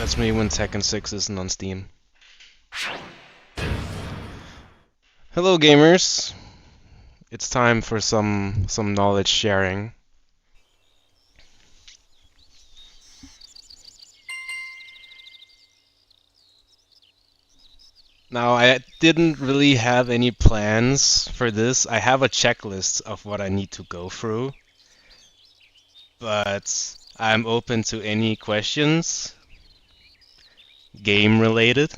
That's me when Tekken 6 isn't on Steam. Hello gamers! It's time for some knowledge sharing. Now, I didn't really have any plans for this. I have a checklist of what I need to go through, but I'm open to any questions, game related.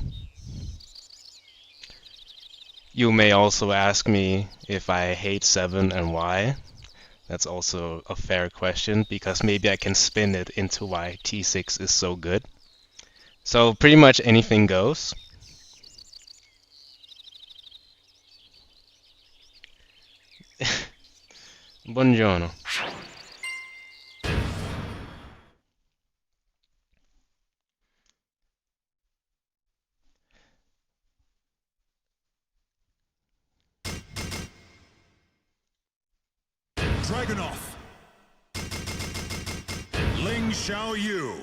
You may also ask me if I hate 7 and why. That's also a fair question, because maybe I can spin it into why T6 is so good. So pretty much anything goes. Buongiorno. Dragonoff. Ling Xiaoyu.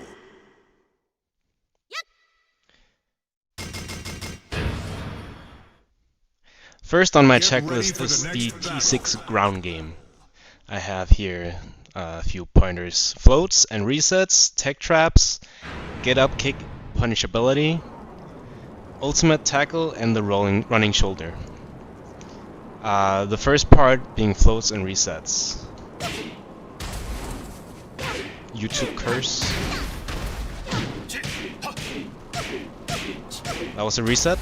First on my checklist is the T6 ground game. I have here a few pointers: floats and resets, tech traps, get up kick punishability, ultimate tackle, and the running shoulder. The first part being floats and resets. YouTube curse. That was a reset.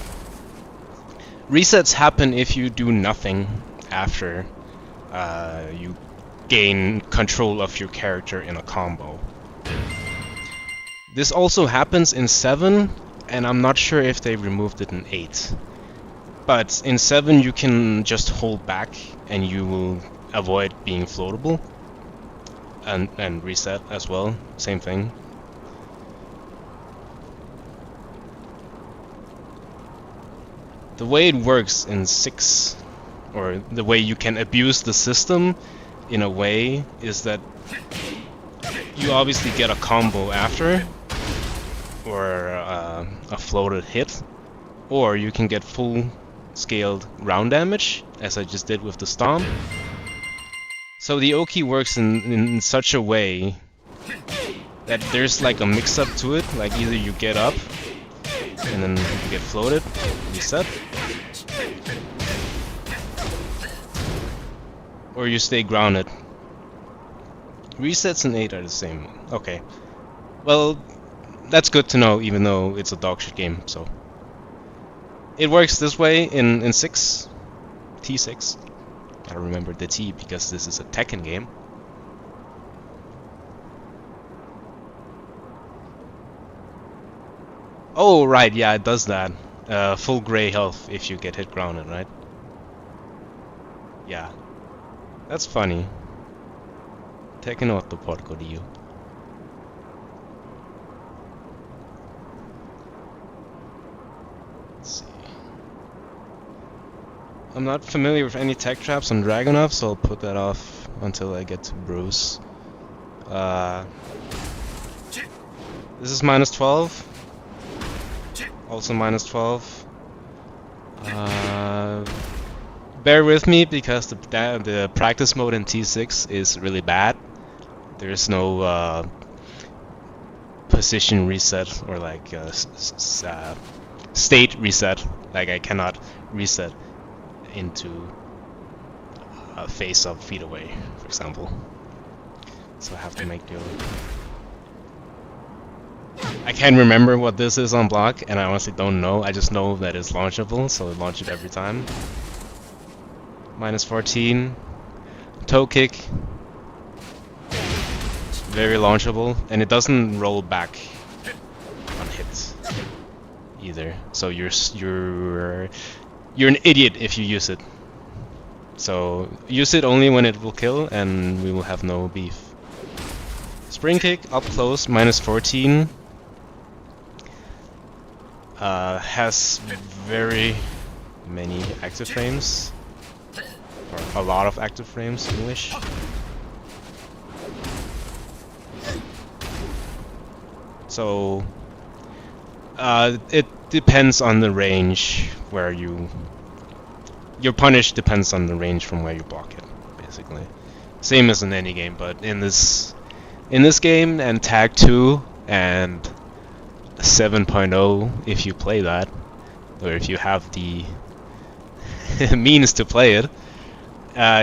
Resets happen if you do nothing after you gain control of your character in a combo. This also happens in 7, and I'm not sure if they removed it in 8. But in 7 you can just hold back and you will avoid being floatable. And reset as well, same thing. The way it works in 6, or the way you can abuse the system in a way, is that you obviously get a combo after, or a floated hit, or you can get full scaled round damage, as I just did with the stomp. So the Oki works in such a way that there's like a mix-up to it, like either you get up and then you get floated, reset, or you stay grounded. Resets and 8 are the same. Okay. Well, that's good to know, even though it's a dogshit game, so. It works this way in 6, T6. Gotta remember the T because this is a Tekken game. Oh, right, yeah, it does that. Full gray health if you get hit grounded, right? Yeah. That's funny. Tekken 8 porco di io. Let's see. I'm not familiar with any tech traps on Dragonoff, so I'll put that off until I get to Bruce. This is minus 12. Also minus 12. Bear with me because the practice mode in T6 is really bad. There's no position reset or like state reset. Like I cannot reset into a face-up feet away, for example. So I have to make do. I can't remember what this is on block, and I honestly don't know. I just know that it's launchable, so I launch it every time. Minus 14. Toe kick. Very launchable, and it doesn't roll back on hits either. So you're an idiot if you use it. So use it only when it will kill, and we will have no beef. Spring kick up close, minus 14. Has very many active frames, or a lot of active frames, English. So It depends on the range where your punish depends on the range from where you block it, basically. Same as in any game, but in this game and Tag 2 and 7.0, if you play that, or if you have the means to play it,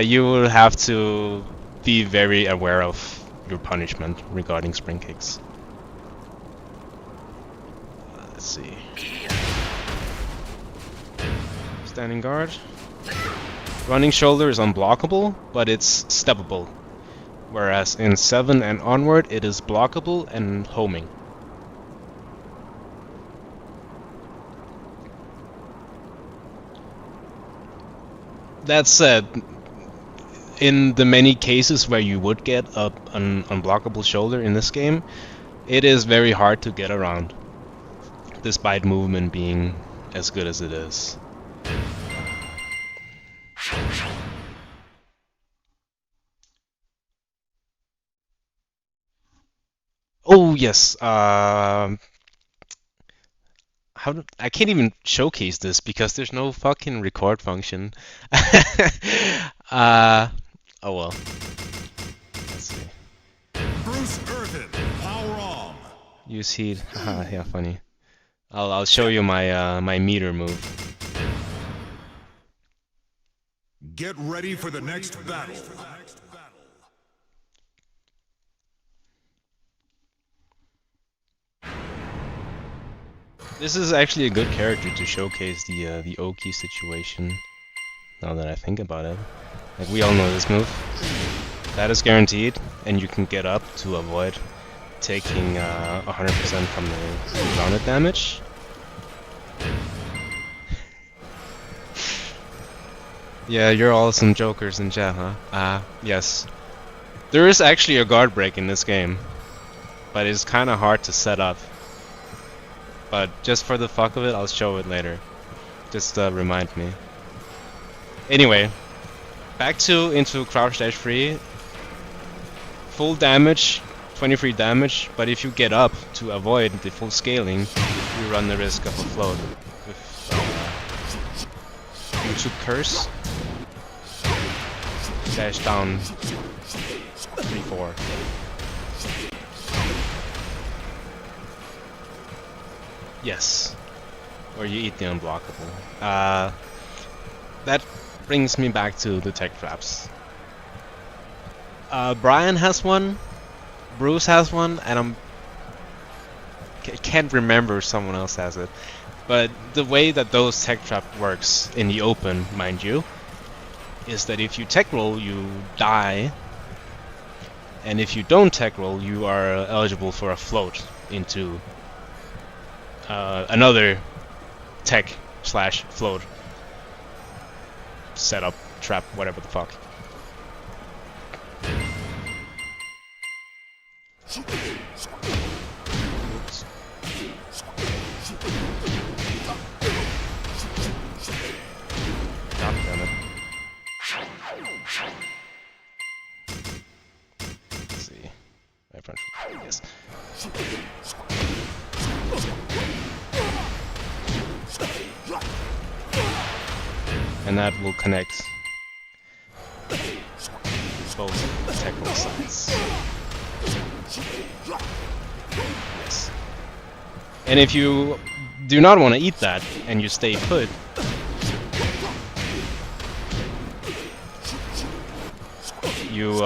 you will have to be very aware of your punishment regarding spring kicks. Let's see. Standing guard. Running shoulder is unblockable, but it's steppable. Whereas in 7 and onward, it is blockable and homing. That said, in the many cases where you would get an unblockable shoulder in this game, it is very hard to get around, despite movement being as good as it is. Oh yes, I can't even showcase this because there's no fucking record function. Oh well. Let's see. Bruce Earthen, power on. Use heat. Haha, yeah, funny. I'll show you my my meter move. Get ready for the next battle. This is actually a good character to showcase the Oki situation. Now that I think about it, like we all know this move. That is guaranteed, and you can get up to avoid taking 100% from the grounded damage. Yeah, you're all some jokers in chat, huh? Yes. There is actually a guard break in this game, but it's kind of hard to set up. But just for the fuck of it, I'll show it later. Just remind me. Anyway, back to into crouch dash free. Full damage, 23 damage, but if you get up to avoid the full scaling, you run the risk of a float. With YouTube curse, dash down 3-4. Yes, or you eat the unblockable. That brings me back to the tech traps. Brian has one, Bruce has one, and I can't remember if someone else has it. But the way that those tech trap works in the open, mind you, is that if you tech roll, you die, and if you don't tech roll, you are eligible for a float into another tech slash float setup, trap, whatever the fuck. Oops. God damn it. Let's see. My front foot. Yes. And that will connect both technical sides. Yes. And if you do not want to eat that and you stay put, you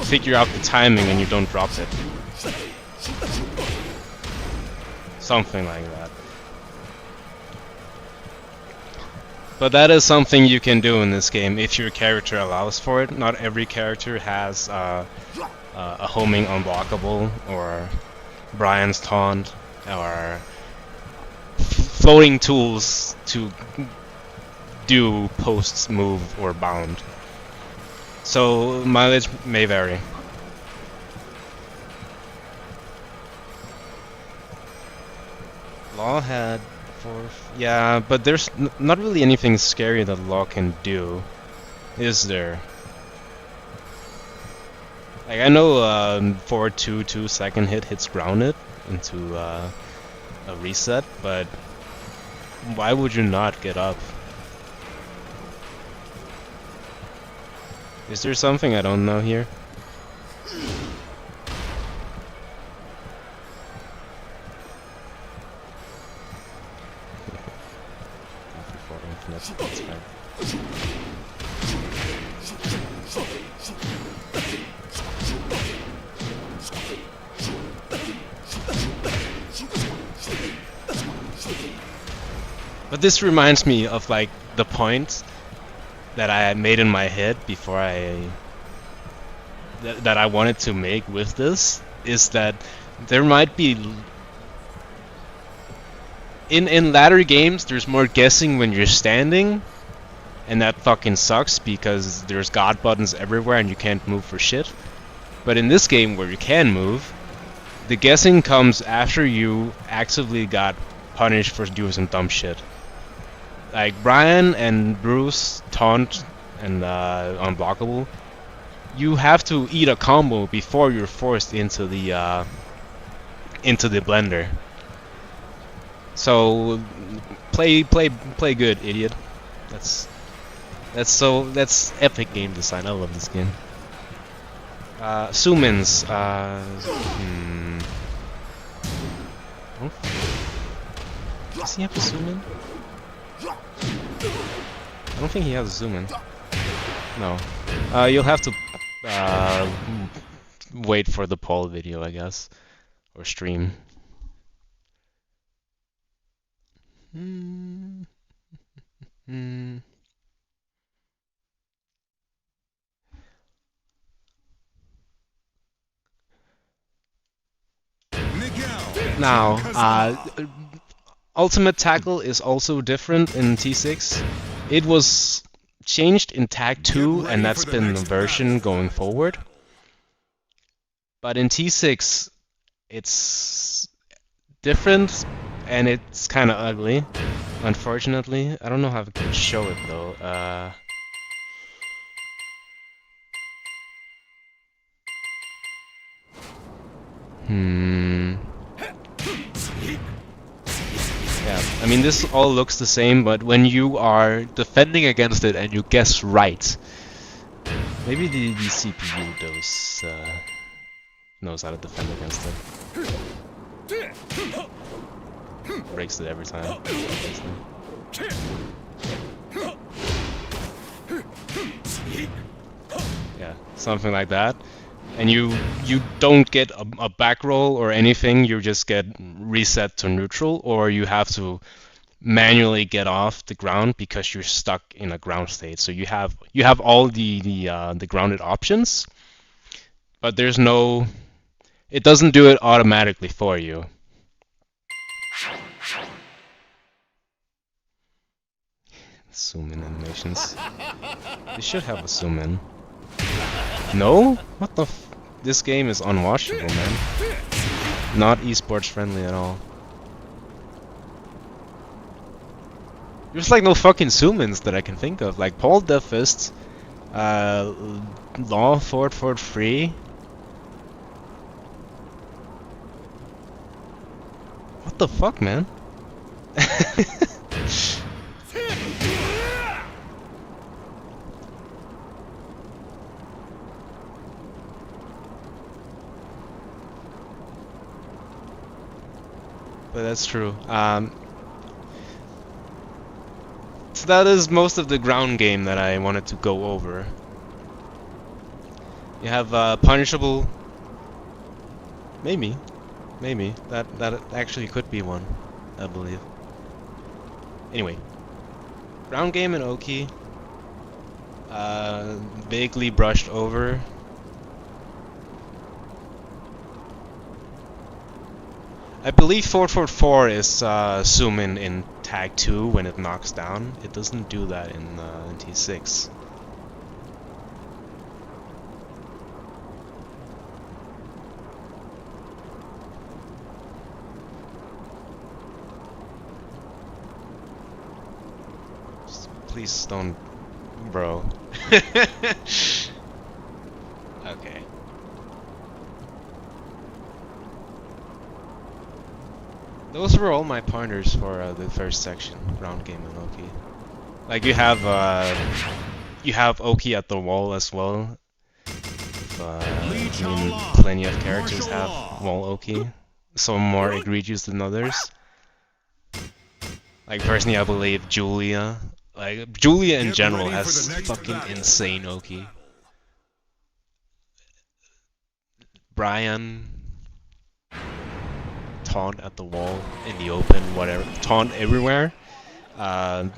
figure out the timing and you don't drop it. Something like that. But that is something you can do in this game if your character allows for it. Not every character has a homing unblockable or Brian's taunt or floating tools to do posts, move, or bound. So mileage may vary. Law had yeah, but there's not really anything scary that Law can do, is there? Like I know forward 2 second hit hits grounded into a reset, but why would you not get up? Is there something I don't know here? Before infinite, that's fine. But this reminds me of like the point that I made in my head before that I wanted to make with this, is that there might be in latter games there's more guessing when you're standing, and that fucking sucks because there's god buttons everywhere and you can't move for shit. But in this game where you can move, the guessing comes after you actively got punished for doing some dumb shit. Like Brian and Bruce taunt and unblockable, you have to eat a combo before you're forced into the blender. So play good, idiot. That's epic game design. I love this game. Sumins. Does he have a zoom in? I don't think he has a zoom in. No. You'll have to wait for the poll video, I guess, or stream. Now, Ultimate Tackle is also different in T6. It was changed in Tag 2, and that's been the version going forward. But in T6, it's different, and it's kind of ugly, unfortunately. I don't know how I can show it, though. Yeah, I mean, this all looks the same, but when you are defending against it and you guess right, maybe the CPU knows how to defend against it. Breaks it every time. Yeah, something like that. And you don't get a back roll or anything, you just get reset to neutral, or you have to manually get off the ground because you're stuck in a ground state. So you have all the grounded options, but there's no, it doesn't do it automatically for you. Zoom in animations. They should have a zoom in. No? What the f... This game is unwatchable, man. Not esports friendly at all. There's like no fucking zoom-ins that I can think of. Like Paul Death Fist, Law Fort 3. What the fuck, man? But that's true. So that is most of the ground game that I wanted to go over. You have punishable. Maybe that actually could be one, I believe. Anyway, ground game and Oki. Vaguely brushed over. I believe 444 is zoom in Tag 2 when it knocks down. It doesn't do that in T6. Just please don't, bro. Okay. Those were all my pointers for the first section, ground game and Oki. Like you have Oki at the wall as well. I mean, plenty of characters have wall Oki. Some more egregious than others. Like personally, I believe Julia. Like Julia in general has fucking insane Oki. Brian, taunt at the wall, in the open, whatever, taunt everywhere. Have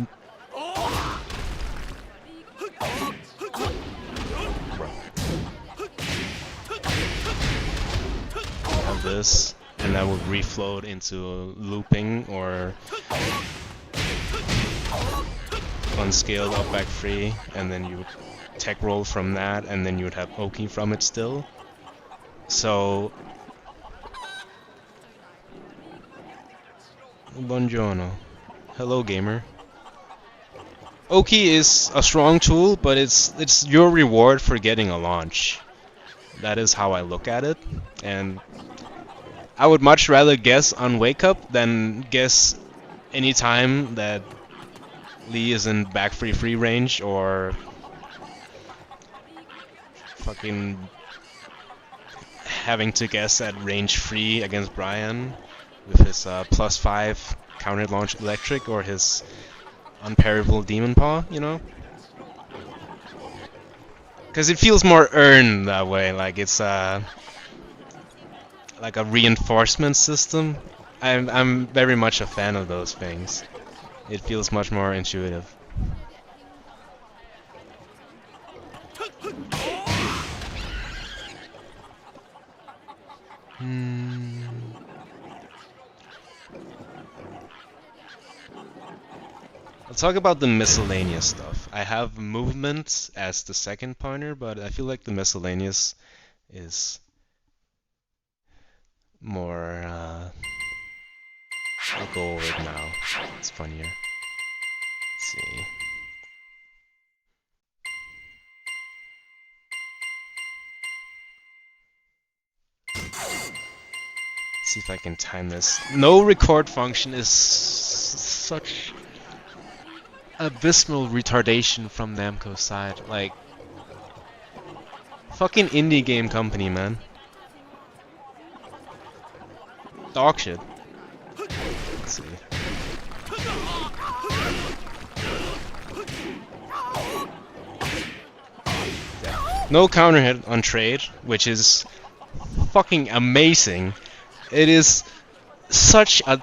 this, and that will refloat into looping or unscaled up back free, and then you would tech roll from that, and then you would have Oki from it still. So buongiorno. Hello, gamer. Oki is a strong tool, but it's your reward for getting a launch. That is how I look at it, and I would much rather guess on Wake Up than guess any time that Lee is in back free range or fucking having to guess at range free against Brian with his +5 counter launch electric or his unparable demon paw, you know? Because it feels more earned that way, like it's like a reinforcement system. I'm very much a fan of those things. It feels much more intuitive. Let's talk about the miscellaneous stuff. I have movement as the second pointer, but I feel like the miscellaneous is more, I'll go over it now. It's funnier. Let's see. Let's see if I can time this. No record function is such abysmal retardation from Namco's side. Like, fucking indie game company, man. Dog shit. Let's see. Yeah. No counter hit on trade, which is fucking amazing. It is such a,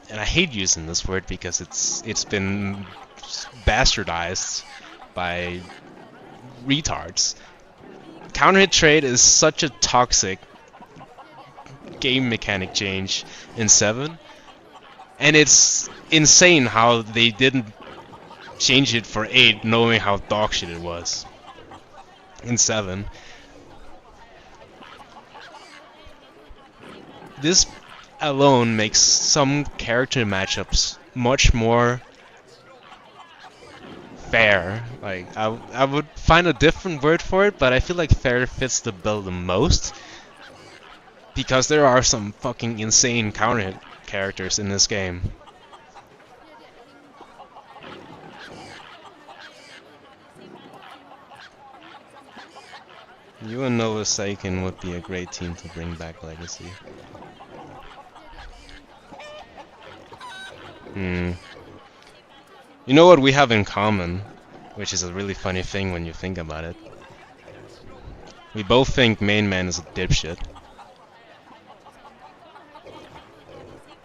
and I hate using this word because it's been bastardized by retards. Counter hit trade is such a toxic game mechanic change in 7, and it's insane how they didn't change it for 8, knowing how dogshit it was in 7. This alone makes some character matchups much more fair. Like, I would find a different word for it, but I feel like fair fits the bill the most. Because there are some fucking insane counter hit characters in this game. You and Nova Seiken would be a great team to bring back Legacy. You know what we have in common? Which is a really funny thing when you think about it. We both think Main Man is a dipshit.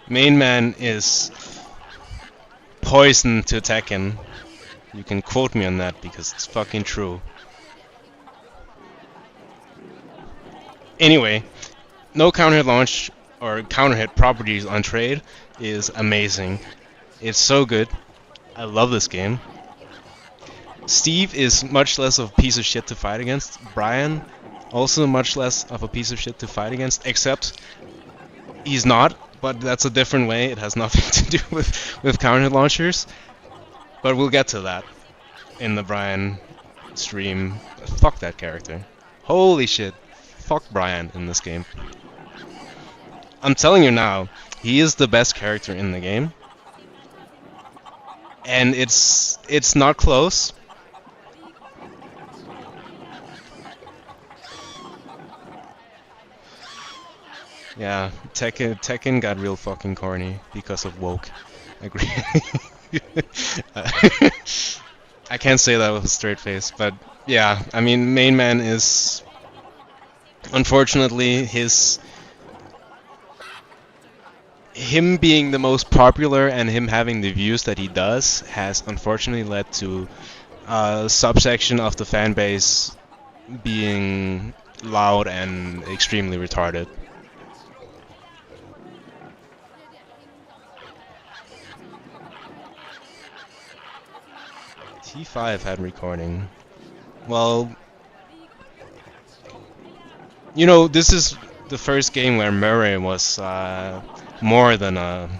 Main Man is poison to Tekken. You can quote me on that because it's fucking true. Anyway, no counter hit launch or counter hit properties on trade is amazing. It's so good. I love this game. Steve is much less of a piece of shit to fight against. Brian, also much less of a piece of shit to fight against, except he's not, but that's a different way. It has nothing to do with counter hit launchers. But we'll get to that in the Brian stream. Fuck that character. Holy shit. Fuck Brian in this game. I'm telling you now, He is the best character in the game, and it's not close. Yeah, Tekken got real fucking corny because of woke. I agree. I can't say that with a straight face, but yeah, I mean, main man is unfortunately him being the most popular and him having the views that he does has unfortunately led to a subsection of the fan base being loud and extremely retarded. T5 had recording. Well, you know, this is the first game where Murray was more than a,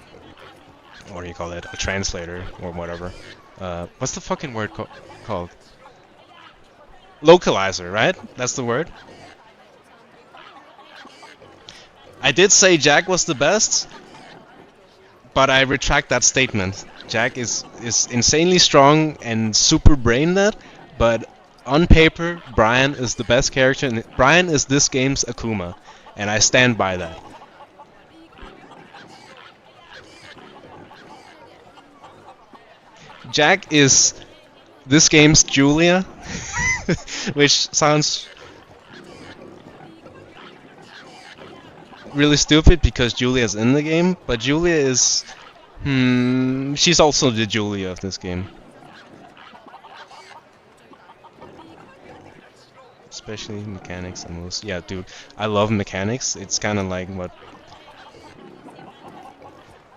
what do you call it, a translator or whatever. What's the fucking word called? Localizer, right? That's the word. I did say Jack was the best, but I retract that statement. Jack is insanely strong and super brain dead, but on paper, Brian is the best character, and Brian is this game's Akuma, and I stand by that. Jack is this game's Julia, which sounds really stupid because Julia's in the game, but Julia is... she's also the Julia of this game. Especially mechanics and moves. Yeah, dude, I love mechanics. It's kind of like what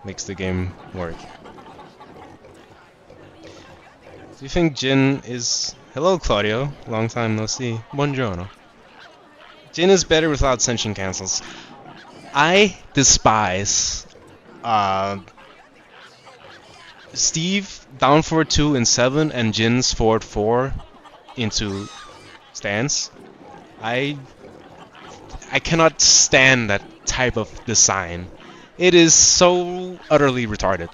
makes the game work. Do you think Jin is... Hello, Claudio. Long time no see. Buongiorno. Jin is better without sensing cancels. I despise Steve down forward 2 in 7 and Jin's forward 4 into stance. I cannot stand that type of design. It is so utterly retarded.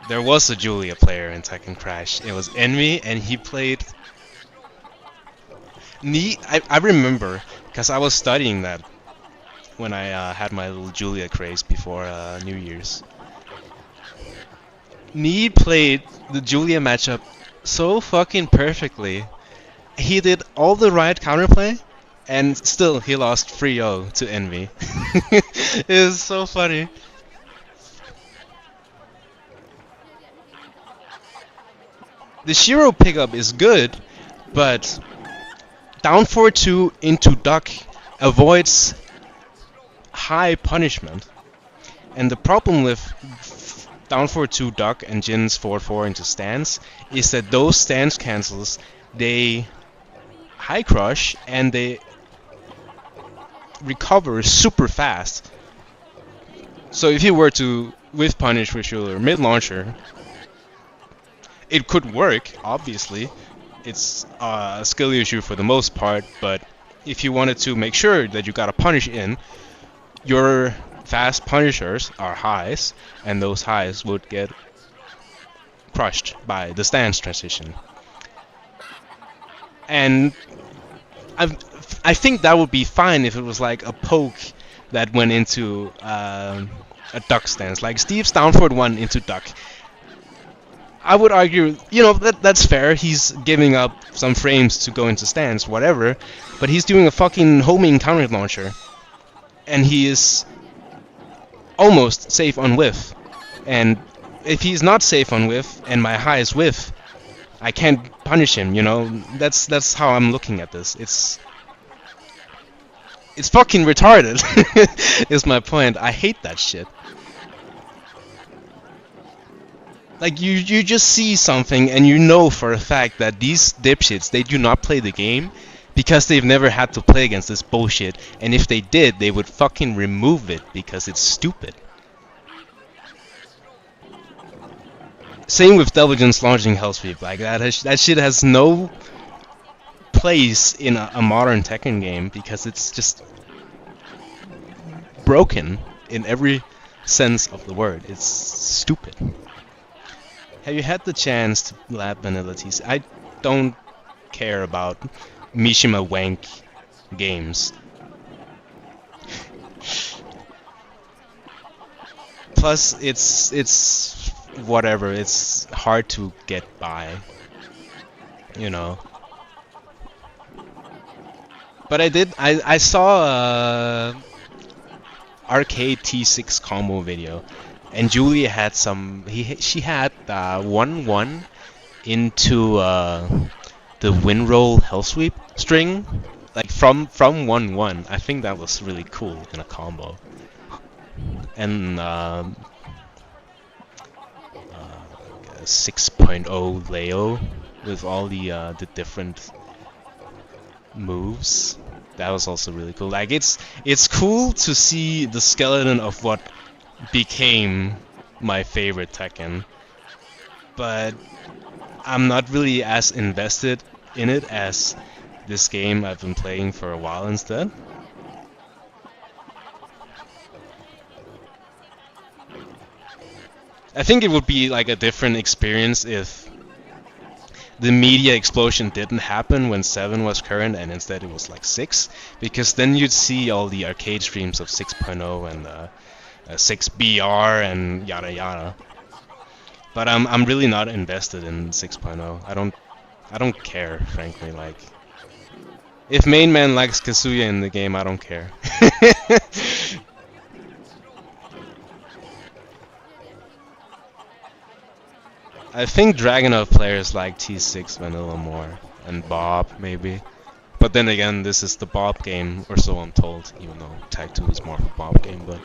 There was a Julia player in Tekken Crash. It was Envy, and he played... I remember, because I was studying that when I had my little Julia craze before New Year's. Nee played the Julia matchup so fucking perfectly. He did all the right counterplay, and still he lost 3-0 to Envy. It was so funny. The Shiro pickup is good, but down forward 2 into duck avoids high punishment. And the problem with down forward 2 duck and Jin's forward 4 into stance is that those stance cancels, they high crush and they recover super fast. So if you were to whiff punish with your mid launcher, it could work, obviously. It's a skill issue for the most part, but if you wanted to make sure that you got a punish in, your fast punishers are highs, and those highs would get crushed by the stance transition. And I think that would be fine if it was like a poke that went into a duck stance, like Steve's down forward 1 into duck. I would argue, you know, that's fair. He's giving up some frames to go into stance, whatever. But he's doing a fucking homing counter launcher, and he is almost safe on whiff. And if he's not safe on whiff, and my high is whiff, I can't punish him. You know, that's how I'm looking at this. It's fucking retarded. Is my point. I hate that shit. Like, you just see something and you know for a fact that these dipshits, they do not play the game because they've never had to play against this bullshit. And if they did, they would fucking remove it because it's stupid. Same with Deviljin's launching Hell Sweep. Like that shit has no place in a modern Tekken game because it's just broken in every sense of the word. It's stupid. Have you had the chance to lab Vanilla T6? I don't care about Mishima Wank games. Plus, it's whatever. It's hard to get by, you know. But I saw a AAJ T6 combo video, and Julia had she had 1-1 into the win roll hell sweep string, like from 1-1. I think that was really cool in a combo. And 6.0 Leo with all the different moves. That was also really cool. Like it's cool to see the skeleton of what became my favorite Tekken, but I'm not really as invested in it as this game I've been playing for a while instead. I think it would be like a different experience if the media explosion didn't happen when 7 was current and instead it was like 6, because then you'd see all the arcade streams of 6.0 and 6BR and yada yada. But I'm really not invested in 6.0. I don't care, frankly. Like, if main man likes Kazuya in the game, I don't care. I think Dragunov players like T6 Vanilla more, and Bob maybe. But then again, this is the Bob game, or so I'm told, even though Tag 2 is more of a Bob game, but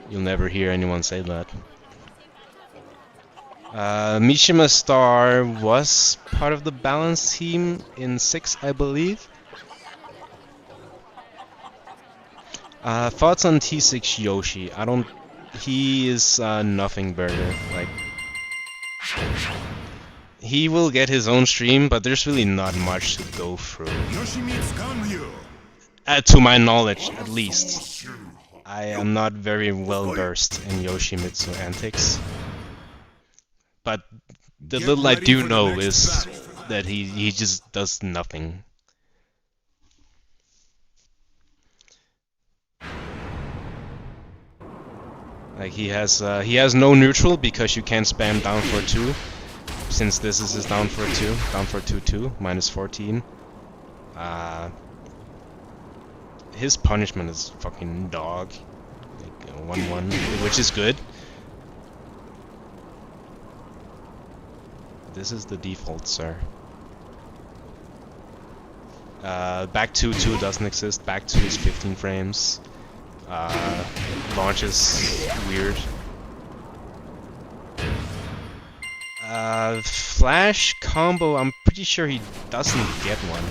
you'll never hear anyone say that. Mishima Star was part of the balance team in 6, I believe. Thoughts on T6 Yoshi? He is nothing burger. Like, he will get his own stream, but there's really not much to go through. To my knowledge, at least. I am not very well versed in Yoshimitsu antics. But the little I do know is that he just does nothing. Like he has no neutral because you can't spam down for 2. Since this is his down for 2, minus 14. His punishment is fucking dog. Like 1-1, which is good. This is the default, sir. Back 2-2 doesn't exist. Back 2 is 15 frames. Launch is weird. Flash combo, I'm pretty sure he doesn't get one.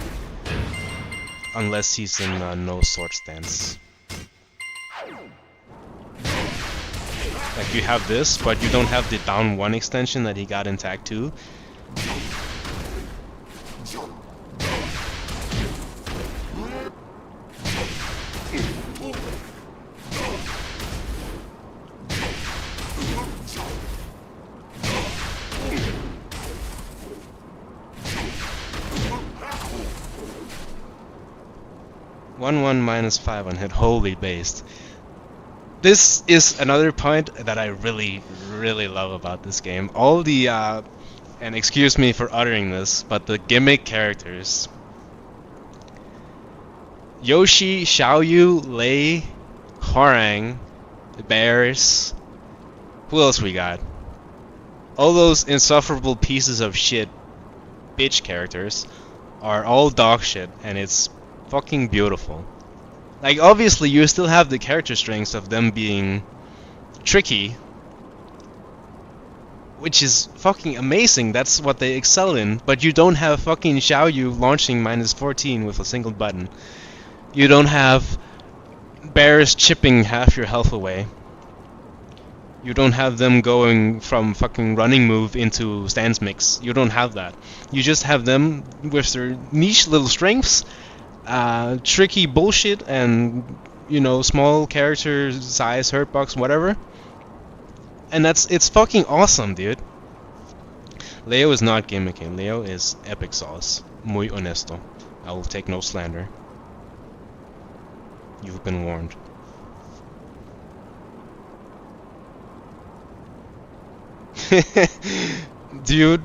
Unless he's in no sword stance. Like you have this, but you don't have the down 1 extension that he got in Tag 2. Minus 5 on hit, holy based. This is another point that I really love about this game. All the, and excuse me for uttering this, but the gimmick characters. Yoshi, Xiaoyu, Lei, Hwoarang, Bears. Who else we got? All those insufferable pieces of shit bitch characters are all dog shit, and it's fucking beautiful. Like, obviously you still have the character strengths of them being tricky, which is fucking amazing. That's what they excel in. But you don't have fucking Xiaoyu launching minus 14 with a single button. You don't have Bears chipping half your health away. You don't have them going from fucking running move into stance mix. You don't have that. You just have them with their niche little strengths, tricky bullshit, and small character size, hurtbox, whatever. And it's fucking awesome, dude. Leo is not gimmicky. Leo is epic sauce. Muy honesto. I will take no slander. You've been warned. Dude,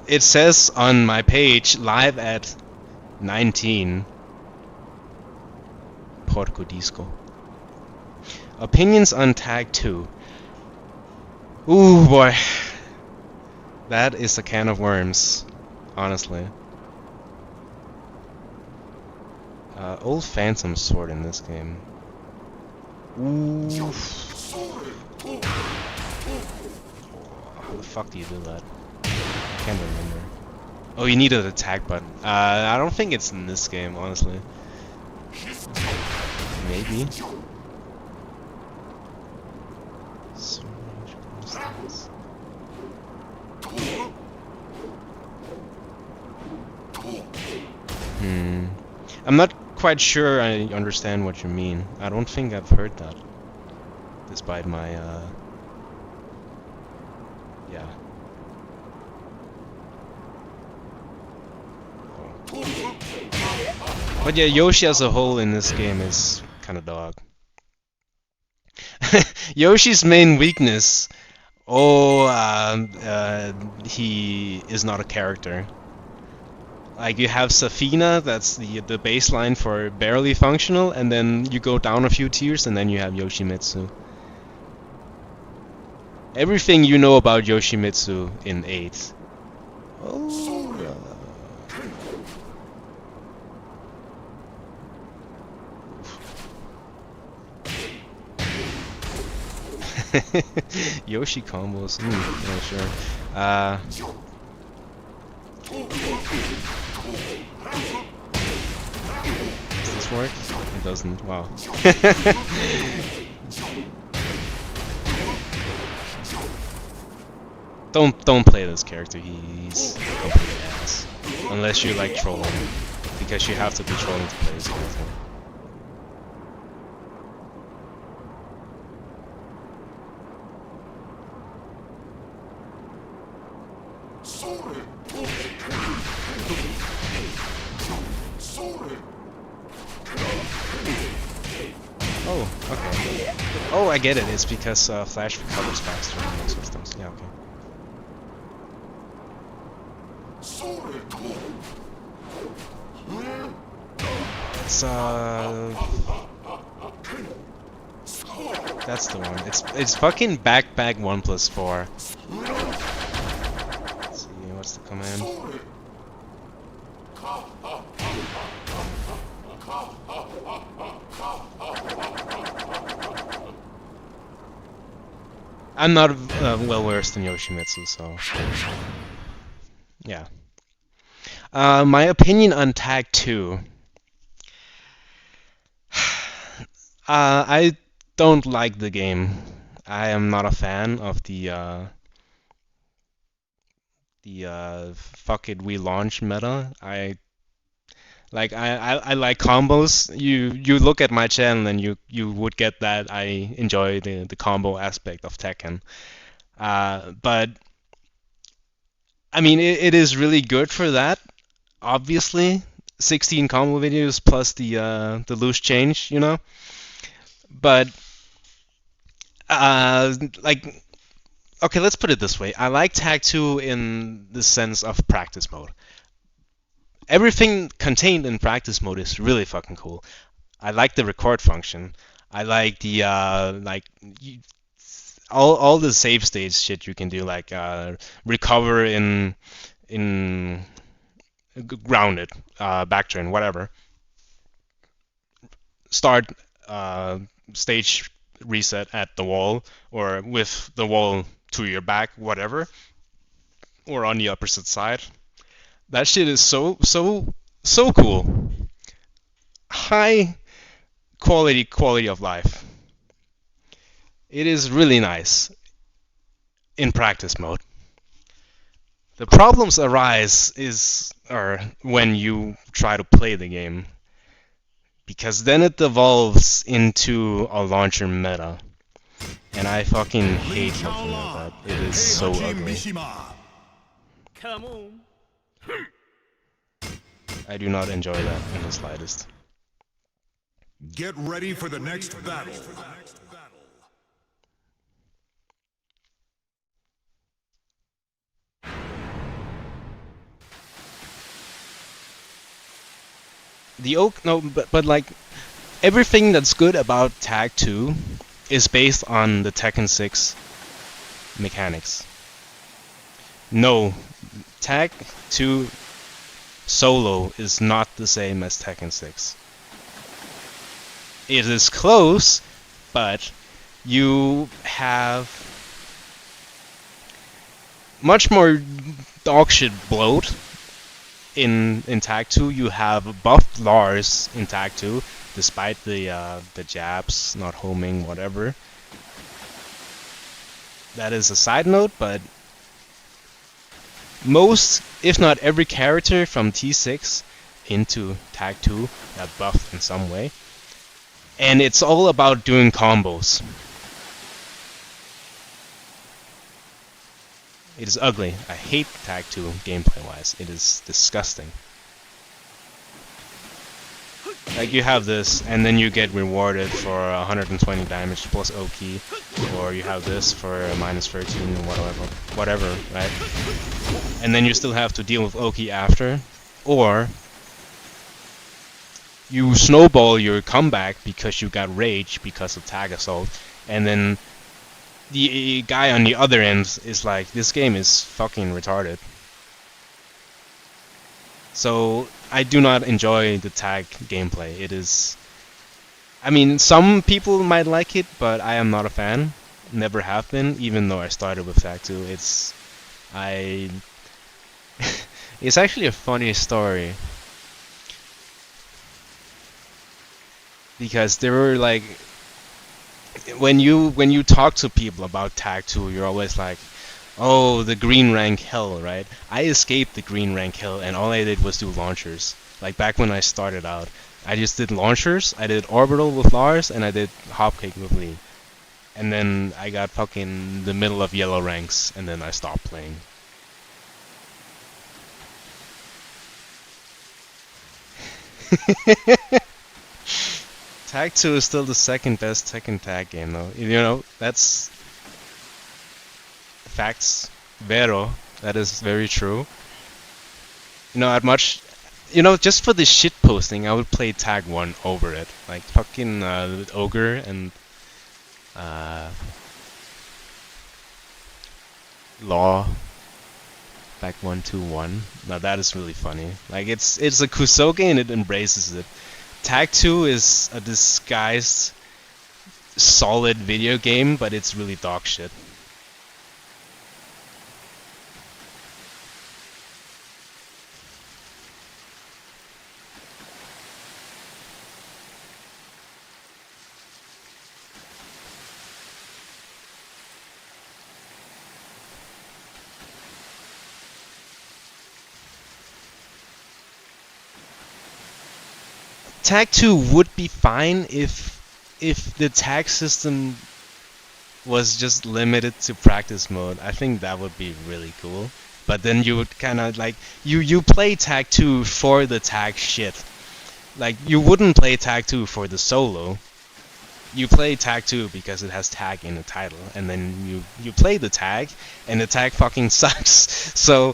it says on my page live at 19. Porco Disco. Opinions on Tag 2. Ooh boy. That is a can of worms, honestly. Old Phantom Sword in this game. Ooh. How the fuck do you do that? I can't remember. Oh, you need an attack button. I don't think it's in this game, honestly. Maybe. I'm not quite sure I understand what you mean. I don't think I've heard that. Despite my, yeah. Oh. But yeah, Yoshi as a whole in this game is kinda dog. Yoshi's main weakness, he is not a character. Like, you have Safina, that's the baseline for barely functional, and then you go down a few tiers, and then you have Yoshimitsu. Everything you know about Yoshimitsu in 8. Oh. Yoshi combos. Yeah, sure. Does this work? It doesn't. Wow. Don't play this character. He's complete ass. Unless you like trolling, because you have to be trolling to play this character. Oh, okay. Oh, I get it. It's because Flash recovers faster in those systems. Yeah, okay. It's that's the one. It's fucking back 1+4. Let's see, what's the command? I'm not well versed in Yoshimitsu, so yeah. My opinion on Tag 2. I don't like the game. I am not a fan of the fuck it we launch meta. I like combos. You look at my channel and you would get that I enjoy the combo aspect of Tekken. But I mean it is really good for that. Obviously, 16 combo videos plus the loose change, you know. But like, okay, let's put it this way. I like Tag 2 in the sense of practice mode. Everything contained in practice mode is really fucking cool. I like the record function. I like the all the save state shit you can do, like recover in grounded, backturn, whatever. Start stage reset at the wall, or with the wall to your back, whatever, or on the opposite side. That shit is so cool. High quality of life. It is really nice in practice mode. The problems arise is or when you try to play the game, because then it devolves into a launcher meta, and I fucking hate looking at that. It is so ugly. Come on. I do not enjoy that in the slightest. Get ready for the next battle. The oak no, but like everything that's good about Tag 2 is based on the Tekken 6 mechanics. No, Tag 2 solo is not the same as Tekken 6. It is close, but you have much more dogshit bloat in Tag 2. You have buffed Lars in Tag 2, despite the jabs not homing, whatever. That is a side note, but most, if not every character from T6 into Tag 2 got buffed in some way. And it's all about doing combos. It is ugly. I hate Tag 2 gameplay wise. It is disgusting. Like you have this, and then you get rewarded for 120 damage plus Oki, or you have this for minus 13 or whatever, right? And then you still have to deal with Oki after, or you snowball your comeback because you got rage because of Tag Assault, and then the guy on the other end is like, this game is fucking retarded. So I do not enjoy the Tag gameplay. It is, I mean, some people might like it, but I am not a fan. Never have been, even though I started with Tag 2. It's actually a funny story, because there were like, when you talk to people about Tag 2, you're always like, oh, the green rank hell, right? I escaped the green rank hell, and all I did was do launchers. Like back when I started out, I just did launchers, I did orbital with Lars, and I did hopkick with Lee. And then I got fucking the middle of yellow ranks, and then I stopped playing. Tag 2 is still the second best Tekken tag game, though. You know, that's facts. Vero. That is very true. You know, just for the shit posting, I would play Tag 1 over it. Like fucking Ogre and Law. Back 1-2-1. Now that is really funny. Like it's a Kusoge and it embraces it. Tag 2 is a disguised solid video game, but it's really dog shit. Tag 2 would be fine if the tag system was just limited to practice mode. I think that would be really cool. But then you would kind of like you play Tag 2 for the tag shit. Like you wouldn't play Tag 2 for the solo. You play Tag 2 because it has tag in the title, and then you play the tag, and the tag fucking sucks. So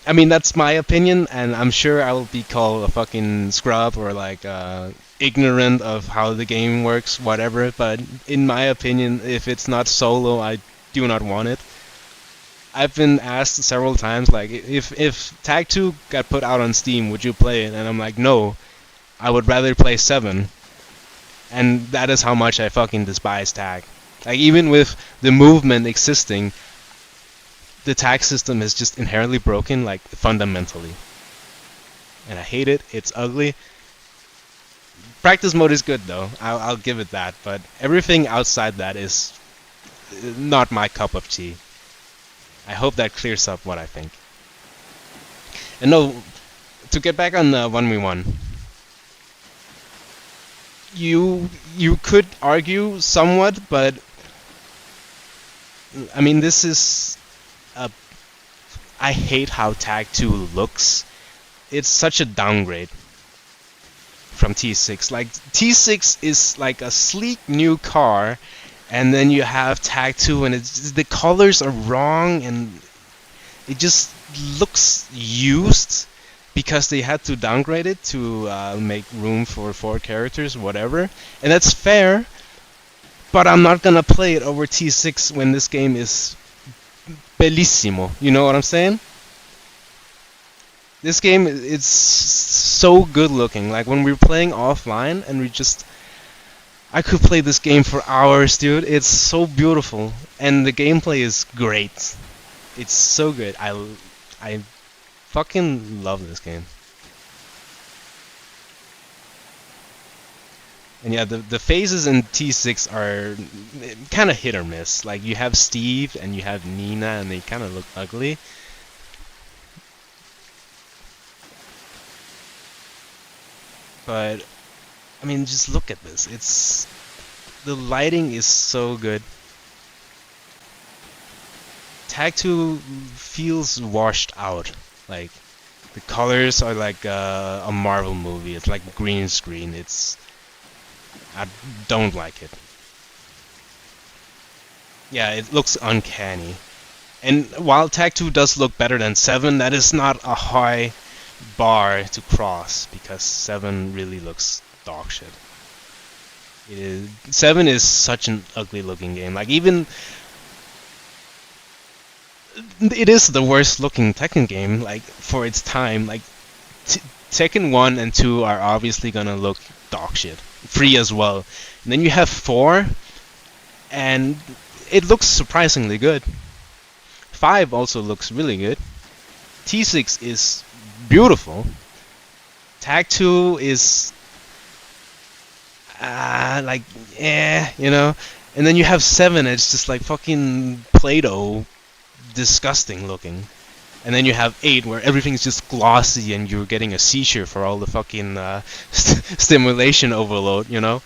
I mean, that's my opinion, and I'm sure I will be called a fucking scrub or like ignorant of how the game works, whatever. But in my opinion, if it's not solo, I do not want it. I've been asked several times, like, if Tag 2 got put out on Steam, would you play it? And I'm like, no, I would rather play 7. And that is how much I fucking despise Tag. Like, even with the movement existing, the tag system is just inherently broken, like fundamentally. And I hate it. It's ugly. Practice mode is good though. I'll give it that. But everything outside that is not my cup of tea. I hope that clears up what I think. And no, to get back on the 1v1, you could argue somewhat, but I mean this is a I hate how Tag 2 looks. It's such a downgrade from T6. Like T6 is like a sleek new car, and then you have Tag 2 and it's the colors are wrong and it just looks used because they had to downgrade it to make room for 4 characters, whatever. And that's fair, but I'm not gonna play it over T6 when this game is bellissimo. You know what I'm saying? This game is so good looking. Like when we were playing offline and I could play this game for hours, dude. It's so beautiful and the gameplay is great. It's so good. I fucking love this game. And yeah, the phases in T6 are kind of hit or miss. Like you have Steve and you have Nina and they kind of look ugly. But I mean, just look at this. The lighting is so good. Tag 2 feels washed out. Like the colors are like a Marvel movie. It's like green screen. I don't like it. Yeah, it looks uncanny. And while Tag 2 does look better than 7, that is not a high bar to cross because 7 really looks dog shit. 7 is such an ugly looking game. Like even it is the worst looking Tekken game like for its time. Like Tekken 1 and 2 are obviously gonna look dog shit. 3 as well. And then you have 4 and it looks surprisingly good. 5 also looks really good. T6 is beautiful. Tag 2 is like you know. And then you have 7, it's just like fucking Play-Doh, disgusting looking. And then you have 8 where everything's just glossy and you're getting a seizure for all the fucking stimulation overload, you know?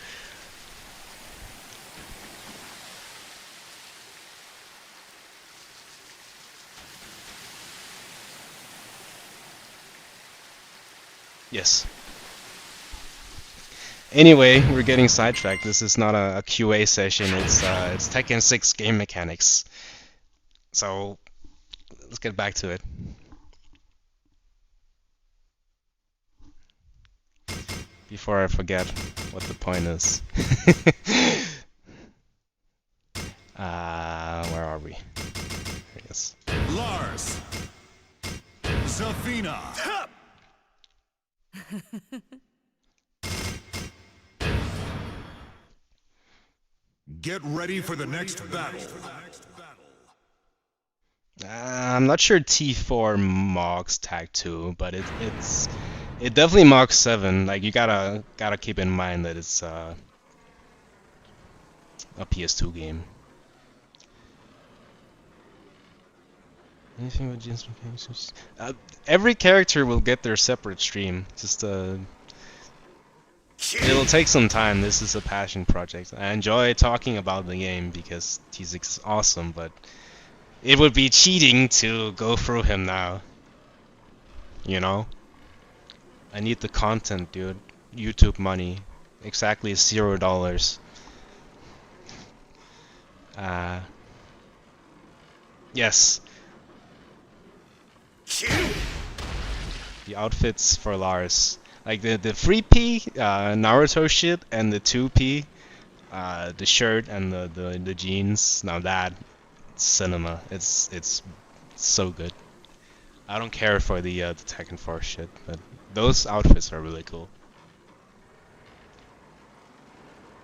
Yes. Anyway, we're getting sidetracked. This is not a QA session. It's Tekken 6 game mechanics. So let's get back to it. Before I forget what the point is. Where are we? Here it is. Lars. Zafina. Get ready for the next battle. I'm not sure T4 mocks Tag 2, but it definitely mocks 7. Like you gotta keep in mind that it's a PS2 game. Anything with Jin's mechanics? Every character will get their separate stream. Just it'll take some time. This is a passion project. I enjoy talking about the game because T6 is awesome, but it would be cheating to go through him now. You know? I need the content, dude. YouTube money. Exactly $0. Yes. The outfits for Lars. Like the 3P Naruto shit and the 2P the shirt and the jeans. Now that cinema. It's so good. I don't care for the Tekken 4 shit, but those outfits are really cool.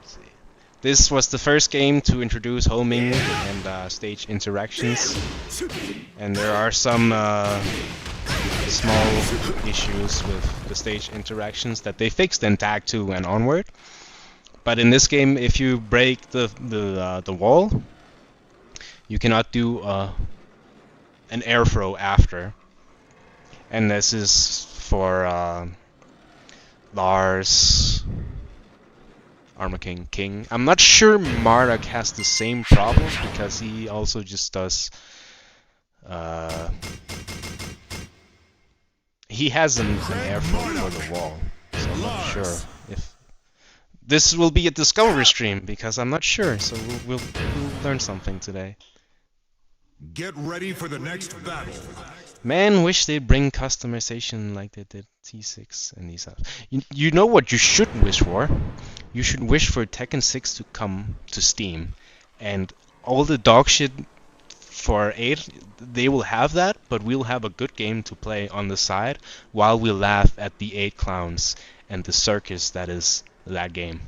Let's see. This was the first game to introduce homing and stage interactions, and there are some small issues with the stage interactions that they fixed in Tag 2 and onward. But in this game, if you break the wall, You cannot do an air throw after. And this is for Lars, Armor King. I'm not sure Marduk has the same problem because he also just does. He has an air throw for the wall, so I'm not sure if this will be a discovery stream because I'm not sure. So we'll learn something today. Get ready for the next battle. Man, wish they'd bring customization like they did T6 and these apps. You know what you should wish for? You should wish for Tekken 6 to come to Steam, and all the dog shit for 8, they will have that, but we'll have a good game to play on the side while we laugh at the 8 clowns and the circus that is that game.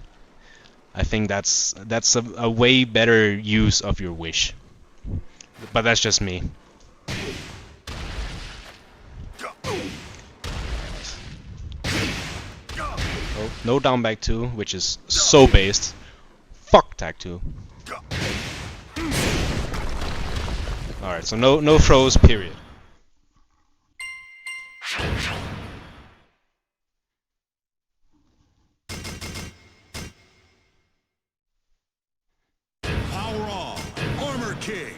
I think that's a way better use of your wish. But that's just me. Oh, no down back 2, which is so based. Fuck tag 2. Alright, so no throws, period. Power on, Armor King.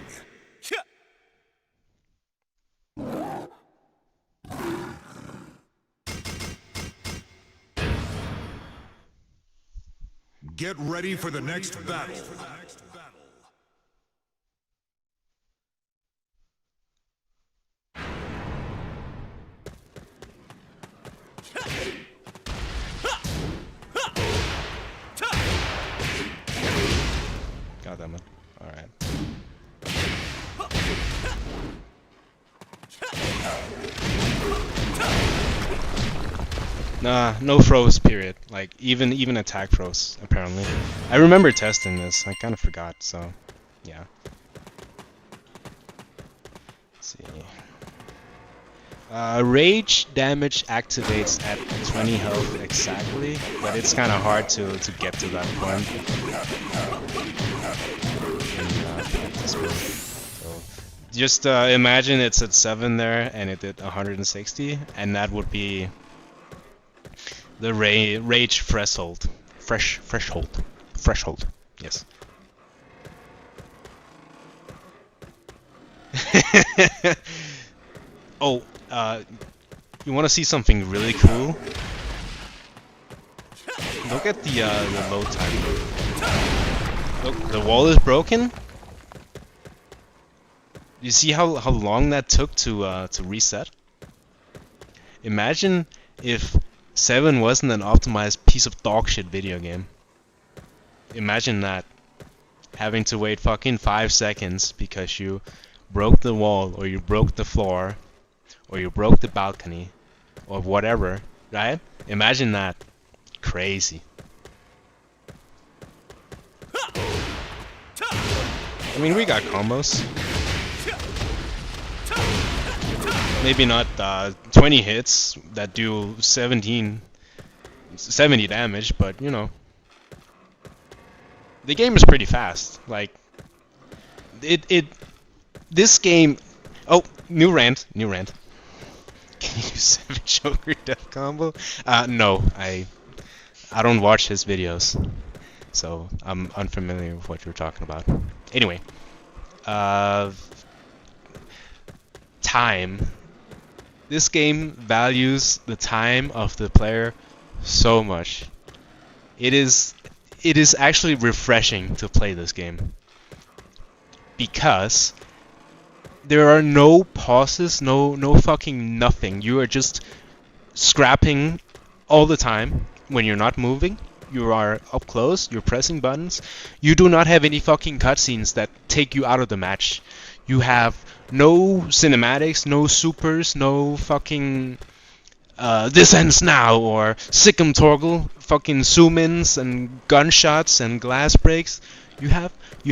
Get ready for the next battle. God damn it. Alright. Nah, no throws, period. Like, even attack throws, apparently. I remember testing this, I kind of forgot, so, yeah. Let's see. Rage damage activates at 20 health exactly, but it's kind of hard to get to that point. In practice mode. So, just imagine it's at 7 there, and it did 160, and that would be the rage threshold. Threshold. Yes. Oh, you want to see something really cool? Look at the load time. Look, the wall is broken. You see how long that took to reset? Imagine if 7 wasn't an optimized piece of dog shit video game. Imagine that. Having to wait fucking 5 seconds because you broke the wall, or you broke the floor, or you broke the balcony, or whatever, right? Imagine that. Crazy. I mean, we got combos. Maybe not 20 hits that do 70 damage, but you know. The game is pretty fast. Like, this game. Oh, new rant. Can you use 7 Joker death combo? No, I don't watch his videos, so I'm unfamiliar with what you're talking about. Anyway, time. This game values the time of the player so much. It is actually refreshing to play this game because there are no pauses, no fucking nothing. You are just scrapping all the time when you're not moving. You are up close, you're pressing buttons. You do not have any fucking cutscenes that take you out of the match. You have no cinematics, no supers, no fucking this ends now, or Sikkim Torgle, fucking zoom-ins and gunshots and glass breaks. You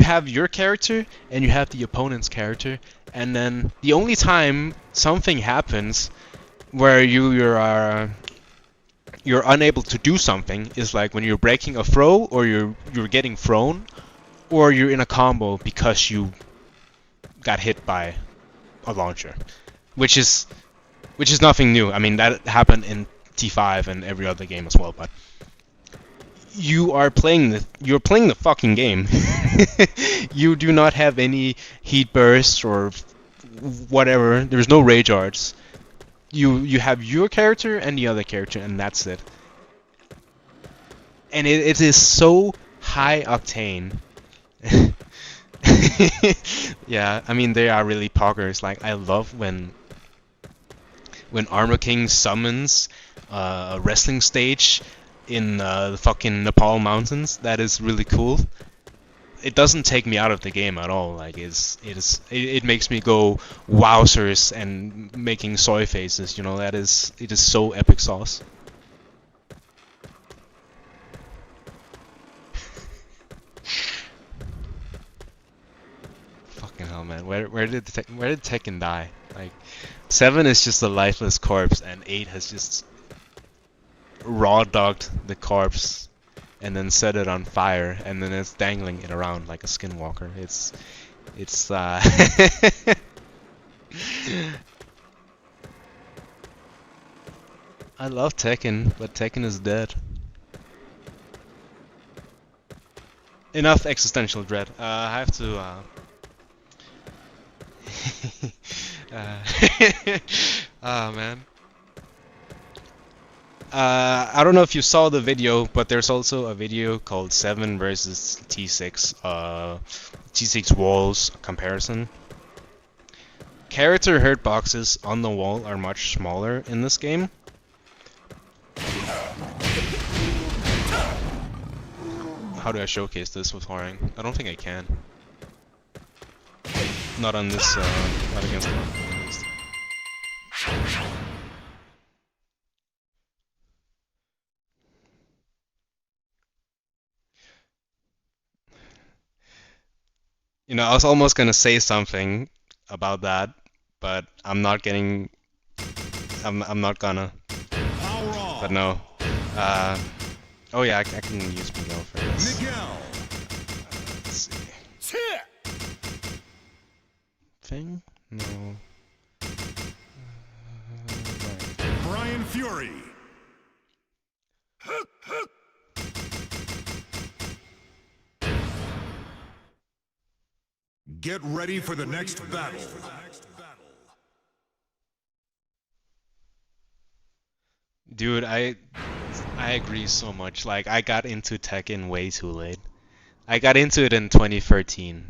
have your character and you have the opponent's character, and then the only time something happens where you're unable to do something is like when you're breaking a throw, or you're getting thrown, or you're in a combo because you got hit by a launcher, which is nothing new. I mean, that happened in T5 and every other game as well. But you're playing the fucking game. You do not have any heat bursts or whatever. There's no rage arts. You have your character and the other character, and that's it. And it is so high octane. Yeah, I mean, they are really poggers. Like, I love when Armor King summons a wrestling stage in the fucking Nepal mountains. That is really cool. It doesn't take me out of the game at all. Like, it makes me go wowzers and making soy faces. You know, it is so epic sauce. Fucking hell, man. Where did Tekken die? Like, 7 is just a lifeless corpse, and 8 has just raw dogged the corpse and then set it on fire, and then it's dangling it around like a skinwalker. It's I love Tekken, but Tekken is dead. Enough existential dread. I have to oh man. I don't know if you saw the video, but there's also a video called 7 versus T6, T6 walls comparison. Character hurt boxes on the wall are much smaller in this game. How do I showcase this with Haring? I don't think I can. Not on this, not against the at least. You know, I was almost gonna say something about that, but I'm not getting. I'm not gonna. But no. Oh yeah, I can use Miguel for this. Let's see. Thing? No. Right. Brian Fury. Get ready for the next battle. Dude, I agree so much. Like, I got into Tekken way too late. I got into it in 2013,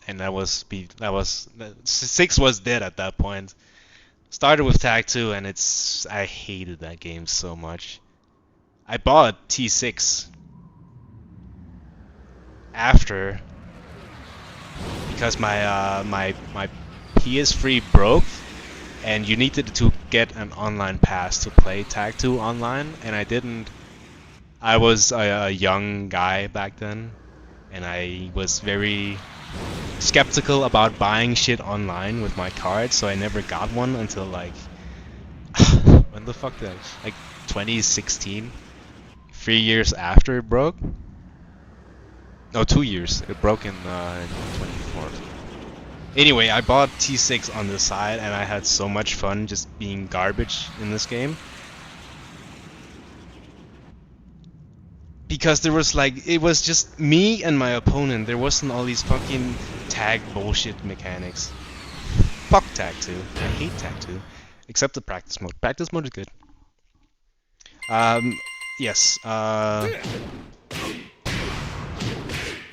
and that was 6 was dead at that point. Started with Tag 2, and I hated that game so much. I bought T6 after, because my PS3 broke, and you needed to get an online pass to play Tag 2 online, and I didn't. I was a young guy back then, and I was very skeptical about buying shit online with my card, so I never got one until like when the fuck did I, like 2016, 3 years after it broke. No, 2 years. It broke in 2014. Anyway, I bought T6 on the side, and I had so much fun just being garbage in this game. Because there was like, it was just me and my opponent. There wasn't all these fucking tag bullshit mechanics. Fuck Tag 2. I hate Tag 2. Except the practice mode. Practice mode is good. Yes.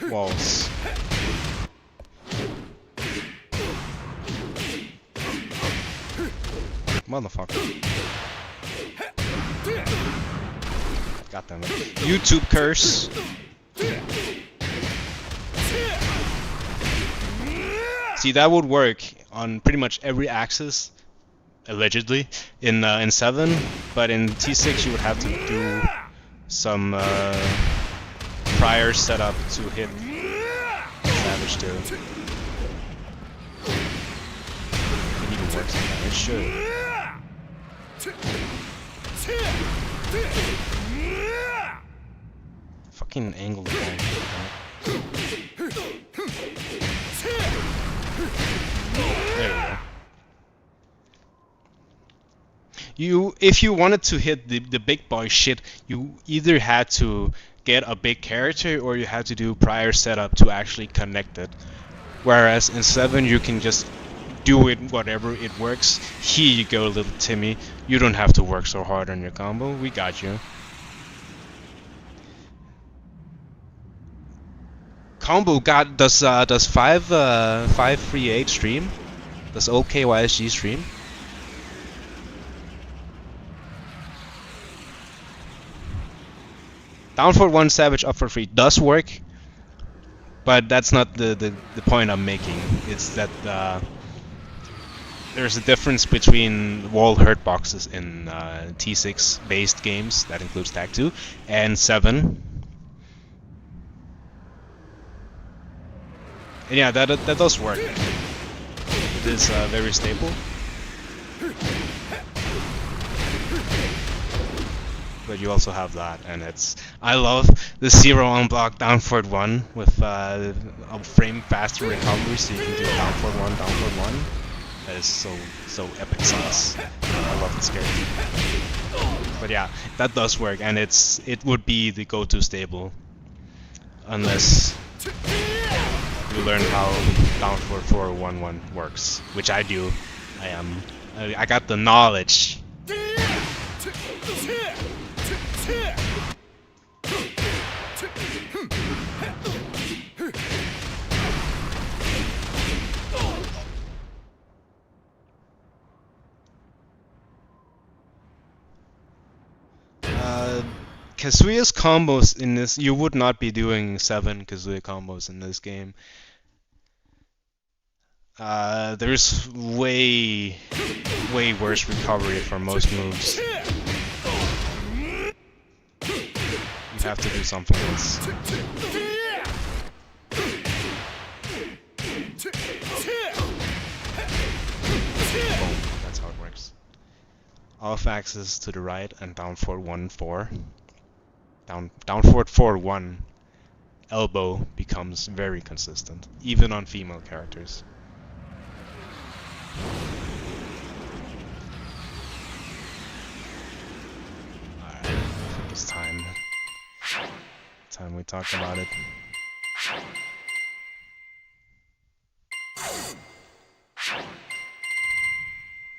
Walls. Motherfucker. God damn it. YouTube curse. See, that would work on pretty much every axis, allegedly, in 7, but in T6 you would have to do some prior setup to hit Savage 2. It even works like that. It should. Fucking angle the ball. if you wanted to hit the big boy shit, you either had to get a big character or you had to do prior setup to actually connect it. Whereas in 7 you can just do it whatever it works. Here you go, little Timmy. You don't have to work so hard on your combo. We got you. Combo got does 538 stream? Does OKYSG stream? Down for 1 Savage, up for 3 does work, but that's not the point I'm making. It's that there's a difference between wall hurt boxes in T6 based games, that includes Tag 2, and 7. And yeah, that does work. It is very stable. But you also have that, and I love the 0 on block down forward 1 with a frame faster recovery, so you can do down forward 1, down forward 1. That is so epic sauce. I love this character. But yeah, that does work, and it would be the go-to stable, unless you learn how down forward 4 1 1 works, which I do. I got the knowledge. Kazuya's combos in this, you would not be doing 7 Kazuya combos in this game. There's way worse recovery for most moves. You have to do something else. Boom, that's how it works. Off axis to the right and down forward 1 4. Down forward 4 1. Elbow becomes very consistent, even on female characters. Alright, I think it's time. Time we talk about it.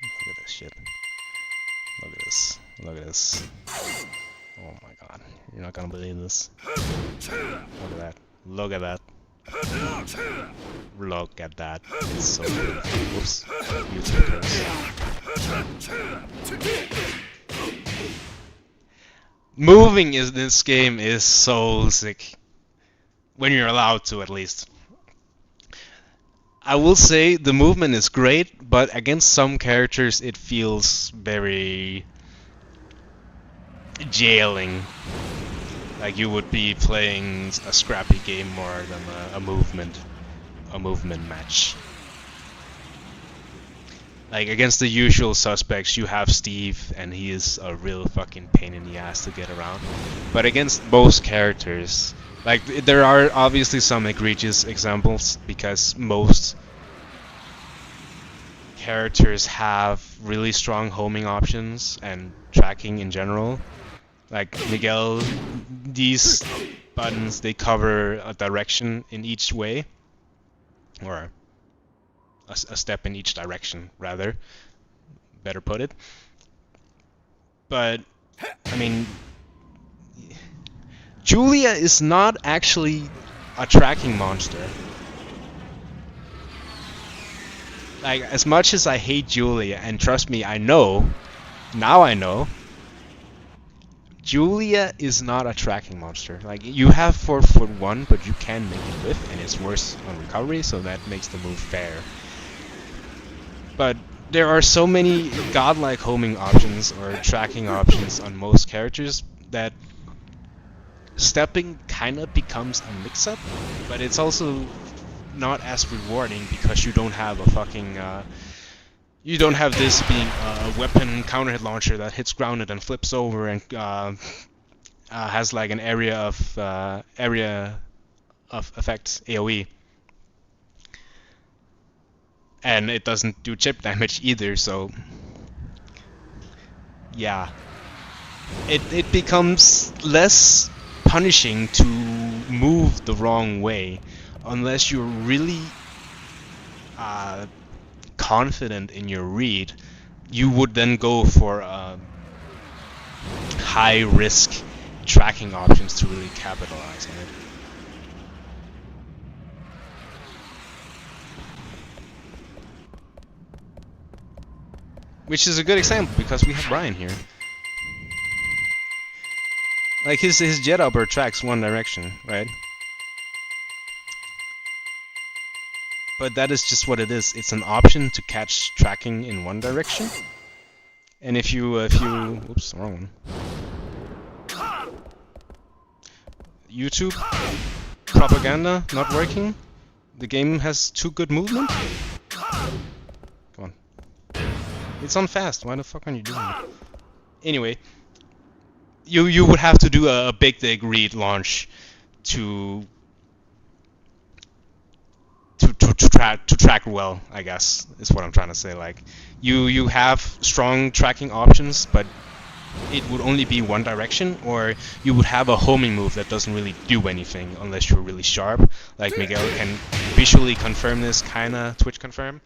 Look at this shit. Look at this. Look at this. Oh my god. You're not gonna believe this. Look at that. Look at that. Look at that. It's so good. Whoops. You took this. Moving in this game is so sick. When you're allowed to, at least. I will say the movement is great, but against some characters it feels very jailing. Like you would be playing a scrappy game more than a movement match. Like against the usual suspects, you have Steve, and he is a real fucking pain in the ass to get around. But against most characters, like there are obviously some egregious examples because most characters have really strong homing options and tracking in general. Like Miguel, these buttons, they cover a direction in each way, or a step in each direction, rather. Better put it. But, I mean, Julia is not actually a tracking monster. Like, as much as I hate Julia, and trust me, I know, now I know, Julia is not a tracking monster. Like, you have 4-1, but you can make it whiff, and it's worse on recovery, so that makes the move fair. But there are so many godlike homing options or tracking options on most characters that stepping kind of becomes a mix-up, but it's also not as rewarding because you don't have a fucking you don't have this being a weapon counter hit launcher that hits grounded and flips over and has like an area of effect AoE, and it doesn't do chip damage either. So yeah, it becomes less punishing to move the wrong way, unless you're really confident in your read. You would then go for high risk tracking options to really capitalize on it. Which is a good example because we have Brian here. Like his jet upper tracks one direction, right? But that is just what it is. It's an option to catch tracking in one direction. And if you oops, wrong one. YouTube propaganda not working. The game has too good movement. Come on. It's on fast. Why the fuck are you doing it? Anyway, you would have to do a big dig read launch to track well, I guess, is what I'm trying to say. Like you have strong tracking options, but it would only be one direction, or you would have a homing move that doesn't really do anything unless you're really sharp. Like Miguel can visually confirm this, kinda Twitch confirm.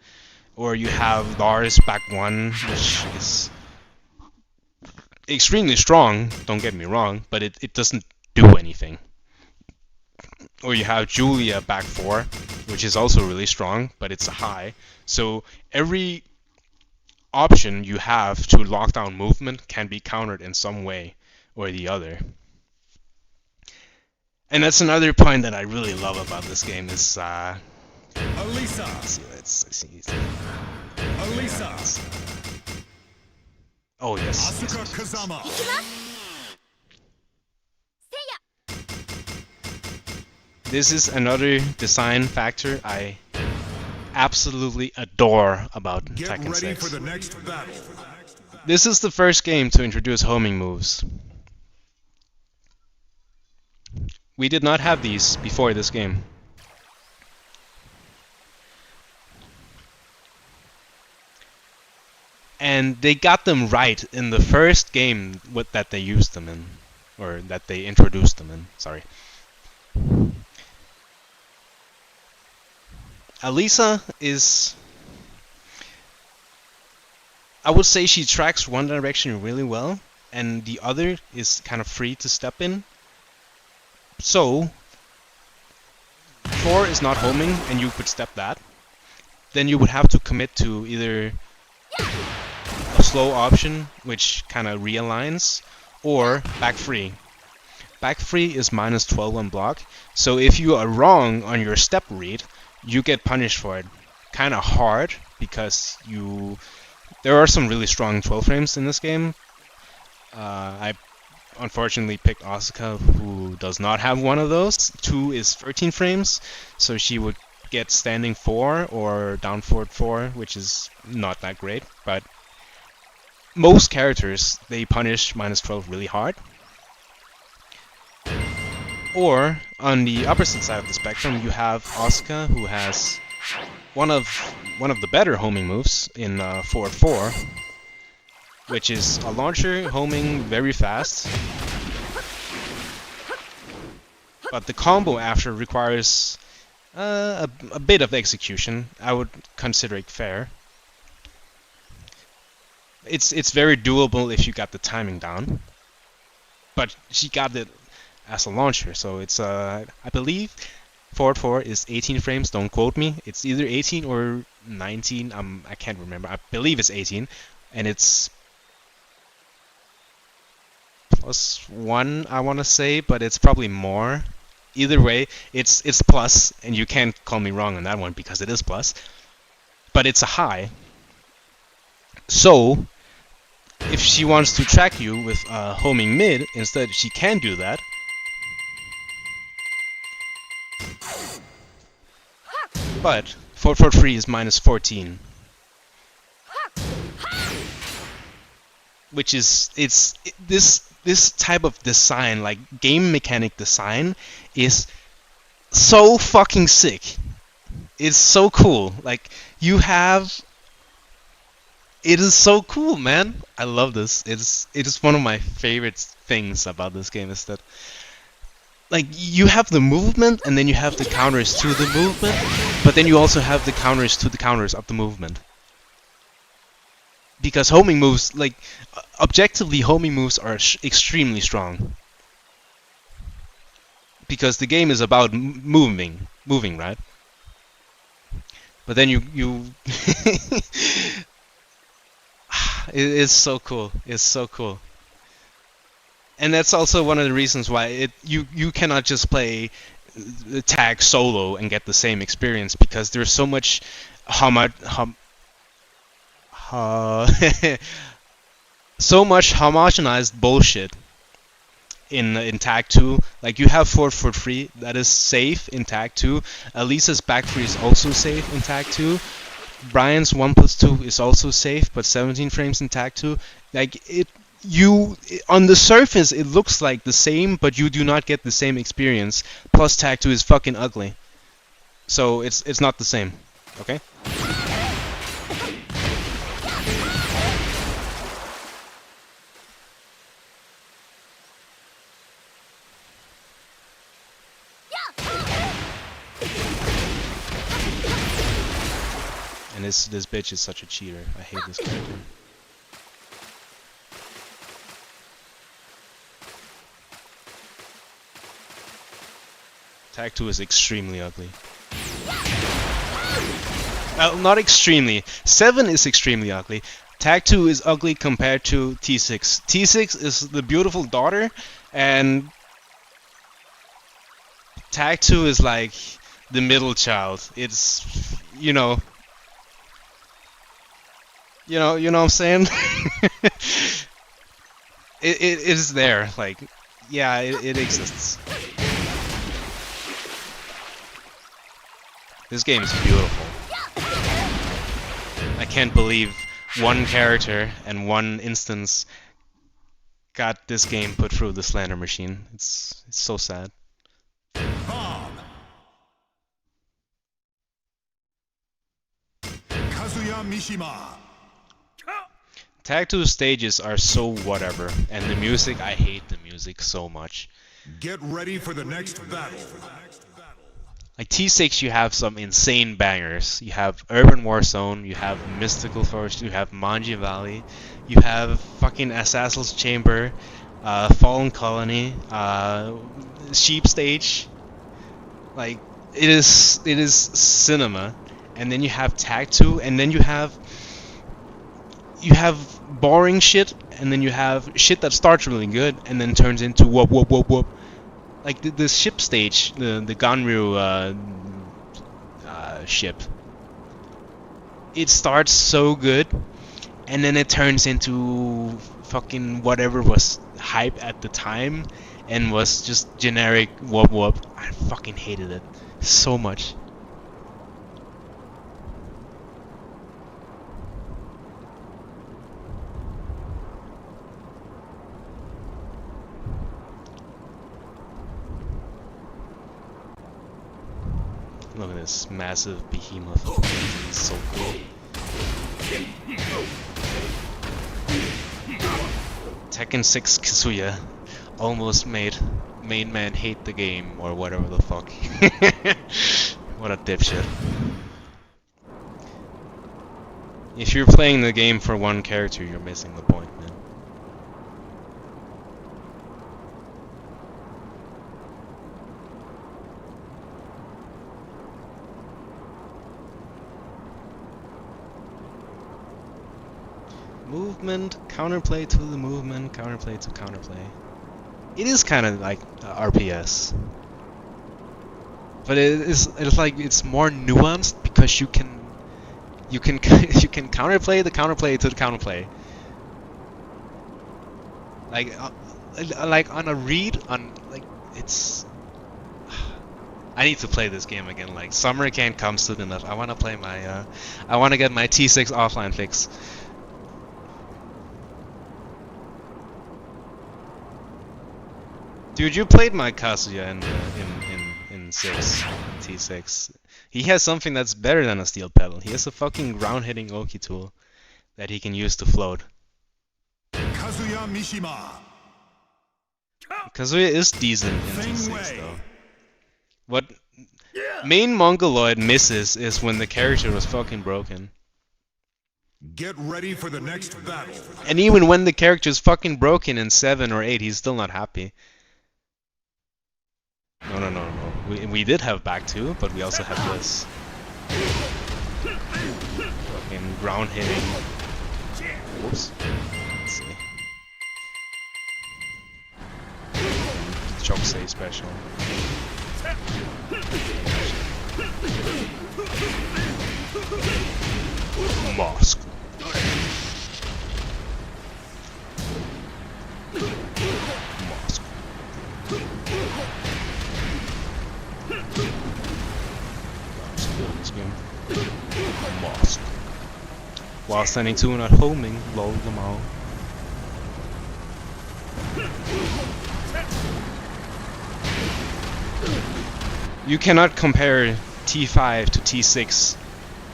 Or you have Lars back one, which is extremely strong, don't get me wrong, but it doesn't do anything. Or you have Julia back 4, which is also really strong, but it's a high. So every option you have to lock down movement can be countered in some way or the other. And that's another point that I really love about this game is Elisa. let's see. Elisa. Oh yes. Asuka Kazama. This is another design factor I absolutely adore about Get Tekken ready 6. for the next battle. This is the first game to introduce homing moves. We did not have these before this game. And they got them right in the first game that they used them in. Or that they introduced them in, sorry. Elisa is... I would say she tracks one direction really well, and the other is kind of free to step in. So, 4 is not homing, and you could step that. Then you would have to commit to either a slow option, which kind of realigns, or back 3. Back 3 is minus 12 on block, so if you are wrong on your step read, you get punished for it. Kind of hard, because there are some really strong 12 frames in this game. I unfortunately picked Asuka, who does not have one of those. 2 is 13 frames, so she would get standing 4 or down forward 4, which is not that great. But most characters, they punish minus 12 really hard. Or, on the opposite side of the spectrum, you have Asuka, who has one of the better homing moves in forward 4, which is a launcher homing very fast. But the combo after requires a bit of execution. I would consider it fair. It's very doable if you got the timing down. But she got it as a launcher, so it's I believe forward 4 is 18 frames, don't quote me. It's either 18 or 19, I can't remember. I believe it's 18, and it's +1, I want to say, but it's probably more. Either way, it's plus, and you can't call me wrong on that one because it is plus. But it's a high. So, if she wants to track you with homing mid, instead she can do that. But 443 is minus 14. Which is this type of design, like game mechanic design, is so fucking sick. It's so cool. Like you have It is so cool, man. I love this. It is one of my favorite things about this game is that like you have the movement and then you have the counters to the movement, but then you also have the counters to the counters of the movement. Because homing moves, like objectively, homing moves are extremely strong. Because the game is about moving, right? But then you it's so cool. It's so cool. And that's also one of the reasons why you cannot just play tag solo and get the same experience because there's so much so much homogenized bullshit in tag 2. Like you have 4-foot free that is safe in tag 2. Elisa's back free is also safe in tag 2. Brian's 1+2 is also safe, but 17 frames in tag 2. Like on the surface it looks like the same, but you do not get the same experience. Plus tag 2 is fucking ugly. So it's not the same. Okay? And this bitch is such a cheater. I hate this character. Tag 2 is extremely ugly. Well, not extremely. 7 is extremely ugly. Tag 2 is ugly compared to T6. T6 is the beautiful daughter, and Tag 2 is like the middle child. It's, you know what I'm saying? it is there, like, yeah, it exists. This game is beautiful. I can't believe one character and one instance got this game put through the Slander machine. It's so sad. Kazuya Mishima. Tag 2 stages are so whatever, and the music, I hate the music so much. Get ready for the next battle. Like T6, you have some insane bangers. You have Urban Warzone, you have Mystical Forest, you have Manji Valley, you have fucking Assassin's Chamber, Fallen Colony, Sheep Stage. Like it is cinema, and then you have Tag 2, and then you have boring shit, and then you have shit that starts really good and then turns into whoop whoop whoop whoop. Like the ship stage, the Ganryu ship. It starts so good, and then it turns into fucking whatever was hype at the time, and was just generic whoop whoop. I fucking hated it so much. Look at this massive behemoth. It's so cool. Tekken 6 Kasuya almost made main man hate the game, or whatever the fuck. What a dipshit. If you're playing the game for one character, you're missing the point, man. Movement, counterplay to the movement, counterplay to counterplay. It is kind of like RPS, but it's like it's more nuanced because you can you can counterplay the counterplay to the counterplay. Like on a read on like it's. I need to play this game again. Like summer can't come soon enough. I want to play my I want to get my T6 offline fix. Dude, you played my Kazuya in T6. He has something that's better than a steel pedal. He has a fucking ground hitting Oki tool. that he can use to float. Kazuya Mishima. Kazuya is decent in T6 Wei. though. What main Mongoloid misses is when the character was fucking broken. Get ready for the next battle. And even when the character is fucking broken in 7 or 8, he's still not happy. No. We did have back 2, but we also have this. Fucking ground hitting. Whoops. Let's see. Chokusei special. Mosque. Mosque. This game. Mosque. While standing 2 not homing, lol them all. You cannot compare T5 to T6.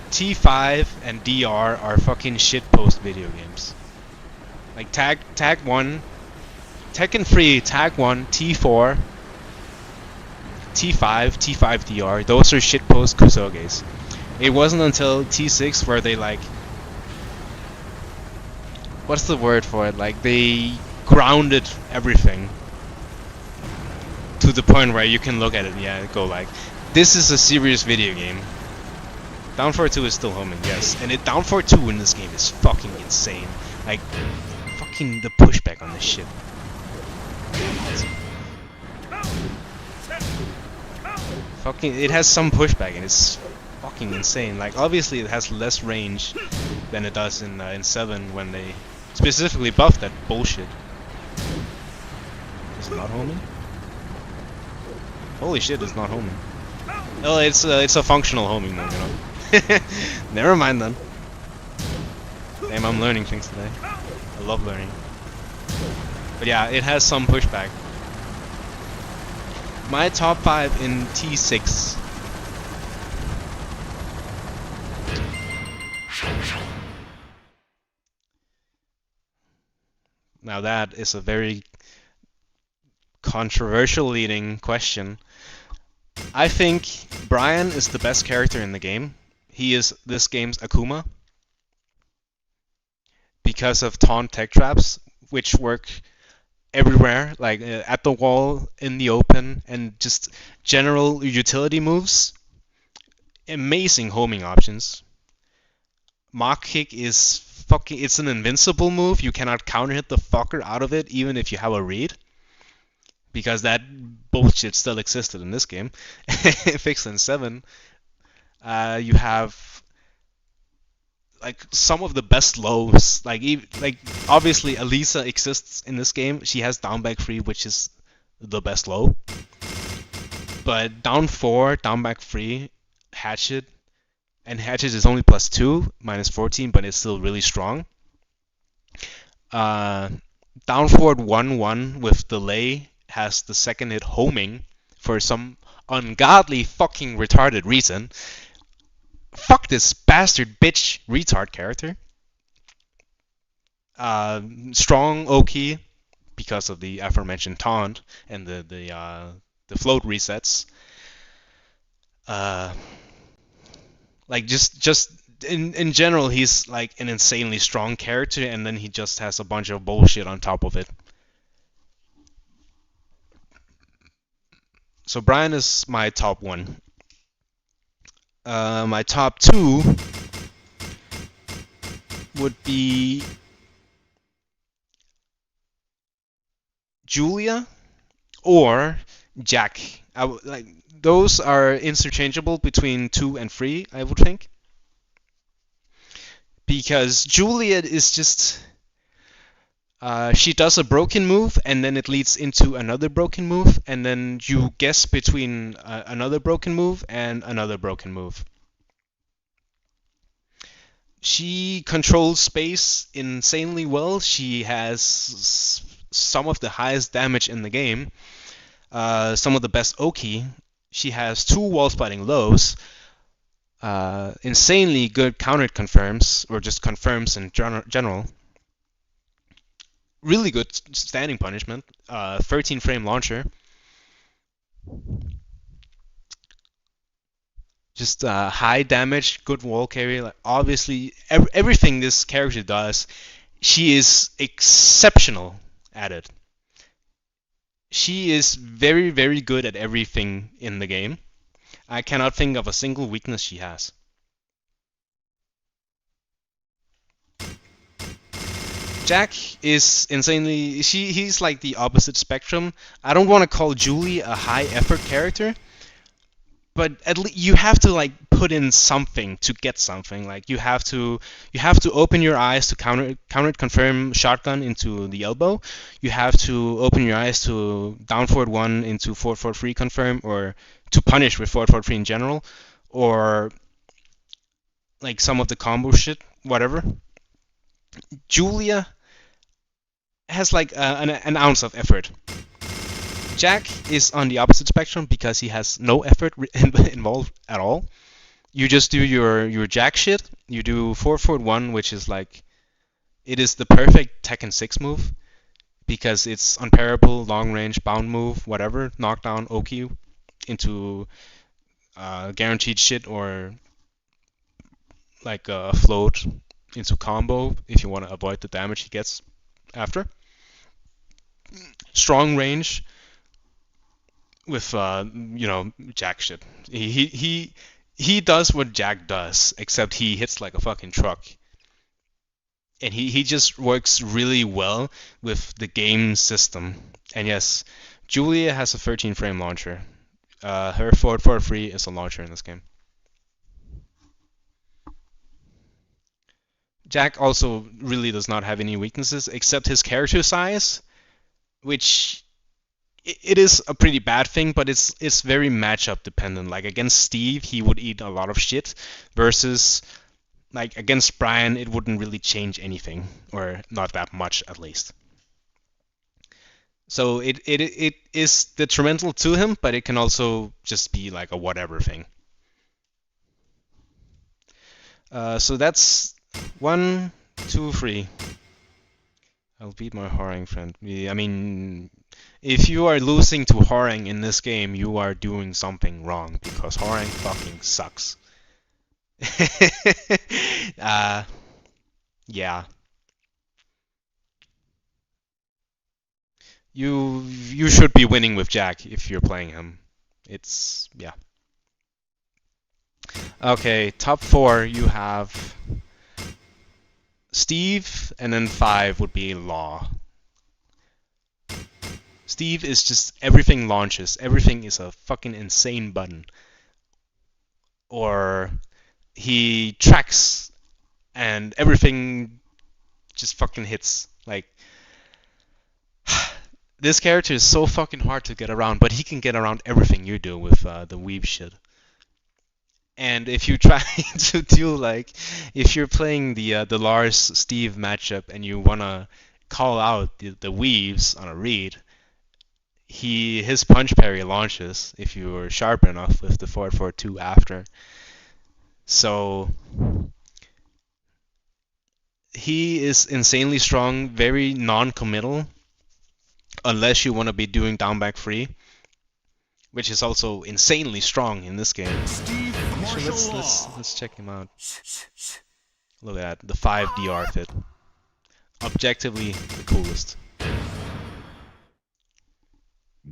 T5 and DR are fucking shitpost video games. Like Tag 1, Tekken 3, Tag 1, T4, T5 DR, those are shitpost Kusoges. It wasn't until T6 where they like... What's the word for it? Like they grounded everything. To the point where you can look at it, yeah, go like, this is a serious video game. Down 4-2 is still homing, yes. And Down 4-2 in this game is fucking insane. Like, fucking the pushback on this shit. Fucking, it has some pushback and it's fucking insane. Like, obviously it has less range than it does in 7 when they specifically buffed that bullshit. Is it not homing? Holy shit, it's not homing. Oh, it's a functional homing then, you know. Never mind then. Damn, I'm learning things today. I love learning. But yeah, it has some pushback. My top 5 in T6. Now that is a very controversial leading question. I think Brian is the best character in the game. He is this game's Akuma because of taunt tech traps, which work everywhere, like at the wall, in the open, and just general utility moves. Amazing homing options. Mach kick is fucking... It's an invincible move. You cannot counter hit the fucker out of it, even if you have a read. Because that bullshit still existed in this game. Fixed in 7. You have like some of the best lows. Like obviously Elisa exists in this game. She has down back 3, which is the best low. But down 4, down back 3, Hatchet, and Hatchet is only +2, -14, but it's still really strong. Down forward 1-1 with delay has the second hit homing for some ungodly fucking retarded reason. Fuck this bastard bitch retard character. Strong Oki because of the aforementioned taunt and the float resets. Like just in general, he's like an insanely strong character, and then he just has a bunch of bullshit on top of it. So Brian is my top 1. My top 2 would be Julia or Jack. Like those are interchangeable between 2 and 3, I would think. Because Julia is just... she does a broken move, and then it leads into another broken move, and then you guess between another broken move and another broken move. She controls space insanely well. She has some of the highest damage in the game, some of the best Oki. She has 2 wall spotting lows, Insanely good counter confirms, or just confirms in general. Really good standing punishment. 13 frame launcher. Just high damage, good wall carry. Like obviously, everything this character does, she is exceptional at it. She is very, very good at everything in the game. I cannot think of a single weakness she has. Jack is insanely... He's like the opposite spectrum. I don't want to call Julie a high effort character, but at least you have to like put in something to get something. Like you have to open your eyes to counter confirm shotgun into the elbow. You have to open your eyes to down forward 1 into forward 3 confirm, or to punish with forward 3 in general, or like some of the combo shit, whatever. Julia has like an ounce of effort. Jack is on the opposite spectrum because he has no effort involved at all. You just do your Jack shit. You do forward 1, which is like, it is the perfect Tekken 6 move because it's unparable, long range, bound move, whatever, knockdown, OQ into guaranteed shit, or like a float into combo if you want to avoid the damage he gets after. Strong range with Jack shit. He does what Jack does, except he hits like a fucking truck. And he just works really well with the game system. And yes, Julia has a 13 frame launcher. Her forward 3 is a launcher in this game. Jack also really does not have any weaknesses except his character size, which it is a pretty bad thing, but it's very matchup dependent. Like against Steve, he would eat a lot of shit, versus like against Brian, it wouldn't really change anything, or not that much at least. So it is detrimental to him, but it can also just be like a whatever thing. So that's 1, 2, 3. I'll beat my Horang friend. I mean, if you are losing to Horang in this game, you are doing something wrong, because Horang fucking sucks. Yeah. You should be winning with Jack if you're playing him. Yeah. Okay, top 4 you have Steve, and then 5 would be Law. Steve is just everything launches. Everything is a fucking insane button. Or he tracks and everything just fucking hits. Like, this character is so fucking hard to get around, but he can get around everything you do with the weave shit. And if you try to do like, if you're playing the Lars Steve matchup and you wanna call out the weaves on a read, his punch parry launches if you were sharp enough with the 4-4-2 after. So he is insanely strong, very non-committal, unless you want to be doing down back free, which is also insanely strong in this game. Actually, let's check him out. Look at that, the 5 DR fit. Objectively the coolest.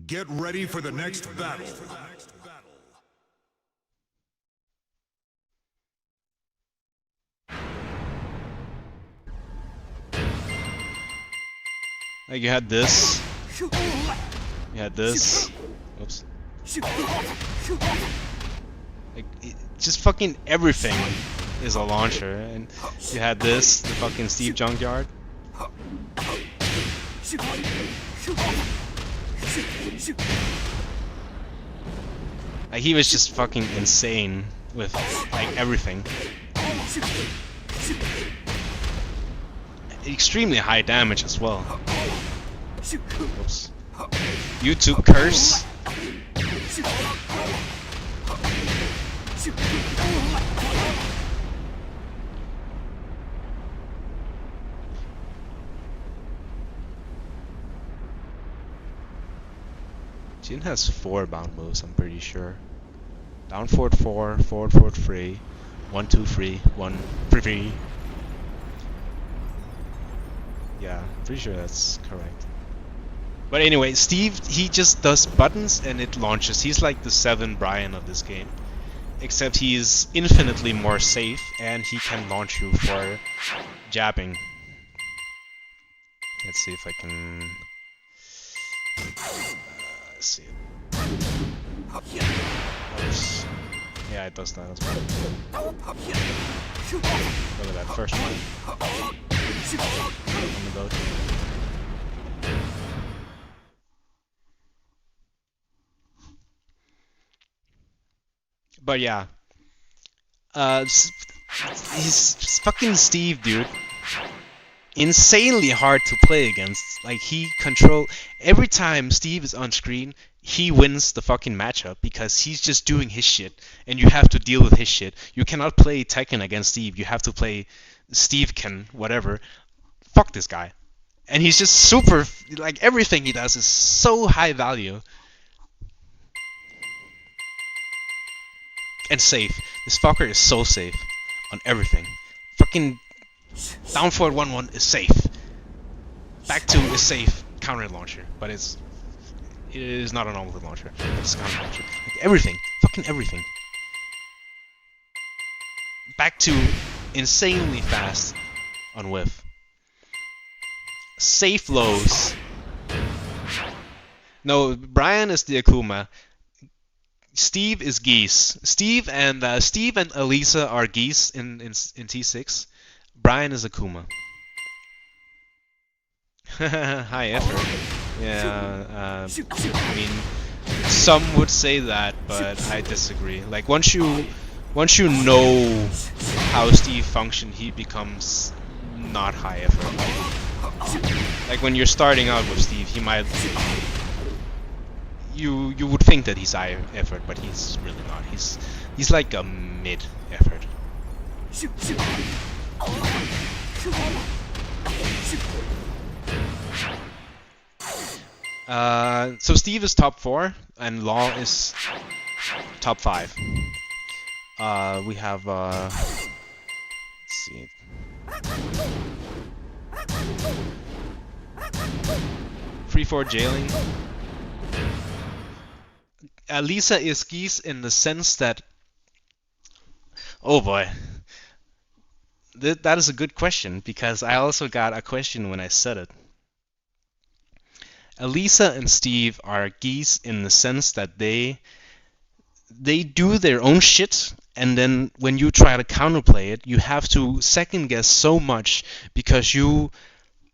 Get ready for the next battle. Like you had this. You had this. Oops. Like just fucking everything is a launcher, and you had this, the fucking Steve Junkyard. Like he was just fucking insane with like everything. Extremely high damage as well. Oops. YouTube curse. Jin has 4 bound moves, I'm pretty sure. Down forward 4, forward forward 3, 1 2 3, 1 3. Yeah, I'm pretty sure that's correct. But anyway, Steve, he just does buttons and it launches. He's like the 7 Brian of this game. Except he's infinitely more safe and he can launch you for jabbing. Let's see if I can... let's see it. Oops. Yeah, it does that as well. Look at that first one. On the boat. But yeah. He's fucking Steve, dude. Insanely hard to play against. Like, he control... Every time Steve is on screen, he wins the fucking matchup because he's just doing his shit and you have to deal with his shit. You cannot play Tekken against Steve. You have to play Stevekin, whatever. Fuck this guy. And he's just super... Like, everything he does is so high value. And safe. This fucker is so safe on everything. Fucking down forward 1-1 is safe. Back 2 is safe. Counter launcher, but it is not a normal launcher. It's a counter launcher. Like everything, fucking everything. Back 2 insanely fast on whiff. Safe lows. No, Brian is the Akuma. Steve is Geese. Steve and Elisa are Geese in T6. Brian is Akuma. High effort. Yeah. I mean, some would say that, but I disagree. Like once you know how Steve functions, he becomes not high effort. Like when you're starting out with Steve, he might. You would think that he's high effort, but he's really not. He's like a mid effort. So Steve is top 4 and Law is top 5. We have let's see. Free 4 jailing. Lisa is Geese in the sense that... Oh boy. That is a good question, because I also got a question when I said it. Elisa and Steve are Geese in the sense that they do their own shit, and then when you try to counterplay it, you have to second guess so much because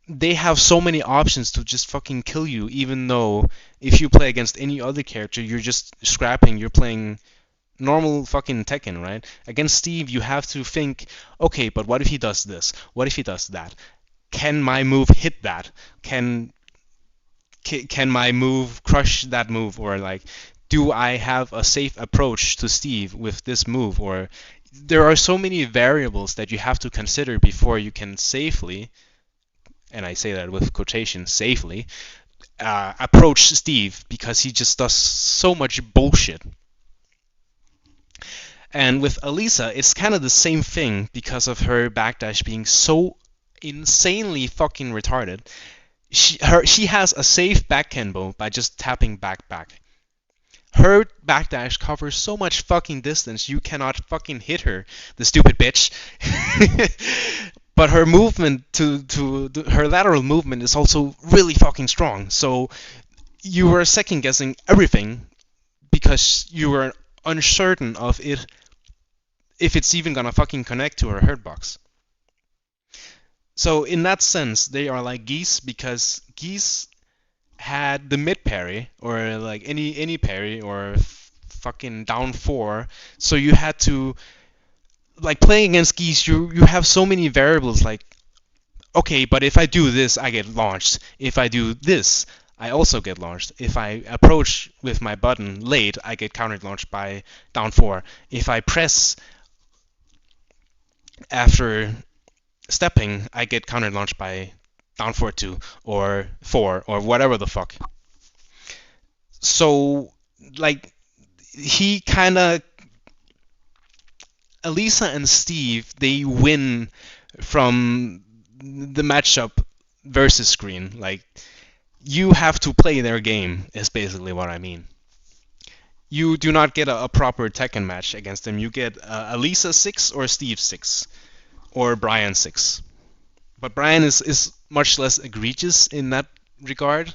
they have so many options to just fucking kill you, even though if you play against any other character, you're just scrapping, you're playing normal fucking Tekken, right? Against Steve, you have to think, okay, but what if he does this? What if he does that? Can my move hit that? Can my move crush that move? Or like, do I have a safe approach to Steve with this move? Or there are so many variables that you have to consider before you can safely, and I say that with quotation, safely, approach Steve, because he just does so much bullshit. And with Elisa, it's kind of the same thing because of her backdash being so insanely fucking retarded. She has a safe back combo by just tapping back. Her backdash covers so much fucking distance you cannot fucking hit her, the stupid bitch. But her movement her lateral movement is also really fucking strong. So you were second guessing everything because you were uncertain of it, if it's even gonna fucking connect to her hurt box. So in that sense, they are like Geese, because Geese had the mid parry, or like any parry, or fucking down 4. So you had to, like, playing against Geese, you have so many variables, like, okay, but if I do this, I get launched. If I do this, I also get launched. If I approach with my button late, I get counter launched by down 4. If I press after stepping, I get counter launched by down 4-2 or 4 or whatever the fuck. So, like, he kind of, Elisa and Steve, they win from the matchup versus screen. Like, you have to play their game, is basically what I mean. You do not get a proper Tekken match against them. You get Elisa 6 or Steve 6 or Brian 6. But Brian is much less egregious in that regard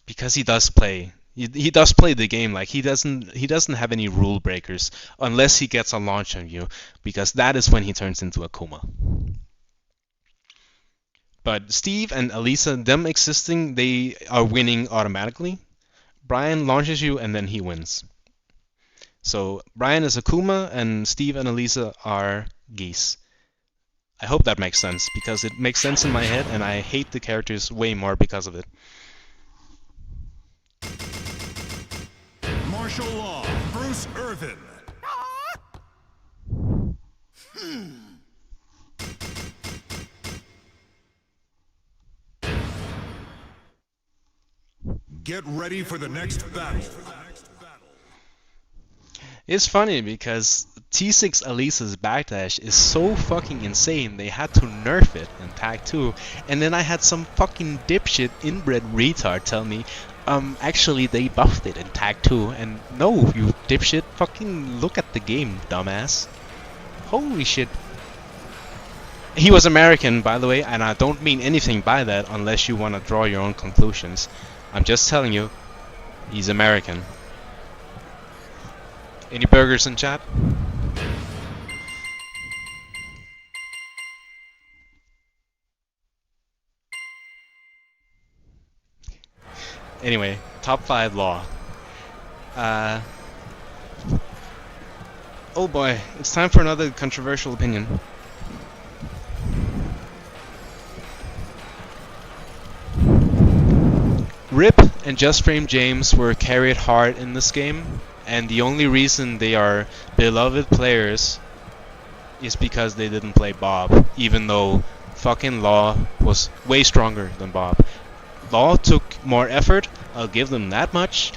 because he does play. He does play the game. Like, he doesn't have any rule breakers unless he gets a launch on you, because that is when he turns into a Kuma. But Steve and Elisa, them existing, they are winning automatically. Brian launches you and then he wins. So Brian is a Kuma and Steve and Elisa are geese. I hope that makes sense, because it makes sense in my head and I hate the characters way more because of it. Martial law, Bruce Irvin. Get ready for the next battle. It's funny because T6 Elisa's backdash is so fucking insane, they had to nerf it in Tag 2, and then I had some fucking dipshit inbred retard tell me, actually they buffed it in Tag 2, and no, you dipshit, fucking look at the game, dumbass. Holy shit. He was American, by the way, and I don't mean anything by that unless you want to draw your own conclusions. I'm just telling you, he's American. Any burgers in chat? Anyway, top 5 law. Oh boy, it's time for another controversial opinion. Rip and Just Frame James were carried hard in this game, and the only reason they are beloved players is because they didn't play Bob, even though fucking Law was way stronger than Bob. Law took more effort, I'll give them that much,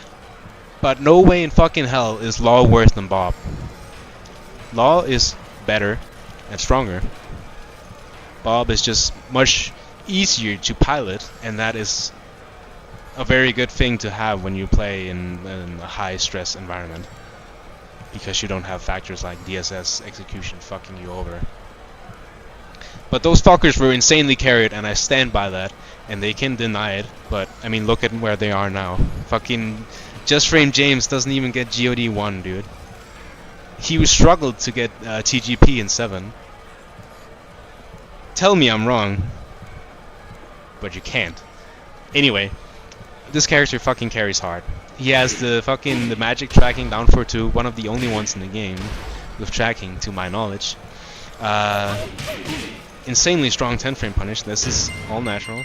but no way in fucking hell is Law worse than Bob. Law is better and stronger. Bob is just much easier to pilot, and that is a very good thing to have when you play in a high stress environment, because you don't have factors like DSS execution fucking you over. But those fuckers were insanely carried, and I stand by that, and they can deny it, but I mean, look at where they are now. Fucking Just Frame James doesn't even get GOD 1, dude. He struggled to get TGP in 7. Tell me I'm wrong, but you can't. Anyway, this character fucking carries hard. He has the magic tracking down 4-2, one of the only ones in the game with tracking, to my knowledge. Insanely strong 10 frame punish. This is all natural.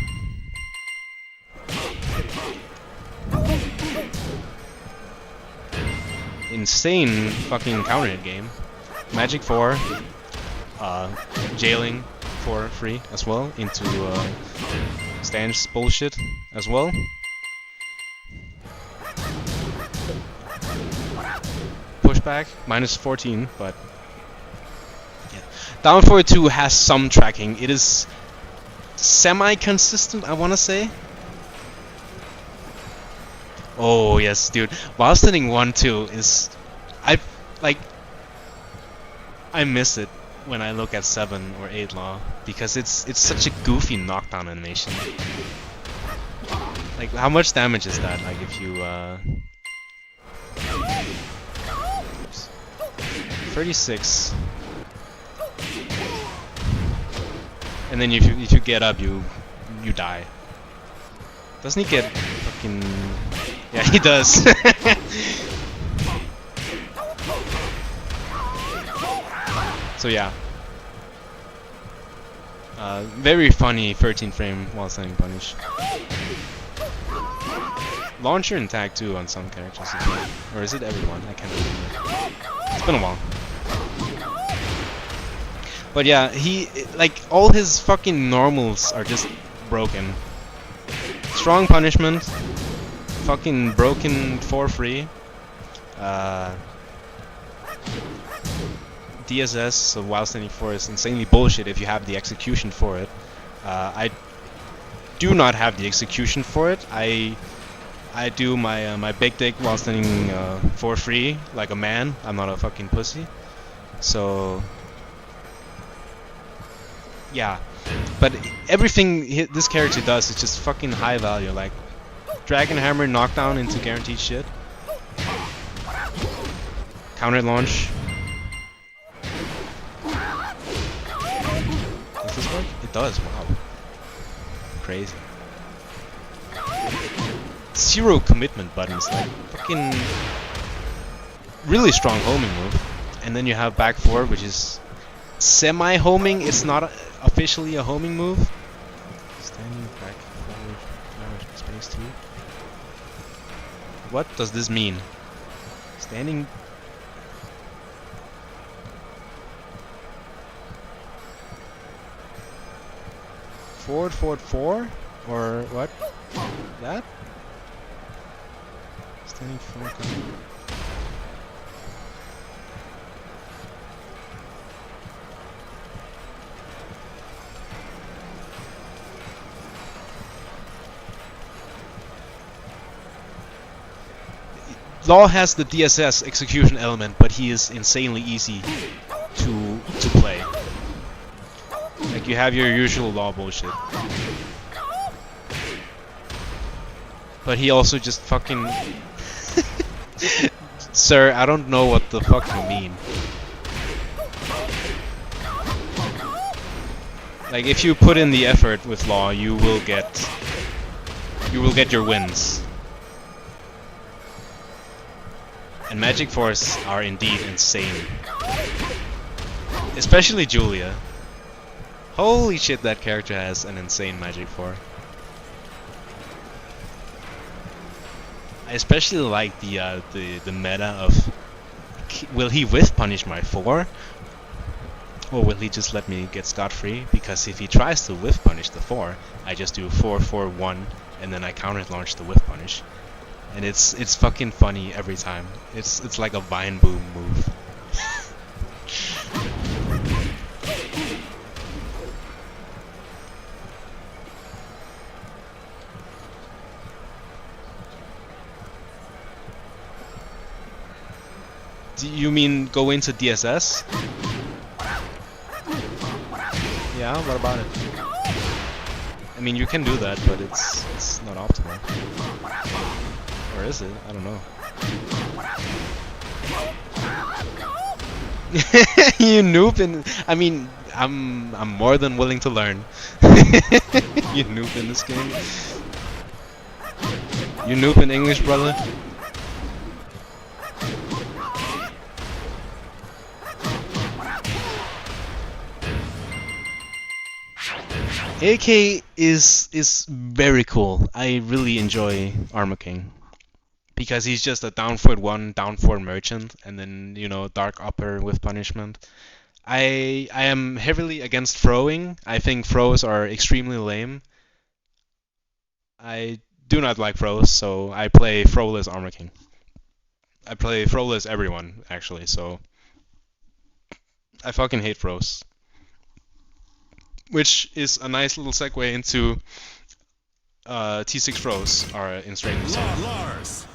Insane fucking counter hit game. Magic 4, jailing for free as well into stance bullshit as well. Pushback, minus 14, but yeah. Down 4-2 has some tracking. It is semi-consistent, I want to say. Oh yes, dude. While standing 1-2 is, I miss it when I look at 7 or 8 law, because it's such a goofy knockdown animation. Like, how much damage is that? Like, if you 36, and then if you get up, you die. Doesn't he get fucking? Yeah, he does. So yeah, very funny 13 frame while standing punish. Launcher and tag too on some characters as well. Or is it everyone? I can't remember. It's been a while. But yeah, he, like, all his fucking normals are just broken. Strong punishment, fucking broken for free. DSS, so while standing 4, is insanely bullshit if you have the execution for it. I do not have the execution for it. I do my my big dick while standing for free, like a man. I'm not a fucking pussy. So yeah, but everything this character does is just fucking high value. Like Dragon Hammer knockdown into guaranteed shit. Counter launch. Does this work? It does. Wow. Crazy. Zero commitment buttons, like fucking really strong homing move. And then you have back 4, which is semi-homing. It's not officially a homing move. Standing back forward, space 2. What does this mean? Standing. Forward, forward, 4? Or what? That? Standing forward. Law has the DSS execution element, but he is insanely easy to play. Like, you have your usual Law bullshit. But he also just fucking... Sir, I don't know what the fuck you mean. Like, if you put in the effort with Law, you will get your wins. And Magic Force are indeed insane. Especially Julia. Holy shit, that character has an insane Magic Force. I especially like the meta of, will he whiff punish my 4? Or will he just let me get scot-free? Because if he tries to whiff punish the 4, I just do 4-4-1 and then I counter launch the whiff punish. And it's fucking funny every time. It's like a Vine Boom move. Do you mean go into DSS? Yeah, what about it? I mean, you can do that, but it's not optimal. Or is it? I don't know. You noob in... I mean, I'm more than willing to learn. You noob in this game. You noob in English, brother. AK is very cool. I really enjoy Armor King. Because he's just a down forward 1, down forward merchant, and then, you know, dark upper with punishment. I am heavily against throwing. I think throws are extremely lame. I do not like throws, so I play throwless Armor King. I play throwless everyone, actually, so I fucking hate throws. Which is a nice little segue into T6 throws are in Straight Lars.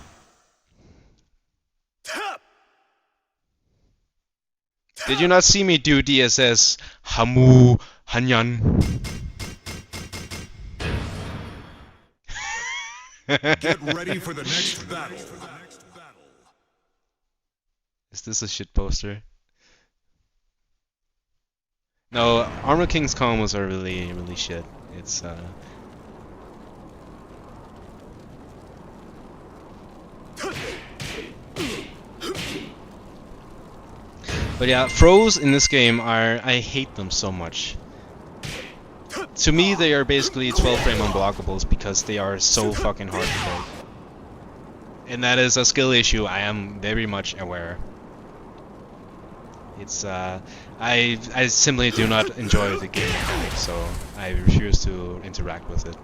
Did you not see me do DSS Hamu Hanyan? Get ready for the next battle. Is this a shit poster? No, Armor King's combos are really, really shit. It's But yeah, throws in this game are... I hate them so much. to me, they are basically 12 frame unblockables because they are so fucking hard to break. And that is a skill issue, I am very much aware. It's I simply do not enjoy the game mechanic, so I refuse to interact with it.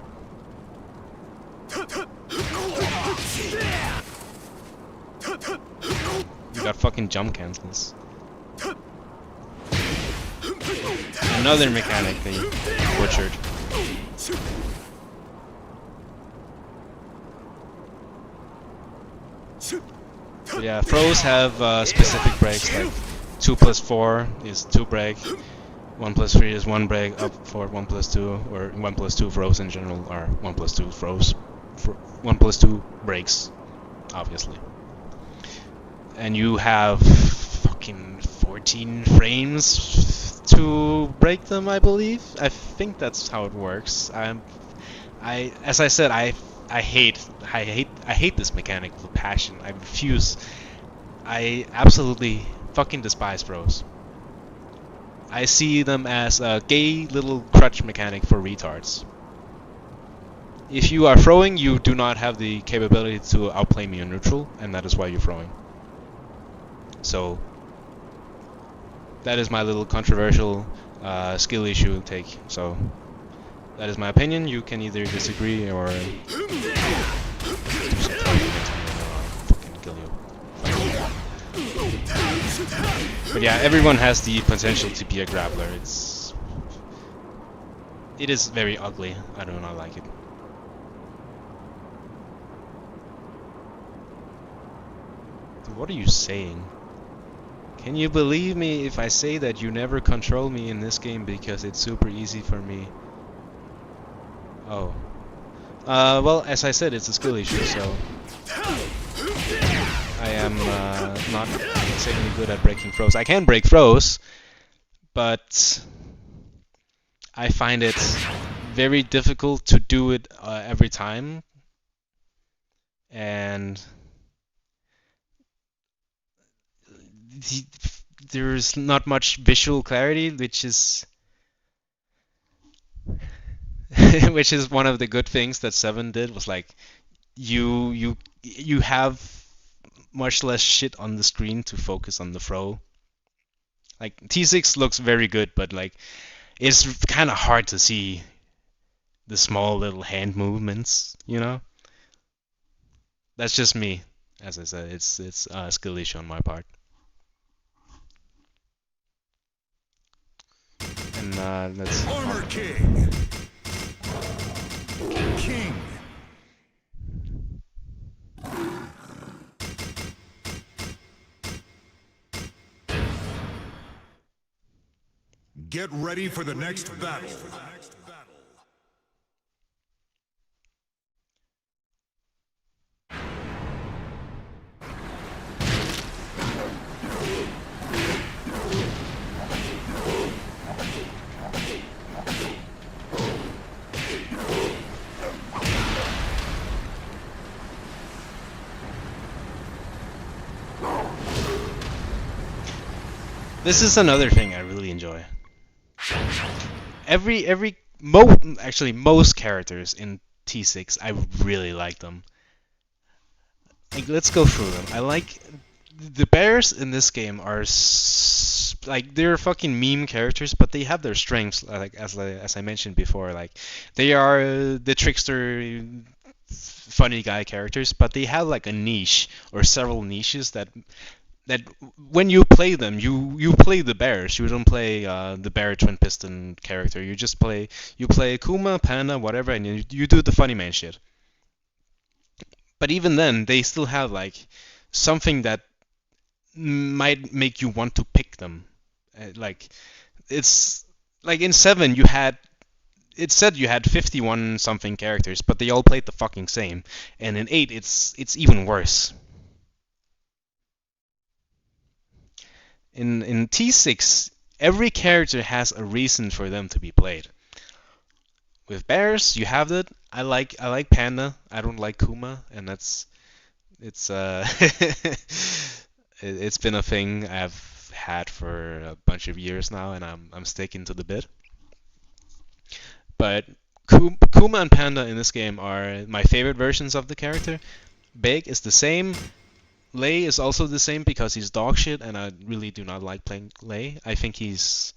You got fucking jump cancels. Another mechanic they butchered. But yeah, throws have specific breaks, like 2 plus 4 is 2 break, 1 plus 3 is 1 break, up for 1 plus 2, or 1 plus 2 throws in general are 1 plus 2 throws, 1 plus 2 breaks, obviously. And you have fucking 14 frames to break them, I believe. I think that's how it works. As I said, I hate this mechanic with a passion. I refuse. I absolutely fucking despise throws. I see them as a gay little crutch mechanic for retards. If you are throwing, you do not have the capability to outplay me on neutral, and that is why you're throwing. So that is my little controversial skill issue take. So that is my opinion. You can either disagree or do some fucking kill you. But yeah, everyone has the potential to be a grappler. It is very ugly. I do not like it. Dude, what are you saying? Can you believe me if I say that you never control me in this game because it's super easy for me? Oh. Well, as I said, it's a skill issue, so I am not insanely good at breaking throws. I can break throws, but I find it very difficult to do it every time. And there's not much visual clarity, which is which is one of the good things that 7 did, was like you have much less shit on the screen to focus on the throw. Like T6 looks very good, but like it's kind of hard to see the small little hand movements, you know? That's just me. As I said, it's a skill issue on my part. And let's Armor King. King. Get ready for the next battle. This is another thing I really enjoy. Actually most characters in T6, I really like them. Like, let's go through them. I like the bears in this game are like, they're fucking meme characters, but they have their strengths. Like as I mentioned before, like they are the trickster, funny guy characters, but they have like a niche or several niches that when you play them, you play the bears. You don't play the bear twin piston character. You play Kuma, Panda, whatever, and you do the funny man shit. But even then, they still have like something that might make you want to pick them. Like it's like in 7 it said you had 51 something characters, but they all played the fucking same. And in 8 it's even worse. In T6, every character has a reason for them to be played. With bears, you have that. I like Panda. I don't like Kuma, and it's it's been a thing I've had for a bunch of years now, and I'm sticking to the bit. But Kuma and Panda in this game are my favorite versions of the character. Big is the same. Lei is also the same because he's dog shit, and I really do not like playing Lei. I think he's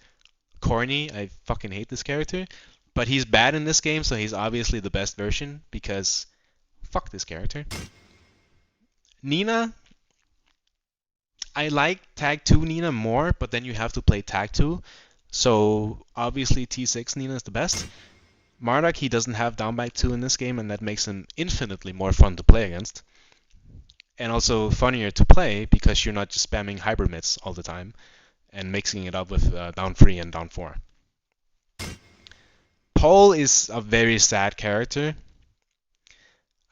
corny. I fucking hate this character. But he's bad in this game, so he's obviously the best version because fuck this character. Nina, I like Tag 2 Nina more, but then you have to play Tag 2. So obviously T6 Nina is the best. Marduk, he doesn't have down back 2 in this game, and that makes him infinitely more fun to play against. And also funnier to play because you're not just spamming hybrid mids all the time and mixing it up with down 3 and down 4. Paul is a very sad character.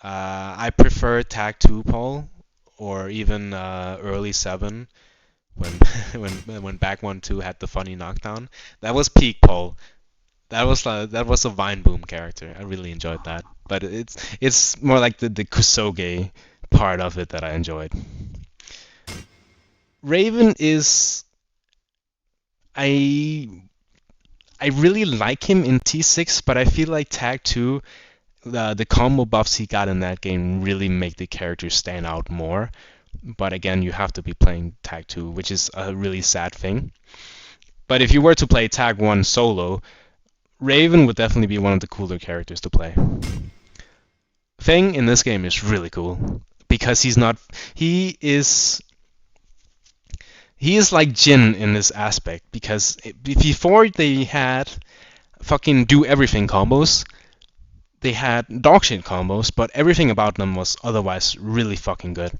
I prefer Tag 2 Paul or even early 7 when when back 1-2 had the funny knockdown. That was peak Paul. That was a Vine Boom character. I really enjoyed that. But it's more like the Kusoge part of it that I enjoyed. Raven is I really like him in T6, but I feel like Tag 2, the combo buffs he got in that game really make the character stand out more. But again, you have to be playing Tag 2, which is a really sad thing. But if you were to play Tag 1 solo, Raven would definitely be one of the cooler characters to play. Feng in this game is really cool because he is like Jin in this aspect because before they had fucking do everything combos, they had dogshit combos, but everything about them was otherwise really fucking good.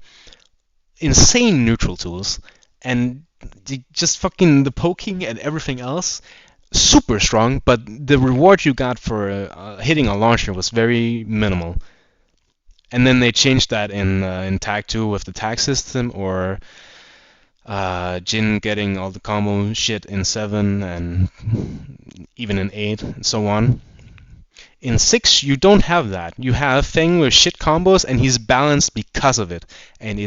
Insane neutral tools and just fucking the poking and everything else super strong, but the reward you got for hitting a launcher was very minimal. And then they changed that in Tag 2 with the tag system, or Jin getting all the combo shit in 7 and even in 8 and so on. In 6 you don't have that. You have Feng with shit combos and he's balanced because of it. And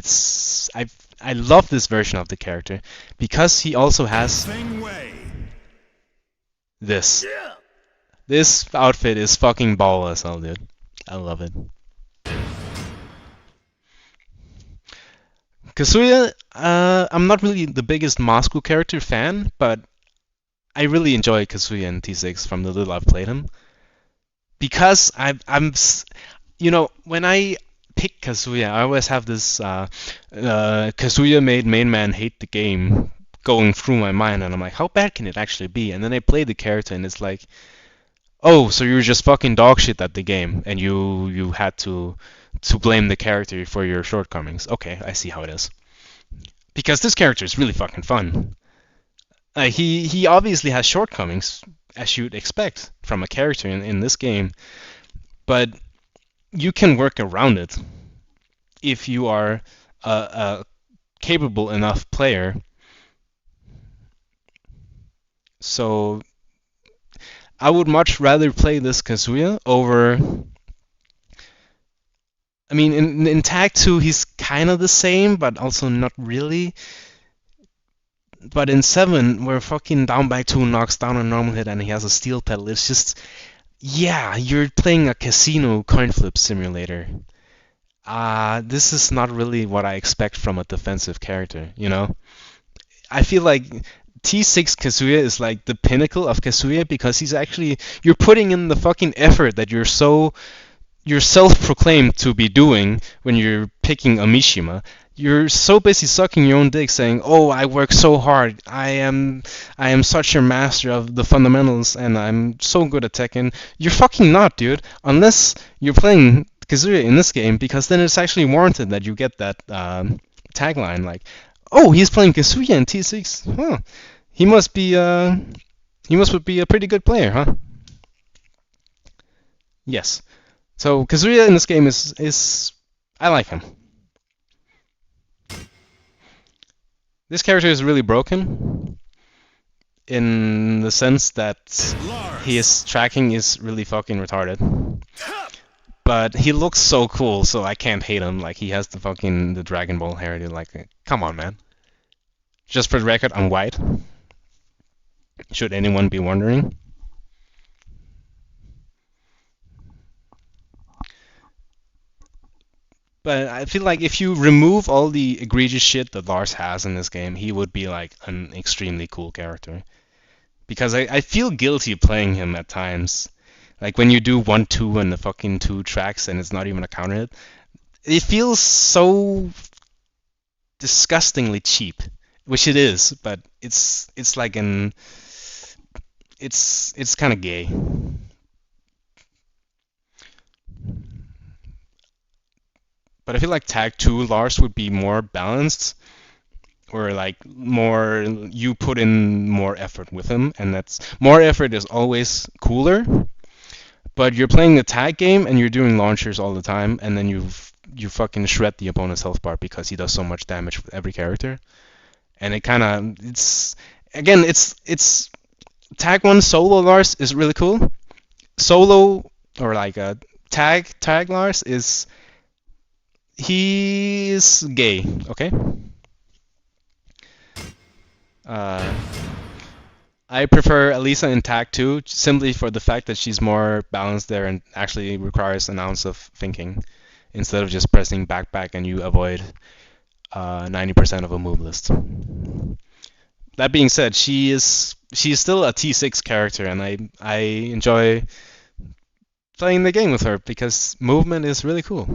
I love this version of the character because he also has this. This outfit is fucking ball as hell, dude. I love it. Kazuya, I'm not really the biggest Moscow character fan, but I really enjoy Kazuya in T6 from the little I've played him. Because I'm you know, when I pick Kazuya, I always have this Kazuya made main man hate the game going through my mind, and I'm like, how bad can it actually be? And then I play the character, and it's like, oh, so you're just fucking dog shit at the game, and you had to blame the character for your shortcomings. Okay, I see how it is. Because this character is really fucking fun. He obviously has shortcomings, as you'd expect from a character in this game, but you can work around it if you are a capable enough player. So I would much rather play this Kazuya over. I mean, in Tag 2 he's kind of the same, but also not really. But in 7, where fucking down by 2 knocks down a normal hit and he has a steel pedal, it's just, yeah, you're playing a casino coin flip simulator. This is not really what I expect from a defensive character, you know? I feel like T6 Kazuya is like the pinnacle of Kazuya because you're putting in the fucking effort that you're self-proclaimed to be doing when you're picking a Mishima. You're so busy sucking your own dick saying, oh, I work so hard, I am such a master of the fundamentals and I'm so good at Tekken. You're fucking not, dude, unless you're playing Kazuya in this game, because then it's actually warranted that you get that tagline like, oh, he's playing Kazuya in T6, huh, he must be a pretty good player, huh? Yes. So Kazuya in this game is I like him. This character is really broken in the sense that his tracking is really fucking retarded. But he looks so cool, so I can't hate him. Like, he has the Dragon Ball hair, dude. Like, come on, man. Just for the record, I'm white. Should anyone be wondering? But I feel like if you remove all the egregious shit that Lars has in this game, he would be like an extremely cool character. Because I feel guilty playing him at times. Like when you do 1-2 and the fucking 2 tracks and it's not even a counter hit. It feels so disgustingly cheap. Which it is, but it's like an it's kind of gay. But I feel like Tag 2 Lars would be more balanced, or like more, you put in more effort with him, and that's more effort is always cooler. But you're playing the tag game and you're doing launchers all the time, and then you fucking shred the opponent's health bar because he does so much damage with every character. And it kind of it's tag 1 solo Lars is really cool. Solo or like a tag Lars is he's gay, okay? Uh, I prefer Elisa in Tag 2 simply for the fact that she's more balanced there and actually requires an ounce of thinking instead of just pressing back and you avoid 90% of a move list. That being said, she's still a T6 character, and I enjoy playing the game with her because movement is really cool.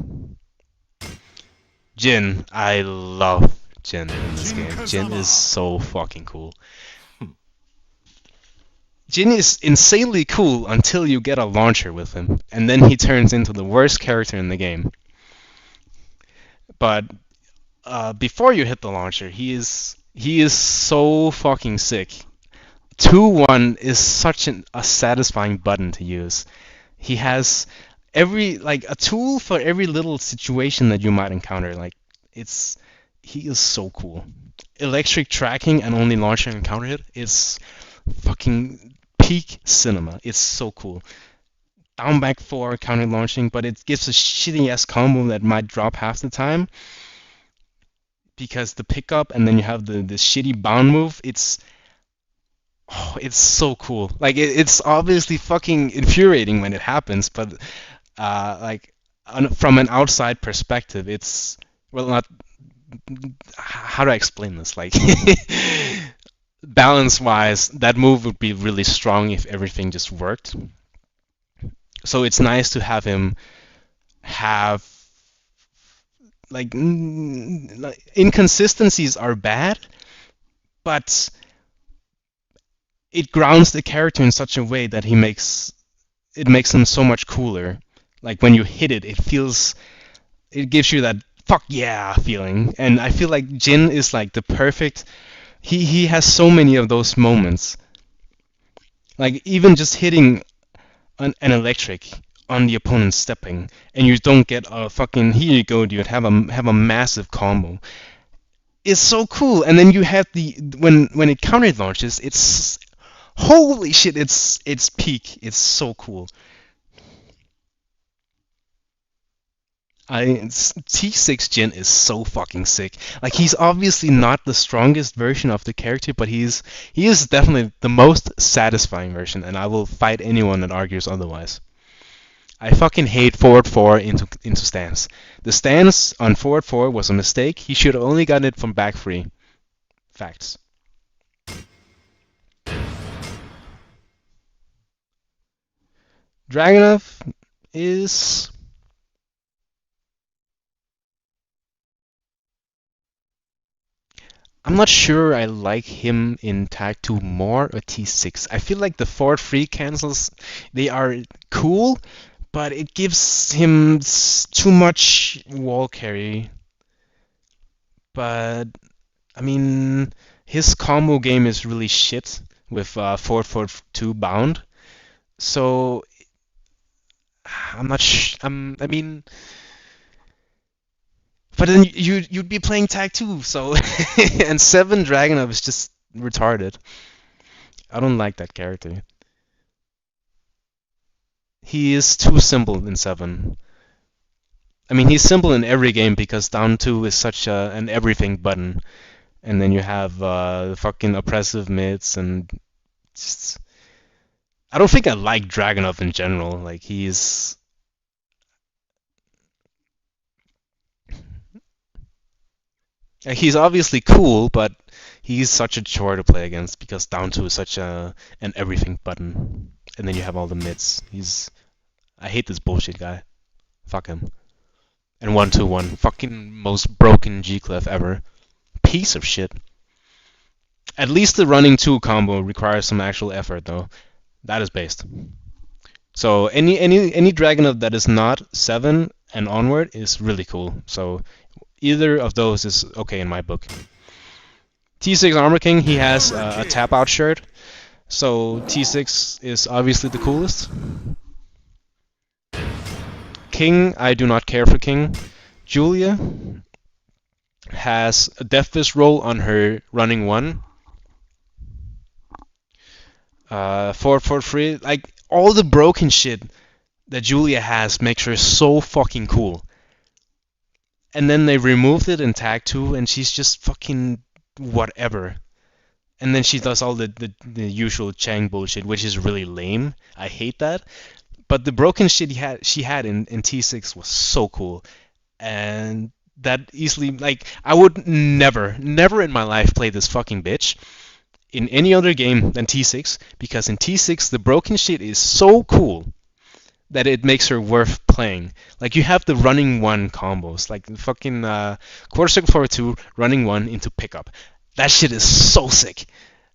Jin, I love Jin in this game. Jin is so fucking cool. Jin is insanely cool until you get a launcher with him, and then he turns into the worst character in the game. But before you hit the launcher, he is so fucking sick. 2-1 is such a satisfying button to use. He has a tool for every little situation that you might encounter. Like he is so cool. Electric tracking and only launching and counter hit is fucking peak cinema. It's so cool. Down back 4 counter launching, but it gives a shitty ass combo that might drop half the time because the pickup and then you have the shitty bound move. It's so cool. Like it's obviously fucking infuriating when it happens, but from an outside perspective, it's not. How do I explain this? Like balance-wise, that move would be really strong if everything just worked. So it's nice to have him have inconsistencies are bad, but it grounds the character in such a way that it makes him so much cooler. Like when you hit it, it gives you that fuck yeah feeling. And I feel like Jin is like the perfect. He has so many of those moments. Like even just hitting an electric on the opponent's stepping, and you don't get a fucking here you go, dude. Have a massive combo. It's so cool. And then you have when it counter launches, it's holy shit. It's peak. It's so cool. T6 Jin is so fucking sick. Like he's obviously not the strongest version of the character, but he is definitely the most satisfying version, and I will fight anyone that argues otherwise. I fucking hate forward 4 into stance. The stance on forward 4 was a mistake. He should have only gotten it from back 3. Facts. Dragunov is I'm not sure I like him in Tag 2 more or T6. I feel like the forward 3 cancels, they are cool, but it gives him too much wall carry. But, I mean, his combo game is really shit with forward 2 bound. So, I'm not I mean, but then you'd be playing Tag 2, so and 7 Dragunov is just retarded. I don't like that character. He is too simple in 7. I mean, he's simple in every game because down 2 is such an everything button, and then you have fucking oppressive mids and just. I don't think I like Dragunov in general. Like He's obviously cool, but he's such a chore to play against because down two is such an everything button, and then you have all the mids. I hate this bullshit guy. Fuck him. And 1-2-1, fucking most broken G Clef ever. Piece of shit. At least the running 2 combo requires some actual effort though. That is based. So any dragon that is not 7 and onward is really cool. So either of those is okay in my book. T6 Armor King, he has a tap out shirt. So T6 is obviously the coolest. King, I do not care for King. Julia has a Death Fist roll on her running 1. For free, like all the broken shit that Julia has makes her so fucking cool. And then they removed it in Tag 2 and she's just fucking whatever. And then she does all the usual Chang bullshit, which is really lame. I hate that. But the broken shit she had in T6 was so cool. And that easily, like, I would never in my life play this fucking bitch in any other game than T6, because in T6 the broken shit is so cool that it makes her worth playing. Like, you have the running 1 combos, like the fucking quarter circle forward 2, running 1 into pickup. That shit is so sick.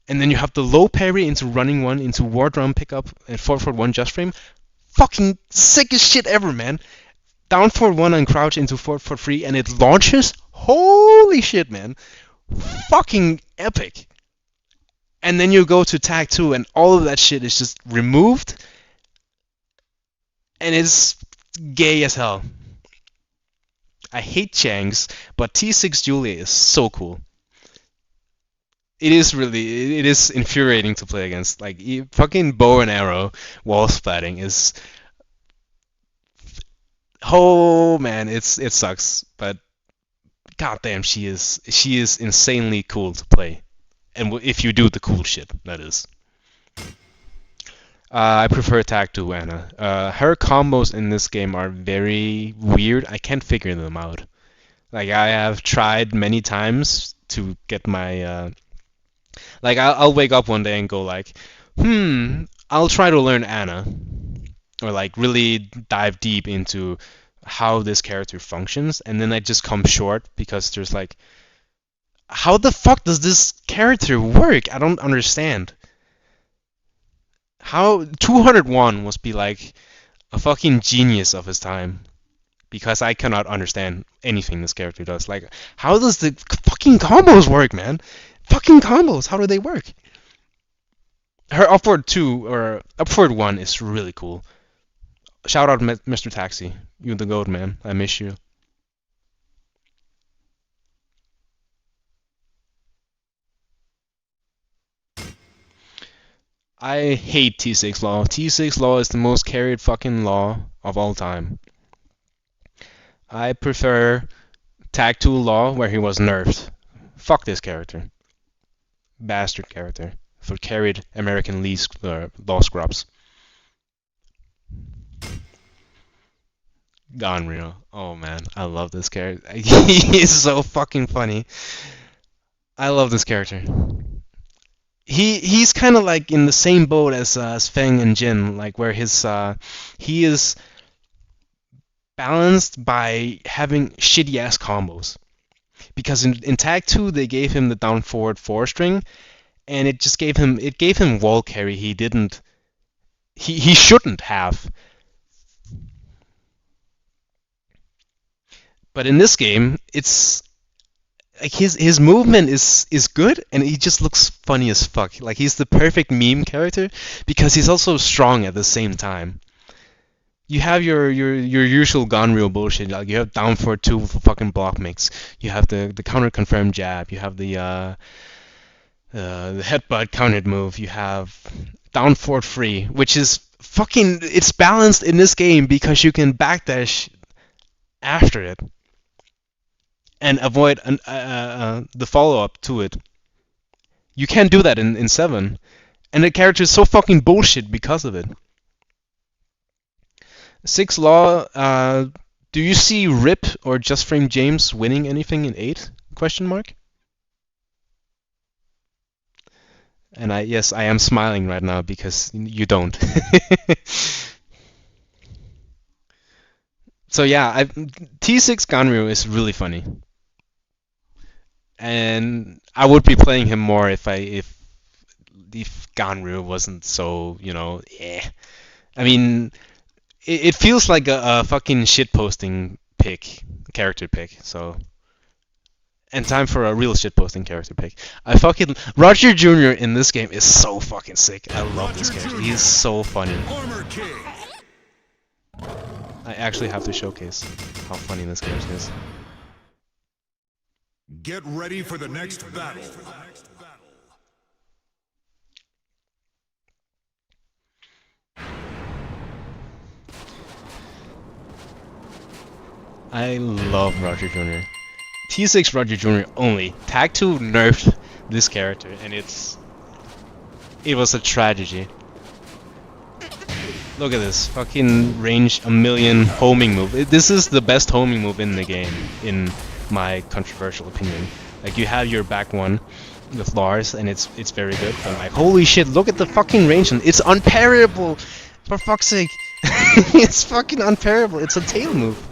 And then you have the low parry into running 1 into war drum pickup and forward forward 1 just frame. Fucking sickest shit ever, man. Down forward 1 and crouch into forward forward 3 and it launches. Holy shit, man. Fucking epic. And then you go to Tag 2 and all of that shit is just removed. And it's gay as hell. I hate Changs, but T6 Julia is so cool. It is infuriating to play against. Like, fucking bow and arrow wall splatting is... Oh man, it sucks. But goddamn, she is insanely cool to play. And if you do the cool shit, that is. I prefer Tag to Anna. Her combos in this game are very weird. I can't figure them out. Like, I have tried many times to get my... like, I'll wake up one day and go like, I'll try to learn Anna. Or like really dive deep into how this character functions. And then I just come short because there's like... How the fuck does this character work? I don't understand. How 201 must be like a fucking genius of his time, because I cannot understand anything this character does. Like, how does the fucking combos work, man? Fucking combos, how do they work? Her upward 2 or upward 1 is really cool. Shout out Mr. Taxi, you the goat, man. I miss you. I hate T6 Law. T6 Law is the most carried fucking law of all time. I prefer Tag 2 Law, where he was nerfed. Fuck this character. Bastard character. For carried American law scrubs. Gonreal. Oh man, I love this character. He is so fucking funny. I love this character. He's kind of like in the same boat as Feng and Jin, like where he is balanced by having shitty ass combos. Because in Tag 2 they gave him the down forward 4 string, and it just gave him wall carry he shouldn't have. But in this game, it's like his movement is good, and he just looks funny as fuck. Like, he's the perfect meme character because he's also strong at the same time. You have your usual Gonreal bullshit. Like, you have down for 2 for fucking block mix. You have the counter confirmed jab. You have the headbutt countered move. You have down forward 3, which is fucking... It's balanced in this game because you can backdash after it and avoid the follow-up to it. You can't do that in 7. And the character is so fucking bullshit because of it. 6 Law, do you see Rip or Just Frame James winning anything in 8? Question mark? And yes, I am smiling right now because you don't. So yeah, T6 Ganryu is really funny, and I would be playing him more if Ganryu wasn't so, I mean, it feels like a fucking shitposting character pick. So, and time for a real shitposting character pick. I fucking Roger Jr. in this game is so fucking sick. I love this character. He's so funny. I actually have to showcase how funny this character is. Get ready for the next battle. I love Roger Jr. T6 Roger Jr. only. Tag 2 nerfed this character, and it was a tragedy. Look at this, fucking range a million homing move. This is the best homing move in the game, in my controversial opinion. Like, you have your back one with Lars, and it's very good. But like, holy shit, look at the fucking range, and it's unparable. For fuck's sake, it's fucking unparable. It's a tail move.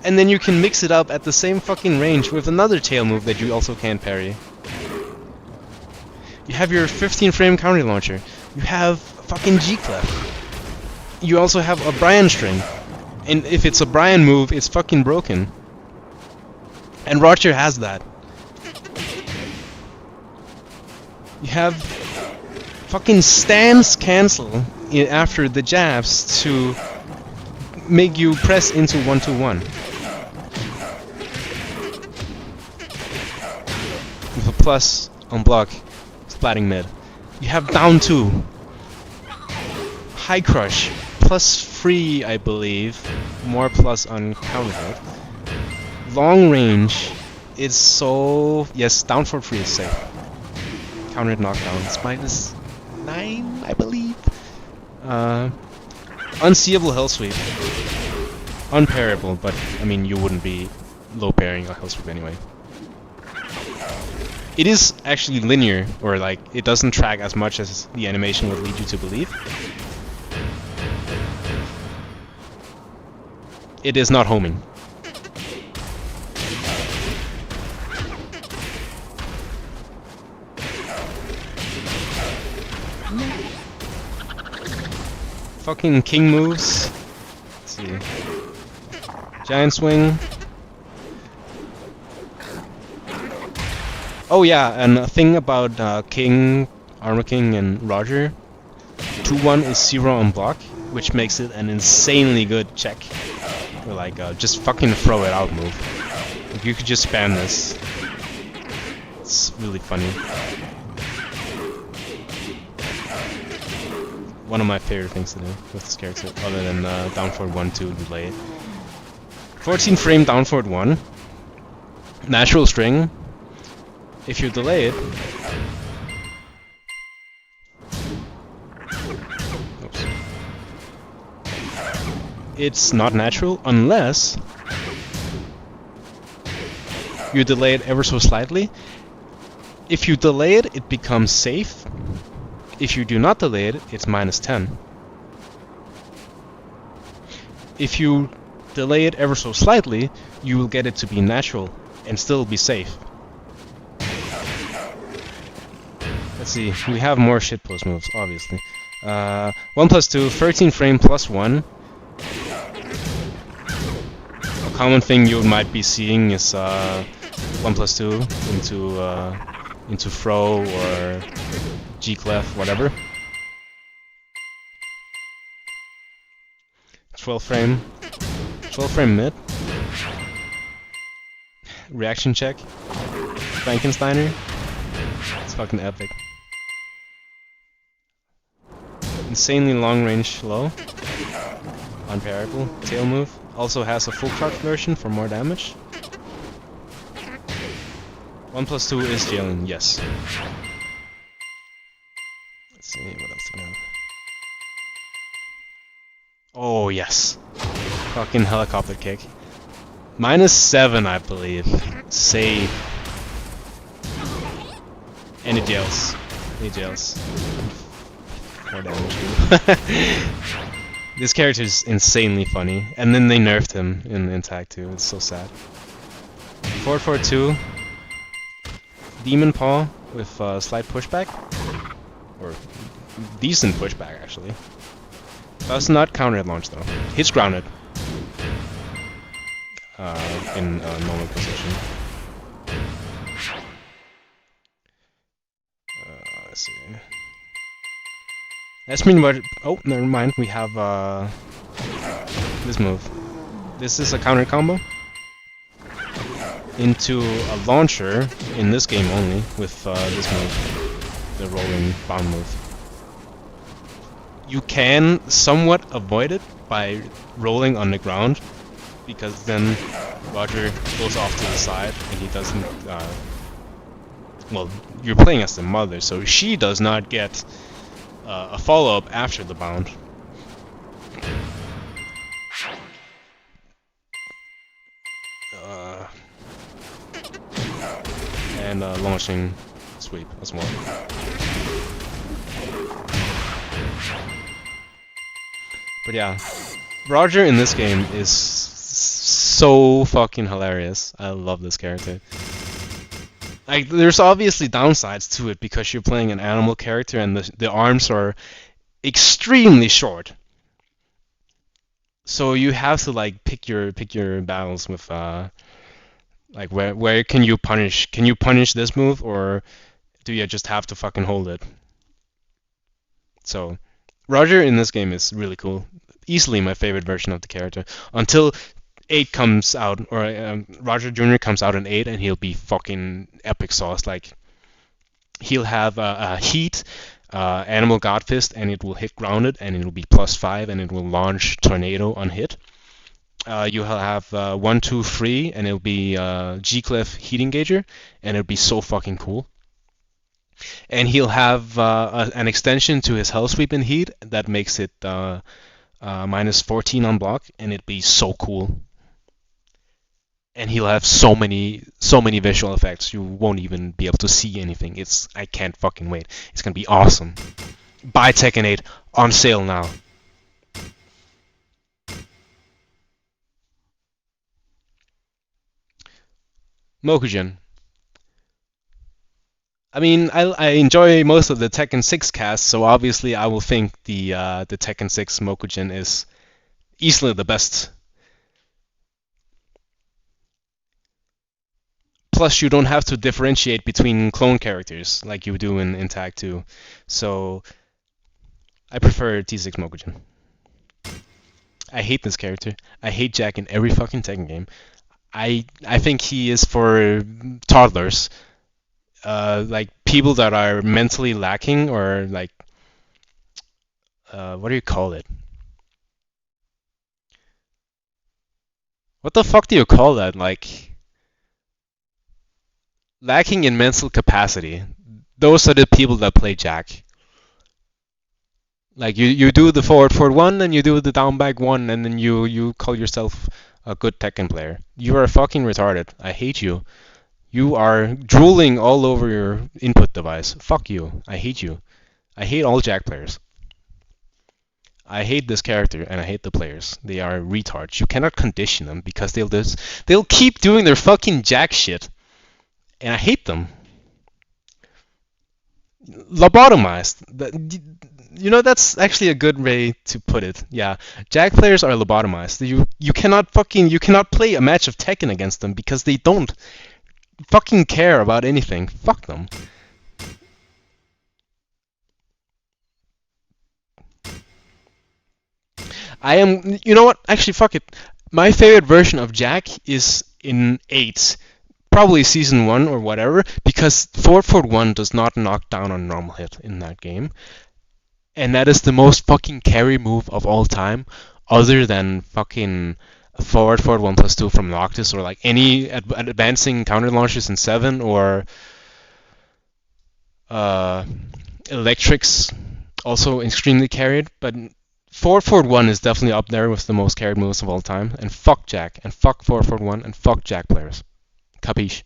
And then you can mix it up at the same fucking range with another tail move that you also can't parry. You have your 15 frame counter launcher. You have fucking G-Clef. You also have a Brian string. And if it's a Brian move, it's fucking broken. And Roger has that. You have fucking stance cancel after the jabs to make you press into 1-2-1. With a plus on block, splatting mid. You have down 2. High crush, plus 3 I believe. More plus on counter hit. Long range is so... Yes, down for 3 is safe. Counter hit knockdown, it's minus 9 I believe. Unseeable hell sweep. Unparable, but I mean you wouldn't be low parrying a hell sweep anyway. It is actually linear, or like it doesn't track as much as the animation would lead you to believe. It is not homing. Fucking king moves. Let's see. Giant swing. Oh yeah, and a thing about King, Armor King, and Roger. 2-1 is 0 on block, which makes it an insanely good check. Or like just fucking throw it out move. Like, you could just spam this. It's really funny. One of my favorite things to do with this character, other than down forward 1 to delay it. 14 frame down forward 1. Natural string. If you delay it... Oops. It's not natural unless you delay it ever so slightly. If you delay it, it becomes safe. If you do not delay it, it's minus 10. If you delay it ever so slightly, you will get it to be natural and still be safe. Let's see, we have more shitpost moves, obviously. 1+2, 13 frame plus 1. A common thing you might be seeing is 1+2 into throw or G-Clef, whatever. 12 frame mid. Reaction check. Frankensteiner. It's fucking epic. Insanely long range low. Unparable. Tail move. Also has a full crouch version for more damage. 1+2 is jailing, yes. Let's see, what else do we have? Oh, yes. Fucking helicopter kick. -7, I believe. Save. Any jails. Any jails. More damage too. This character is insanely funny. And then they nerfed him in Tag 2. It's so sad. 442. Demon Paw with slight pushback. Or decent pushback, actually. Does not counter at launch though. Hits grounded. In a normal position. Let's see. Let's mean what. Oh, never mind. We have this move. This is a counter combo into a launcher in this game only with this move, the rolling bomb move. You can somewhat avoid it by rolling on the ground, because then Roger goes off to the side and he doesn't. Well, you're playing as the mother, so she does not get a follow-up after the bound. And launching sweep as well. But yeah, Roger in this game is so fucking hilarious. I love this character. Like, there's obviously downsides to it because you're playing an animal character and the arms are extremely short. So you have to like pick your battles with like where can you punish? Can you punish this move, or do you just have to fucking hold it? So Roger in this game is really cool. Easily my favorite version of the character until 8 comes out, or Roger Jr. comes out in 8, and he'll be fucking epic sauce. Like, he'll have a heat, animal god fist, and it will hit grounded, and it will be +5, and it will launch tornado on hit. You'll have 1, 2, 3, and it'll be G-Clef heat engager, and it'll be so fucking cool. And he'll have an extension to his hell sweep in heat that makes it -14 on block, and it'd be so cool. And he'll have so many visual effects you won't even be able to see anything. I can't fucking wait. It's gonna be awesome. Buy Tekken 8 on sale now. Mokujin. I mean, I enjoy most of the Tekken 6 cast, so obviously I will think the Tekken 6 Mokujin is easily the best. Plus, you don't have to differentiate between clone characters like you do in Tag 2. So, I prefer T6 Mokujin. I hate this character. I hate Jack in every fucking Tekken game. I think he is for toddlers. Like, people that are mentally lacking, or like... what do you call it? What the fuck do you call that? Like... lacking in mental capacity. Those are the people that play Jack. Like, you do the forward 1, and you do the down back 1, and then you call yourself a good Tekken player. You are fucking retarded. I hate you. You are drooling all over your input device. Fuck you. I hate you. I hate all Jack players. I hate this character, and I hate the players. They are retards. You cannot condition them because they'll keep doing their fucking Jack shit. And I hate them. Lobotomized. You know, that's actually a good way to put it. Yeah, Jack players are lobotomized. You cannot play a match of Tekken against them because they don't fucking care about anything. Fuck them. You know what? Actually, fuck it. My favorite version of Jack is in 8. Probably season 1 or whatever, because 4-1 does not knock down on normal hit in that game. And that is the most fucking carry move of all time, other than fucking forward 1+2 from Noctis, or like any advancing counter launches in 7, or Electrics, also extremely carried. But Forward Forward 1 is definitely up there with the most carried moves of all time. And fuck Jack. And fuck Forward Forward 1. And fuck Jack players. Capiche?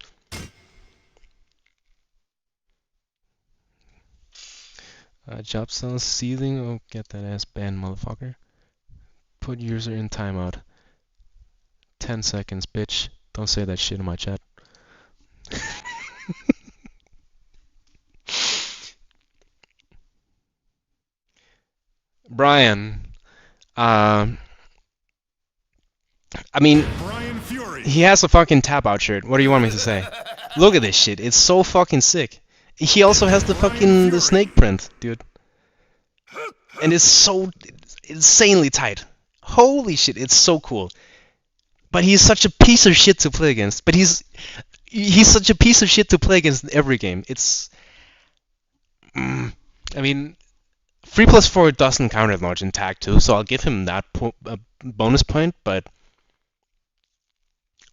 Job cells seething. Oh, get that ass banned, motherfucker. Put user in timeout. 10 seconds, bitch. Don't say that shit in my chat. Brian. I mean, Brian Fury. he has a fucking tap out shirt. What do you want me to say? Look at this shit. It's so fucking sick. He also has the fucking the snake print, dude. And it's so insanely tight. Holy shit, it's so cool. But he's such a piece of shit to play against. But he's such a piece of shit to play against in every game. It's I mean, 3+4 doesn't count at large in tag 2, so I'll give him that bonus point, but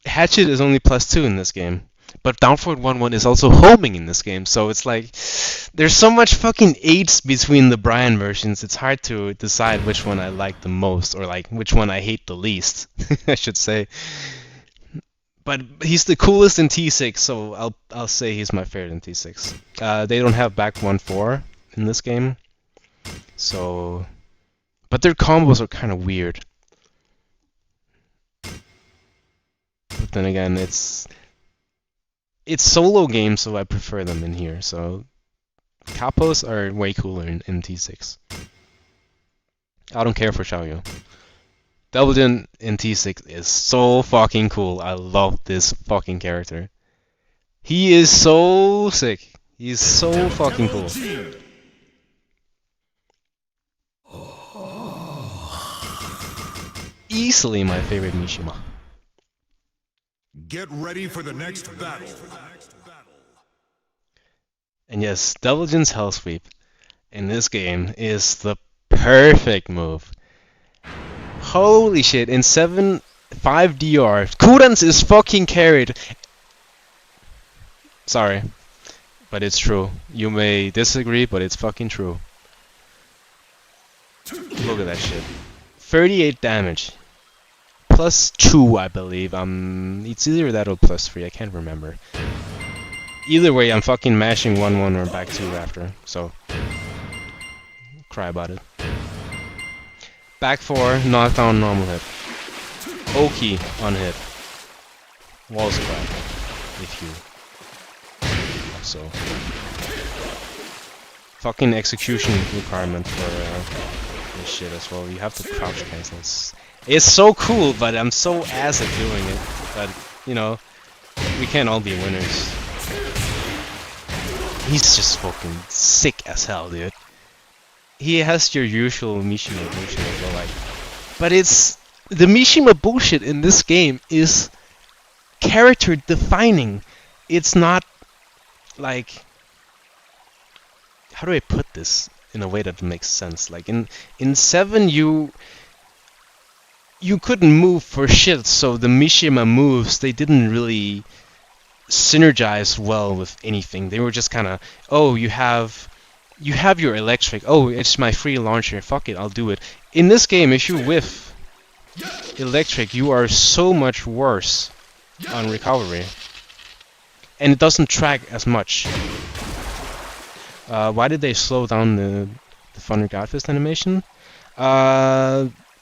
Hatchet is only +2 in this game. But down forward 1-1 is also homing in this game, so it's like there's so much fucking 8s between the Brian versions. It's hard to decide which one I like the most, or like which one I hate the least, I should say. But he's the coolest in T6, so I'll say he's my favorite in T6. They don't have back 1-4 in this game, so but their combos are kind of weird. But then again, it's solo games, so I prefer them in here. So capos are way cooler in T6. I don't care for Xiaoyu. Doubledin in T6 is so fucking cool. I love this fucking character. He is so sick. He's so fucking cool. Easily my favorite Mishima. Get ready for the next battle. And yes, Doubledin's Hell Sweep in this game is the perfect move. Holy shit, in 5 DR, Kurans is fucking carried. Sorry, but it's true. You may disagree, but it's fucking true. Look at that shit. 38 damage. +2, I believe. It's either that or +3, I can't remember. Either way, I'm fucking mashing 1-1 or back 2 after, so cry about it. Back 4, knockdown, normal hit. Oki on hit. Walls crack, if you so. Fucking execution requirement for this shit as well. You have to crouch cancel. It's so cool, but I'm so ass at doing it. But, you know, we can't all be winners. He's just fucking sick as hell, dude. He has your usual Mishima bullshit as well, like. But it's... The Mishima bullshit in this game is character defining. It's not, like... How do I put this in a way that makes sense? Like, in 7, you couldn't move for shit, so the Mishima moves, they didn't really synergize well with anything. They were just kind of, oh, you have your electric, oh, it's my free launcher, fuck it, I'll do it. In this game, if you whiff electric, you are so much worse on recovery. And it doesn't track as much. Why did they slow down the Thunder Godfist animation?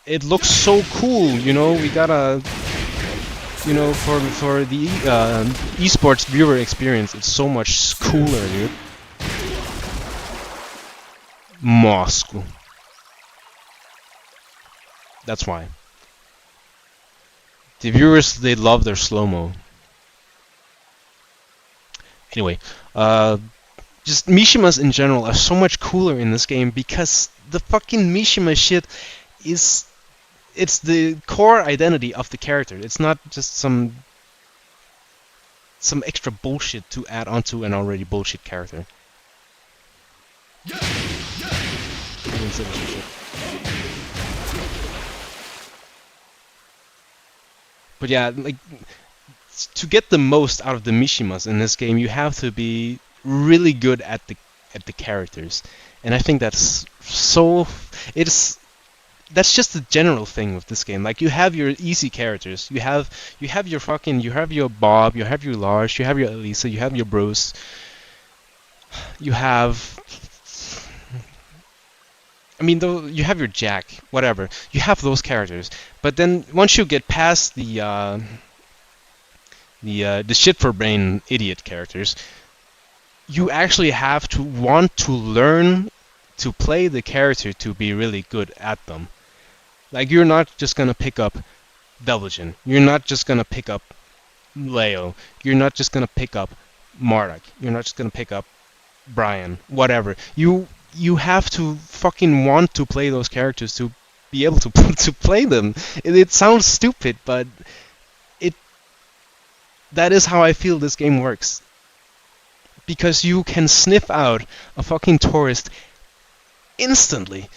It looks so cool, you know, we gotta, you know, for the esports viewer experience, it's so much cooler, dude. Moscow. That's why. The viewers, they love their slow-mo. Anyway, just Mishimas in general are so much cooler in this game because the fucking Mishima shit is... It's the core identity of the character. It's not just some extra bullshit to add onto an already bullshit character. But yeah, like, to get the most out of the Mishimas in this game, you have to be really good at the characters, and I think that's so. that's just the general thing with this game. Like you have your easy characters. You have your Bob, you have your Lars, you have your Elisa, you have your Bruce, you have I mean, though you have your Jack, whatever. You have those characters, but then once you get past the shit for brain idiot characters, you actually have to want to learn to play the character to be really good at them. Like you're not just gonna pick up Belgian. You're not just gonna pick up Leo. You're not just gonna pick up Marduk. You're not just gonna pick up Brian. Whatever. You have to fucking want to play those characters to be able to to play them. It sounds stupid, but it that is how I feel this game works. Because you can sniff out a fucking tourist instantly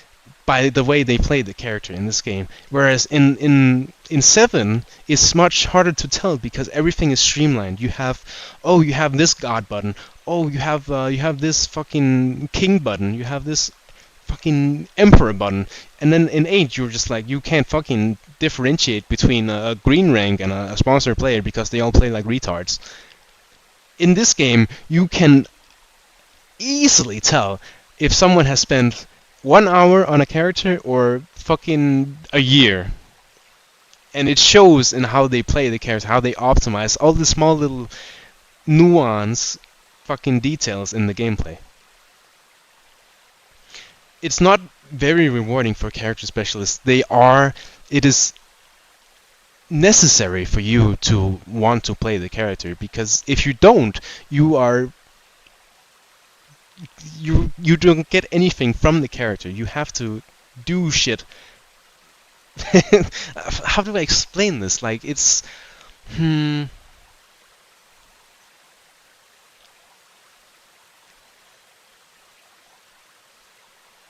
by the way they play the character in this game. Whereas in 7, it's much harder to tell because everything is streamlined. You have this god button. Oh, you have this fucking king button. You have this fucking emperor button. And then in 8, you're just like you can't fucking differentiate between a green rank and a sponsor player because they all play like retards. In this game, you can easily tell if someone has spent 1 hour on a character or fucking a year. And it shows in how they play the character, how they optimize all the small little nuance fucking details in the gameplay. It's not very rewarding for character specialists. It is necessary for you to want to play the character, because if you don't, you don't get anything from the character. You have to do shit. How do I explain this? Like it's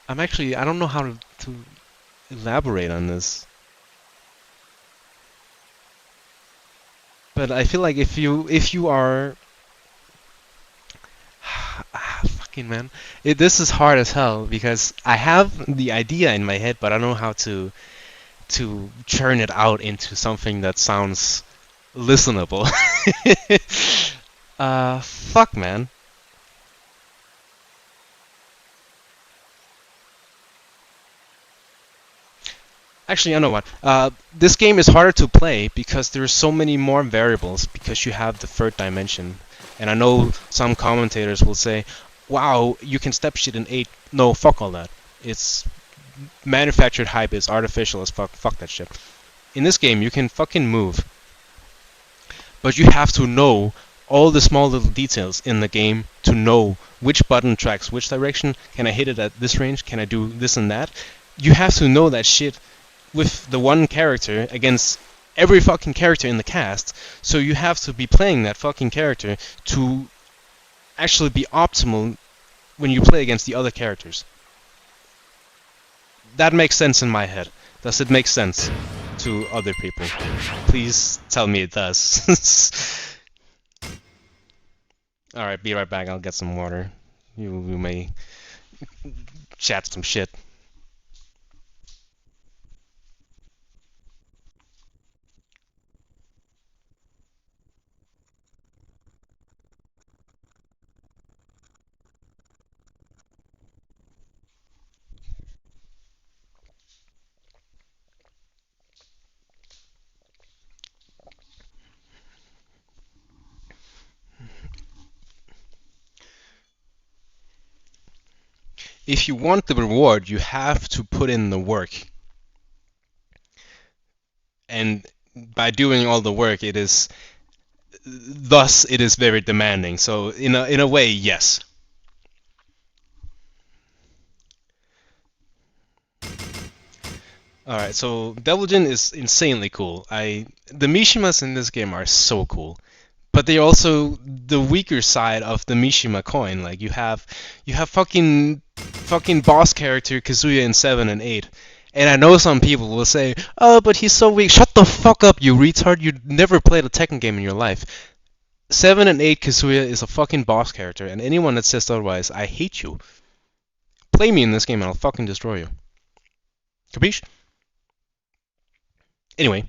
I'm I don't know how to elaborate on this. But I feel like if you are fucking man, this is hard as hell because I have the idea in my head, but I don't know how to churn it out into something that sounds listenable. Fuck, man. Actually, I know what. This game is harder to play because there's so many more variables because you have the third dimension. And I know some commentators will say, wow, you can step shit in 8. No, fuck all that. It's manufactured hype, it's artificial as fuck. Fuck that shit. In this game, you can fucking move. But you have to know all the small little details in the game to know which button tracks which direction. Can I hit it at this range? Can I do this and that? You have to know that shit with the one character against every fucking character in the cast. So you have to be playing that fucking character to actually be optimal when you play against the other characters. That makes sense in my head. Does it make sense to other people? Please tell me it does. Alright, be right back. I'll get some water. You may chat some shit. If you want the reward, you have to put in the work. And by doing all the work, it is very demanding. So in a way, yes. Alright, so Belgian is insanely cool. The Mishimas in this game are so cool. But they're also the weaker side of the Mishima coin. Like you have fucking boss character Kazuya in 7 and 8. And I know some people will say, "Oh, but he's so weak." Shut the fuck up, you retard. You never played a Tekken game in your life. 7 and 8 Kazuya is a fucking boss character, and anyone that says otherwise, I hate you. Play me in this game and I'll fucking destroy you. Capiche? Anyway,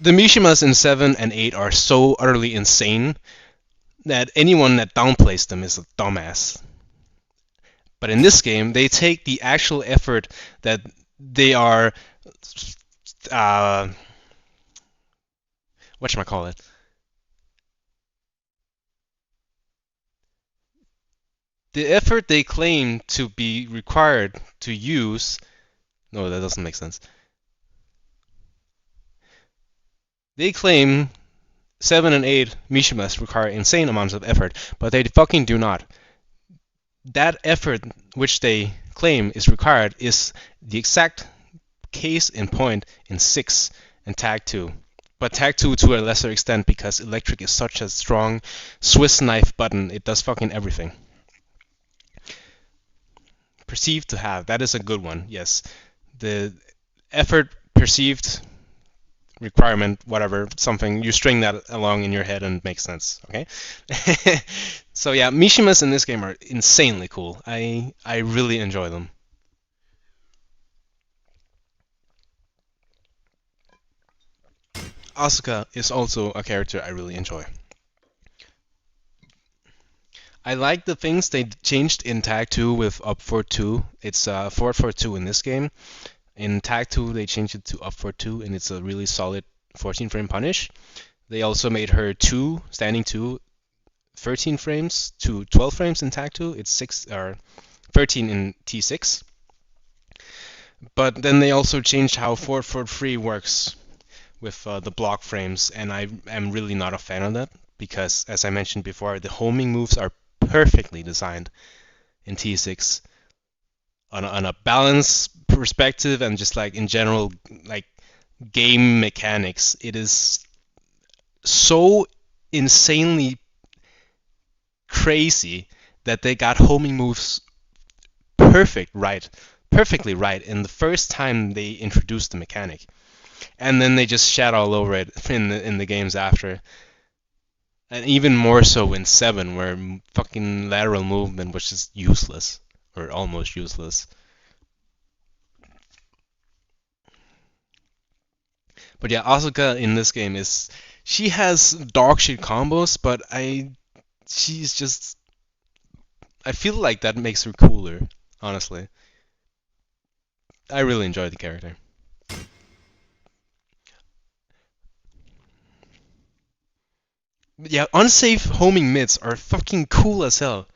the Mishimas in 7 and 8 are so utterly insane that anyone that downplays them is a dumbass. But in this game, they take the actual effort that they are, uh, whatchamacallit, the effort they claim to be required to use. No, that doesn't make sense. They claim 7 and 8 Mishimas require insane amounts of effort, but they fucking do not. That effort which they claim is required is the exact case in point in 6 and Tag 2. But Tag 2 to a lesser extent because electric is such a strong Swiss knife button, it does fucking everything. Perceived to have, that is a good one, yes. The effort perceived requirement, whatever, something, you string that along in your head and it makes sense, okay? So yeah, Mishimas in this game are insanely cool. I really enjoy them. Asuka is also a character I really enjoy. I like the things they changed in Tag 2 with Up for 2. It's forward for 2 in this game. In Tag 2 they changed it to Up for 2 and it's a really solid 14 frame punish. They also made her 2, standing 2, 13 frames to 12 frames in Tag 2. It's 6 or 13 in T6. But then they also changed how forward for 3 works with the block frames, and I am really not a fan of that because, as I mentioned before, the homing moves are perfectly designed in T6 on a balance perspective and just like in general like game mechanics. It is so insanely crazy that they got homing moves perfectly right in the first time they introduced the mechanic, and then they just shat all over it in the games after. And even more so in 7, where fucking lateral movement was just useless, or almost useless. But yeah, Asuka in this game is, she has dog shit combos, but she's just, I feel like that makes her cooler, honestly. I really enjoy the character. Yeah, unsafe homing mids are fucking cool as hell.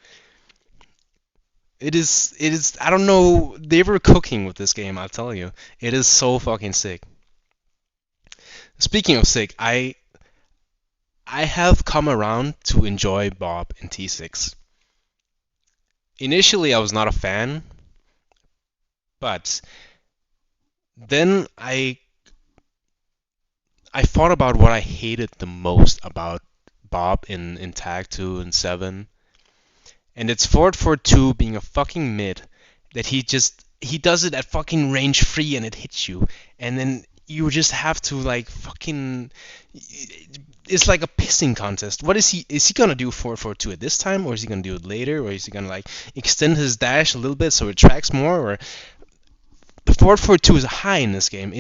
It is, I don't know, they were cooking with this game, I'll tell you. It is so fucking sick. Speaking of sick, I have come around to enjoy Bob in T6. Initially, I was not a fan, but then I thought about what I hated the most about Bob in Tag 2 and 7, and it's forward for 2 being a fucking mid that he does it at fucking range 3 and it hits you, and then you just have to like fucking, it's like a pissing contest. What is he gonna do forward for 2 at this time, or is he gonna do it later, or is he gonna like extend his dash a little bit so it tracks more, or the forward for 2 is high in this game.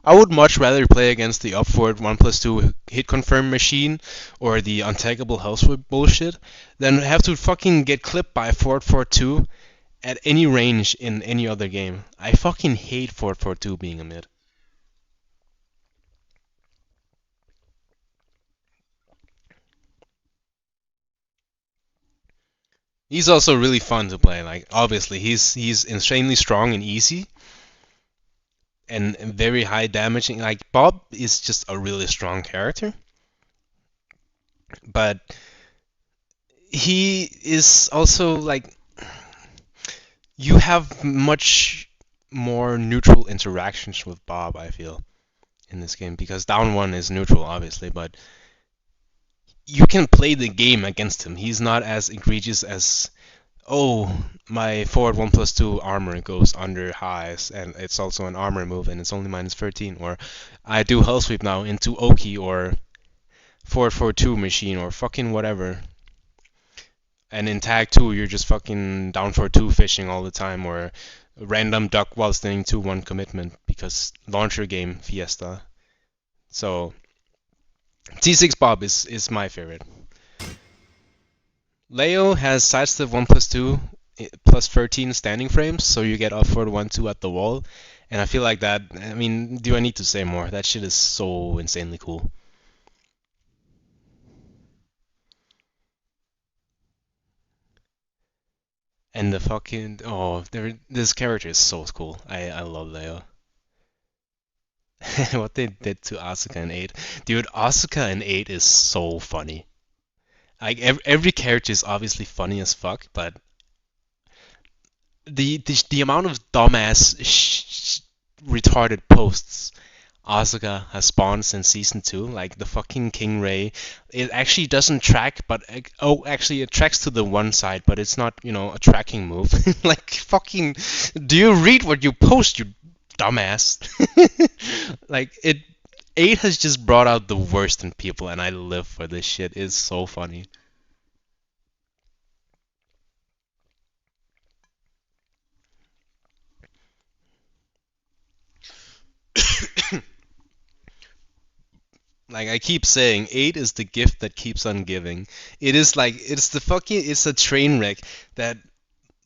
I would much rather play against the up forward 1+2 hit confirm machine or the untaggable health whip bullshit than have to fucking get clipped by a forward 4-2 at any range in any other game. I fucking hate forward 4-2 being a mid. He's also really fun to play. Like obviously he's insanely strong and easy and very high damaging. Like Bob is just a really strong character. But he is also like, you have much more neutral interactions with Bob, I feel, in this game, because down 1 is neutral obviously, but you can play the game against him. He's not as egregious as, oh, my forward 1+2 armor goes under highs and it's also an armor move and it's only -13, or I do hell sweep now into Oki or forward 4-2 machine or fucking whatever. And in Tag 2, you're just fucking down for 2 fishing all the time, or random duck while standing 2-1 commitment because launcher game Fiesta. So T6 Bob is my favorite. Leo has sidestep 1+2 plus 13 standing frames, so you get up for the 1-2 at the wall. And I feel like that, I mean, do I need to say more? That shit is so insanely cool. And the fucking, oh, this character is so cool. I love Leo. What they did to Asuka in 8. Dude, Asuka in 8 is so funny. Like, every character is obviously funny as fuck, but the amount of dumbass retarded posts Asuka has spawned since season 2, like the fucking King Ray, it actually doesn't track, but actually it tracks to the one side, but it's not, a tracking move. Like, fucking, do you read what you post, you dumbass? Like, 8 has just brought out the worst in people, and I live for this shit. It's so funny. Like I keep saying, 8 is the gift that keeps on giving. It is like, it's a train wreck that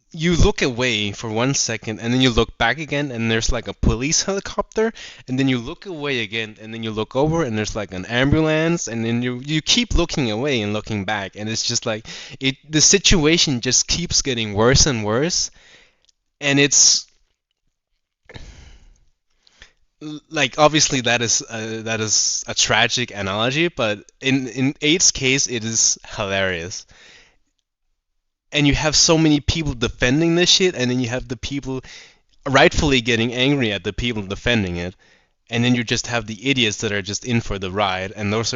you look away for 1 second and then you look back again and there's like a police helicopter, and then you look away again and then you look over and there's like an ambulance, and then you keep looking away and looking back, and it's just like the situation just keeps getting worse and worse, and it's like obviously that is a tragic analogy, but in eight's case it is hilarious. And you have so many people defending this shit, and then you have the people rightfully getting angry at the people defending it, and then you just have the idiots that are just in for the ride, and those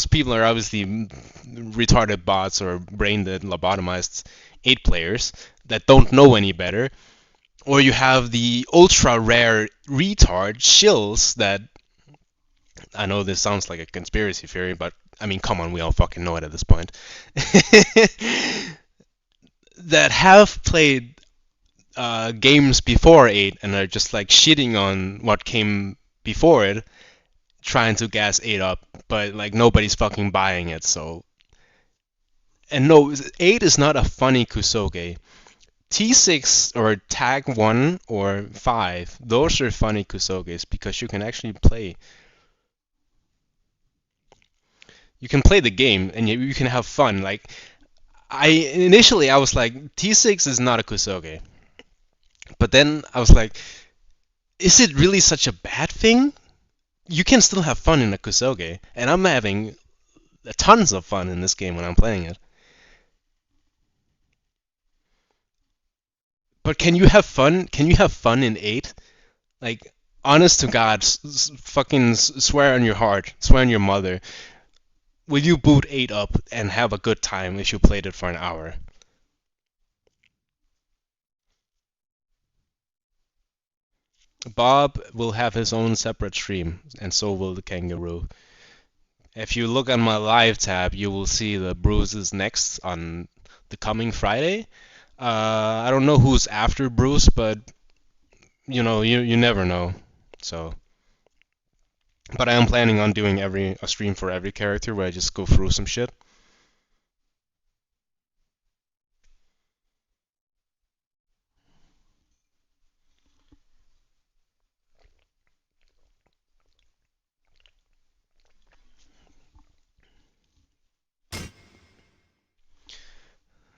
people are obviously retarded bots or brain dead lobotomized 8 players that don't know any better. Or you have the ultra rare retard shills that, I know this sounds like a conspiracy theory, but I mean, come on, we all fucking know it at this point. That have played games before 8 and are just like shitting on what came before it, trying to gas 8 up, but like nobody's fucking buying it, so. And no, 8 is not a funny Kusoge. T6 or Tag 1 or 5, those are funny Kusoges because you can actually play. You can play the game and you can have fun. Like, initially I was like, T6 is not a Kusoge. But then I was like, is it really such a bad thing? You can still have fun in a Kusoge, and I'm having tons of fun in this game when I'm playing it. But can you have fun? Can you have fun in 8? Like, honest to God, fucking swear on your heart, swear on your mother. Will you boot 8 up and have a good time if you played it for an hour? Bob will have his own separate stream, and so will the kangaroo. If you look on my live tab, you will see the Bruce next on the coming Friday. I don't know who's after Bruce, but you never know. So, but I am planning on doing a stream for every character where I just go through some shit.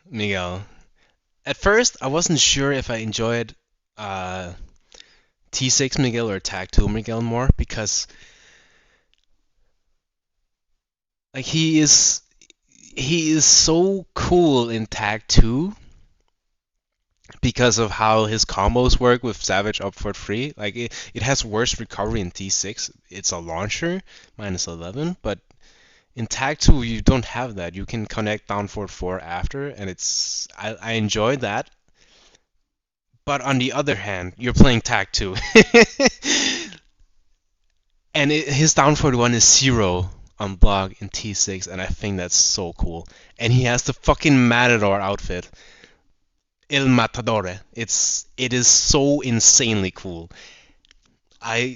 Miguel. At first, I wasn't sure if I enjoyed T6 Miguel or Tag 2 Miguel more, because like he is so cool in Tag 2 because of how his combos work with Savage up for free. Like it has worse recovery in T6. It's a launcher, -11, but in Tag 2 you don't have that. You can connect down forward 4 after, and I enjoy that. But on the other hand, you're playing Tag 2. And his down forward 1 is 0 on block in T6, and I think that's so cool. And he has the fucking Matador outfit. El Matador. It is so insanely cool.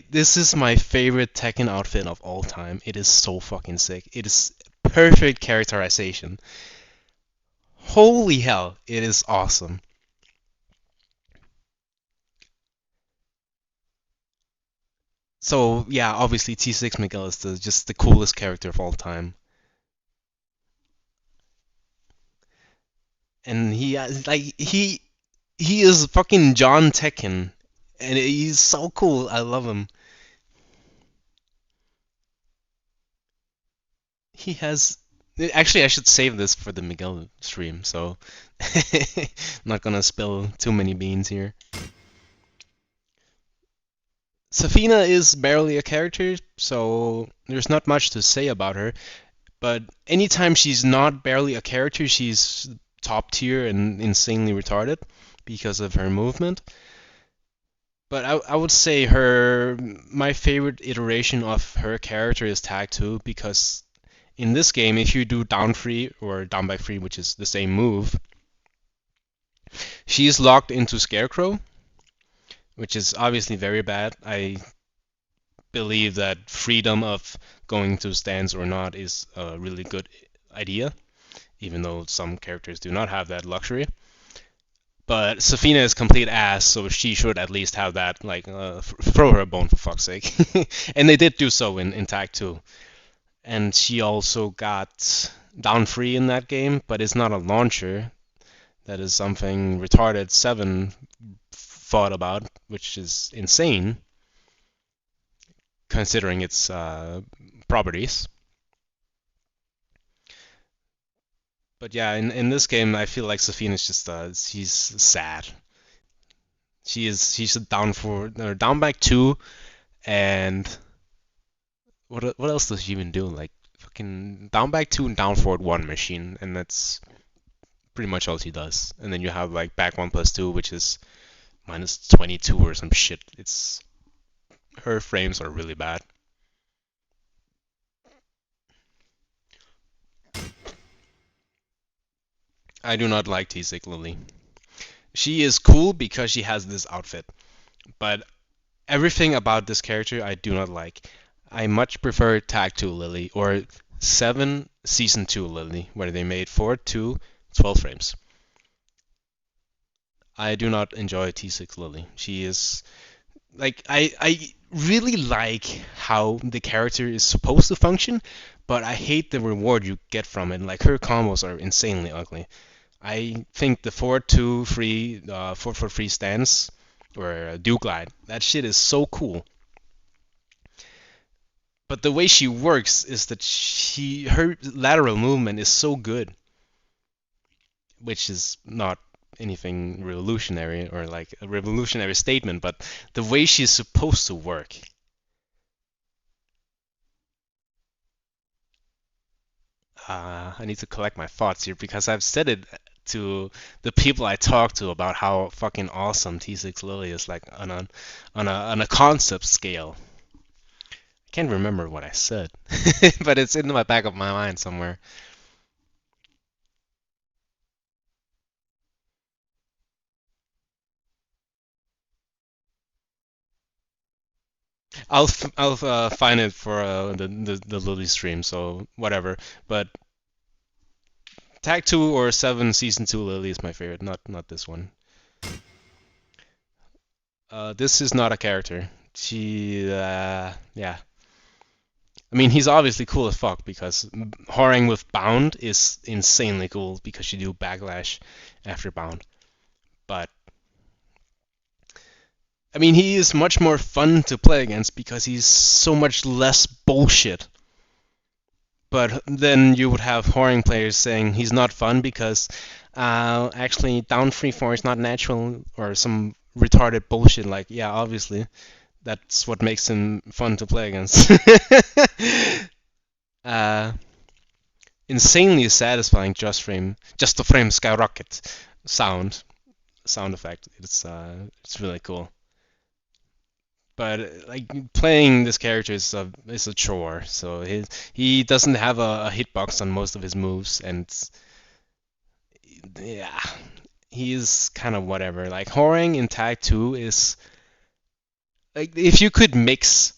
This is my favorite Tekken outfit of all time. It is so fucking sick. It is perfect characterization. Holy hell, it is awesome. So yeah, obviously T6 Miguel is just the coolest character of all time. And he is fucking John Tekken, and he's so cool. I love him. He has. Actually, I should save this for the Miguel stream, so I'm not gonna spill too many beans here. Safina is barely a character, so there's not much to say about her. But anytime she's not barely a character, she's top tier and insanely retarded because of her movement. But I would say my favorite iteration of her character is Tag 2 because in this game, if you do down free or down back free, which is the same move, she's locked into Scarecrow, which is obviously very bad. I believe that freedom of going to stands or not is a really good idea, even though some characters do not have that luxury. But Safina is complete ass, so she should at least have that, like, throw her a bone for fuck's sake. And they did do so in Tag 2. And she also got down free in that game, but it's not a launcher. That is something retarded 7 thought about, which is insane, considering its properties. But yeah, in this game, I feel like Safina is just she's sad. She's down back 2, and what else does she even do? Like fucking down back 2 and down forward 1 machine, and that's pretty much all she does. And then you have like back 1 plus 2, which is minus 22 or some shit. It's her frames are really bad. I do not like T6 Lily. She is cool because she has this outfit, but everything about this character I do not like. I much prefer Tag 2 Lily or 7 Season 2 Lily, where they made 4 to 12 frames. I do not enjoy T6 Lily. She is like I really like how the character is supposed to function, but I hate the reward you get from it. Like her combos are insanely ugly. I think the 4-2-3 4-4-3 stance or do glide, that shit is so cool. But the way she works is that her lateral movement is so good, which is not anything revolutionary or like a revolutionary statement, but the way she's supposed to work. I need to collect my thoughts here because I've said it to the people I talk to about how fucking awesome T6 Lily is, like on a concept scale. I can't remember what I said, but it's in the back of my mind somewhere. I'll find it for the Lily stream, so whatever. But Tag 2 or 7 Season 2 Lily is my favorite, not this one. This is not a character. Yeah. I mean, he's obviously cool as fuck because Horang with Bound is insanely cool because you do backlash after Bound. But I mean, he is much more fun to play against because he's so much less bullshit. But then you would have Horang players saying he's not fun because actually down 3-4 is not natural or some retarded bullshit. Like, yeah, obviously that's what makes him fun to play against. uh, Insanely satisfying just the frame skyrocket sound effect. It's really cool. But like playing this character is a chore. So he doesn't have a hitbox on most of his moves, and yeah, he is kind of whatever. Like Horang in Tag 2 is like if you could mix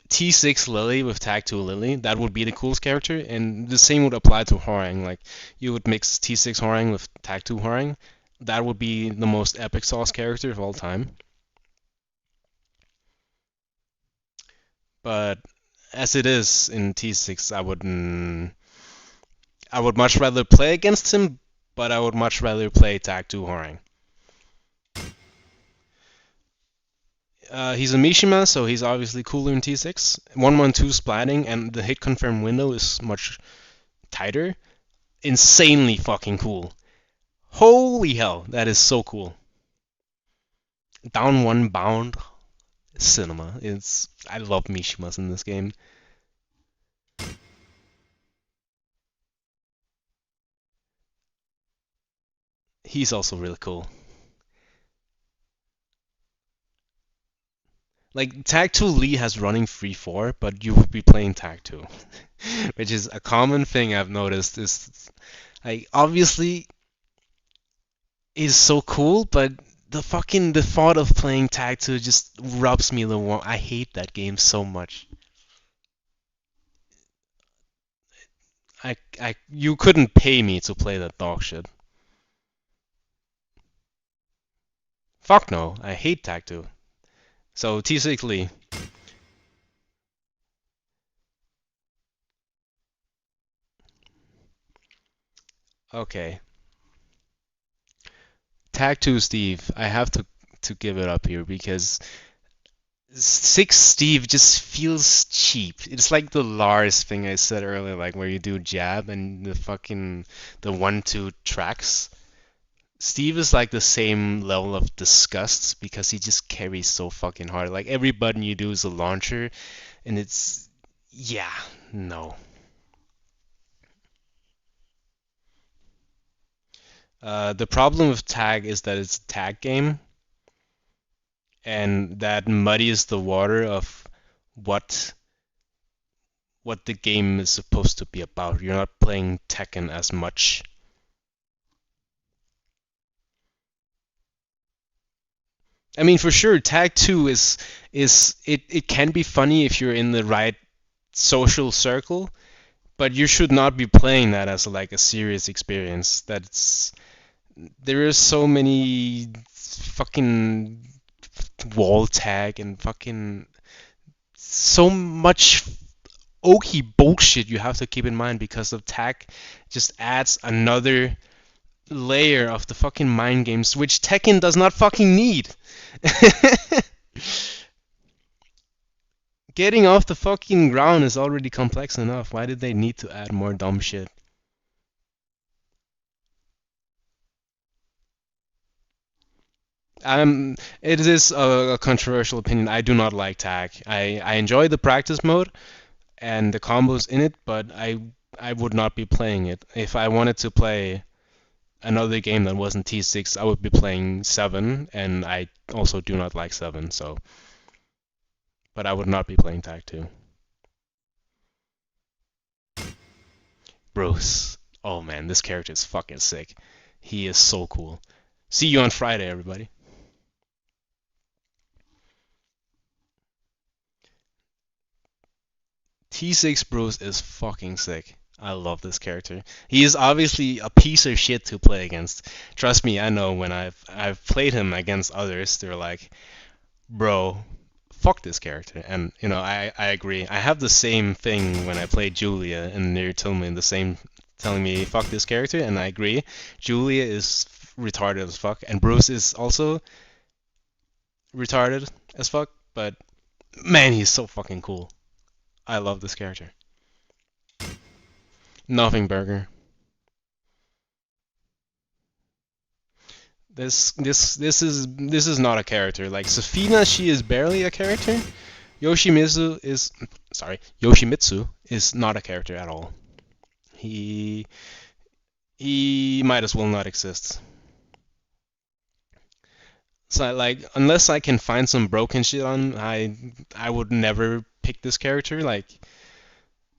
T6 Lily with Tag 2 Lily, that would be the coolest character, and the same would apply to Horang. Like you would mix T6 Horang with Tag 2 Horang, that would be the most epic sauce character of all time. But as it is in T6, I would much rather play against him, but I would much rather play Tag 2 Horang. He's a Mishima, so he's obviously cooler in T6. 112 splatting, and the hit confirm window is much tighter. Insanely fucking cool. Holy hell, that is so cool. Down one bound cinema. I love Mishimas in this game. He's also really cool. Like Tag 2 Lee has running 3-4, but you would be playing Tag 2. Which is a common thing I've noticed is like obviously is so cool, but the thought of playing Tag 2 just rubs me the wrong. I hate that game so much. You couldn't pay me to play that dog shit. Fuck no, I hate Tag 2. So T6 Lee. Okay. Tag 2 Steve. I have to give it up here because 6 Steve just feels cheap. It's like the Lars thing I said earlier, like where you do jab and the 1-2 tracks. Steve is like the same level of disgust because he just carries so fucking hard. Like every button you do is a launcher, and it's yeah, no. The problem with tag is that it's a tag game, and that muddies the water of what what the game is supposed to be about. You're not playing Tekken as much. I mean, for sure, Tag 2 it can be funny if you're in the right social circle, but you should not be playing that as like a serious experience. There is so many fucking wall tag and fucking so much oaky bullshit you have to keep in mind because of tag just adds another layer of the fucking mind games which Tekken does not fucking need. Getting off the fucking ground is already complex enough. Why did they need to add more dumb shit? It is a controversial opinion. I do not like tag. I enjoy the practice mode and the combos in it, but I would not be playing it. If I wanted to play another game that wasn't T6, I would be playing 7, and I also do not like 7, so but I would not be playing Tag 2. Bruce. Oh man, this character is fucking sick. He is so cool. See you on Friday, everybody. T6 Bruce is fucking sick. I love this character. He is obviously a piece of shit to play against. Trust me, I know when I've played him against others, they're like, bro, fuck this character. And you know, I agree. I have the same thing when I play Julia, and they're telling me fuck this character, and I agree. Julia is retarded as fuck, and Bruce is also retarded as fuck. But man, he's so fucking cool. I love this character. Nothing burger. This is not a character. Like Safina, she is barely a character. Yoshimitsu is not a character at all. He he might as well not exist. So like unless I can find some broken shit on, I would never pick this character. Like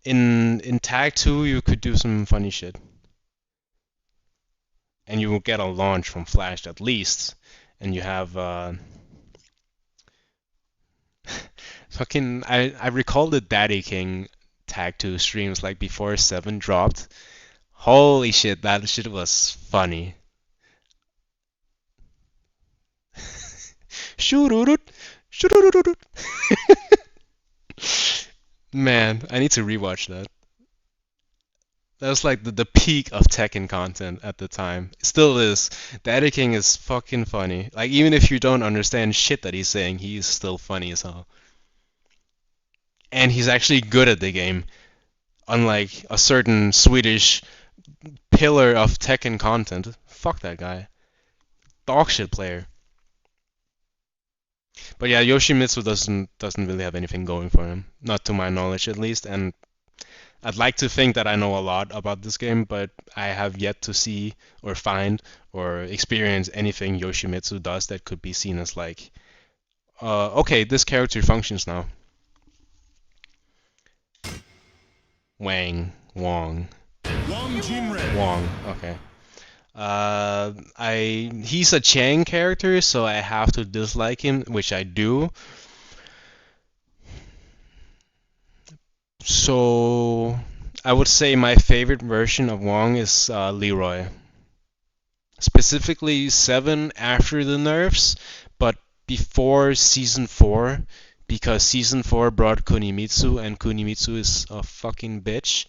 in Tag 2 you could do some funny shit. and you will get a launch from Flash at least, and you have fucking I recall the Daddy King Tag 2 streams like before 7 dropped. Holy shit, that shit was funny. Shoo-doo-doo, shoo-doo-doo-doo. Man, I need to rewatch that. That was like the peak of Tekken content at the time. It still is. Daddy King is fucking funny. Like, even if you don't understand shit that he's saying, he's still funny as hell. And he's actually good at the game. Unlike a certain Swedish pillar of Tekken content. Fuck that guy. Dog shit player. But yeah, Yoshimitsu doesn't really have anything going for him. Not to my knowledge at least, and I'd like to think that I know a lot about this game, but I have yet to see or find or experience anything Yoshimitsu does that could be seen as like, okay, this character functions now. Wong. Wong Jinrei. Wong, okay. He's a Chang character, so I have to dislike him, which I do. So I would say my favorite version of Wong is Leroy. Specifically 7 after the nerfs, but before Season 4, because Season 4 brought Kunimitsu, and Kunimitsu is a fucking bitch.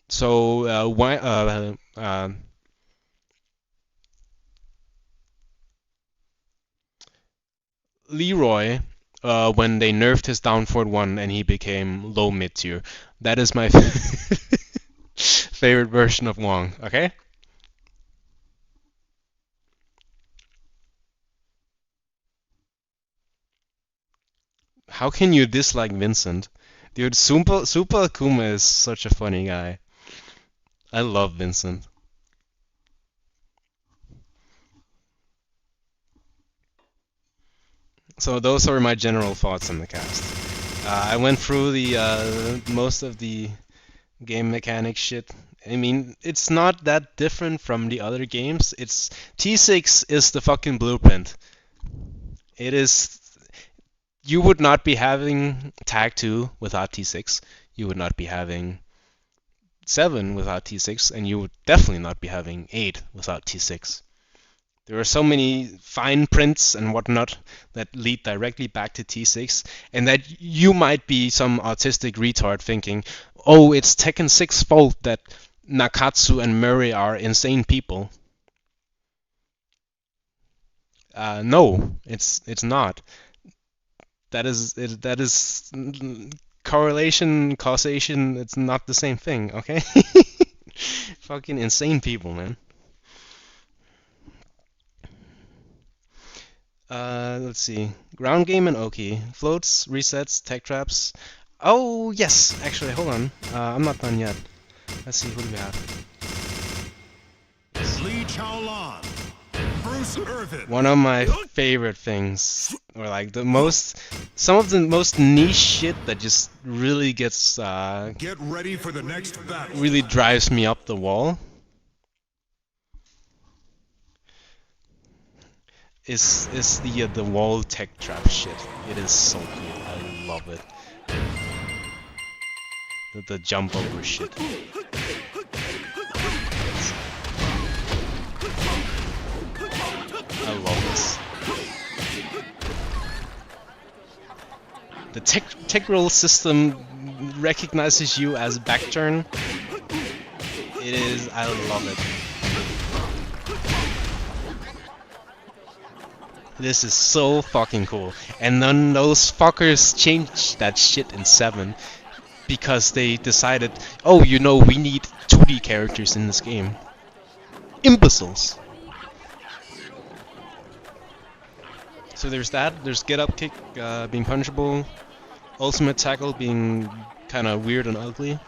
So Leroy, when they nerfed his down forward 1 and he became low mid tier, that is my favorite version of Wong. Okay. How can you dislike Vincent? Dude, Super Akuma is such a funny guy. I love Vincent. So those are my general thoughts on the cast. I went through the most of the game mechanic shit. I mean, it's not that different from the other games. It's T6 is the fucking blueprint. It is. You would not be having Tag 2 without T6. You would not be having 7 without T6, and you would definitely not be having 8 without T6. There are so many fine prints and whatnot that lead directly back to T6, and that you might be some autistic retard thinking, oh, it's Tekken 6's fault that Nakatsu and Murray are insane people. No, it's not. That is correlation, causation. It's not the same thing, okay? Fucking insane people, man. Let's see. Ground game and Oki. Floats, resets, tech traps. Oh, yes! Actually, hold on. I'm not done yet. Let's see, who do we have? Lee Chaolan. Bruce Irvin. One of my favorite things, or like some of the most niche shit that just really gets, Get ready for the next battle. really drives me up the wall. Is the wall tech trap shit. It is so cool. I love it. The jump over shit. I love this. The tech roll system recognizes you as back turn. It is. I love it. This is so fucking cool. And then those fuckers changed that shit in 7 because they decided, oh, you know, we need 2D characters in this game. Imbeciles. So there's that. There's get up kick being punchable. Ultimate tackle being kind of weird and ugly.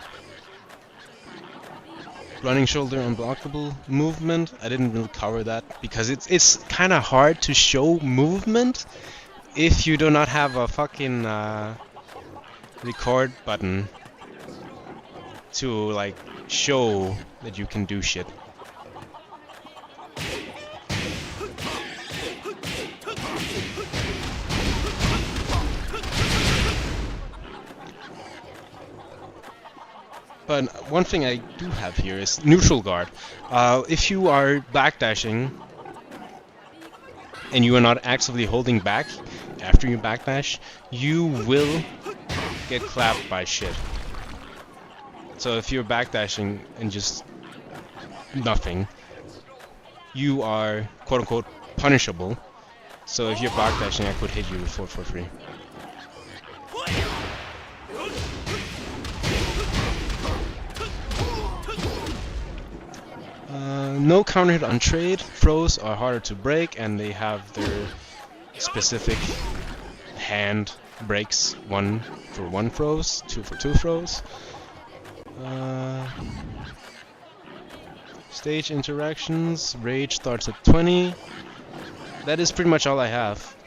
Running shoulder unblockable. Movement, I didn't really cover that because it's kind of hard to show movement if you do not have a fucking record button to like show that you can do shit. But one thing I do have here is neutral guard. If you are backdashing and you are not actively holding back after you backdash, you will get clapped by shit. So if you're backdashing and just nothing, you are quote unquote punishable. So if you're backdashing, I could hit you for free. No counter hit on trade. Throws are harder to break, and they have their specific hand breaks. 1 for 1 throws, 2 for 2 throws. Stage interactions. Rage starts at 20. That is pretty much all I have.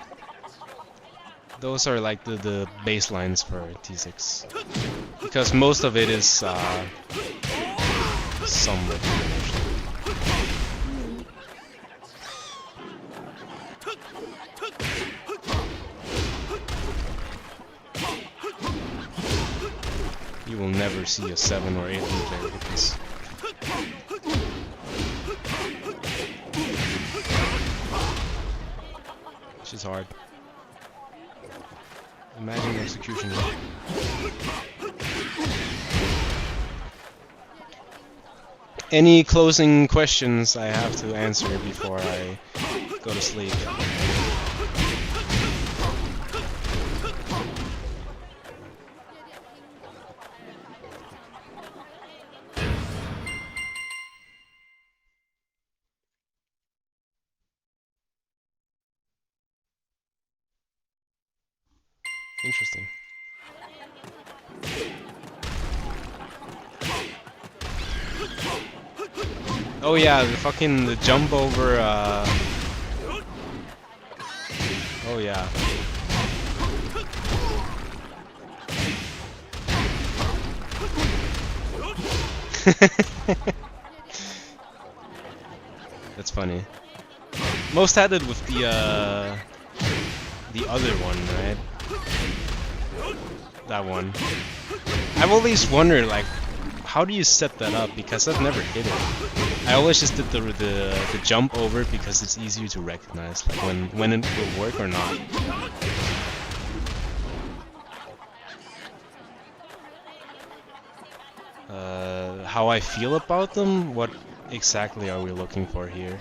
Those are like the baselines for T6. Because most of it is somewhat finished. You will never see a 7 or 8 player hit this. Which is hard. Imagine the execution. Any closing questions I have to answer before I go to sleep? Interesting. Oh yeah, the jump over, oh yeah. That's funny. Most had it with the other one, right? That one. I've always wondered, like, how do you set that up? Because I've never hit it. I always just did the jump over because it's easier to recognize, like when it will work or not. How I feel about them? What exactly are we looking for here?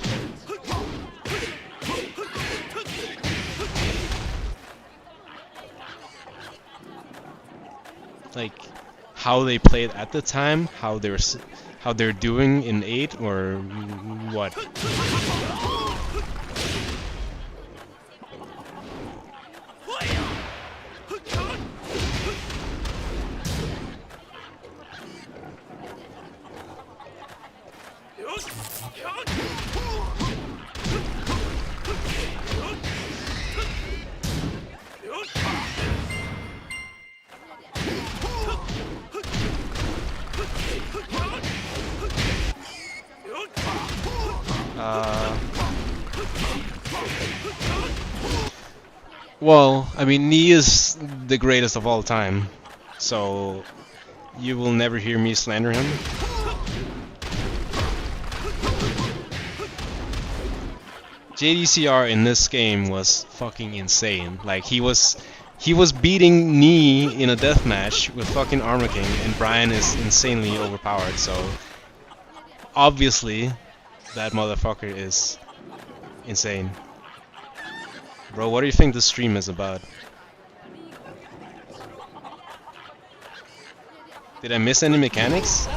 Like how they played at the time, how they're doing in 8, or what? Well, I mean, Knee is the greatest of all time, so you will never hear me slander him. JDCR in this game was fucking insane. Like he was beating Knee in a deathmatch with fucking Armor King, and Brian is insanely overpowered. So obviously, that motherfucker is insane. Bro, what do you think this stream is about? Did I miss any mechanics?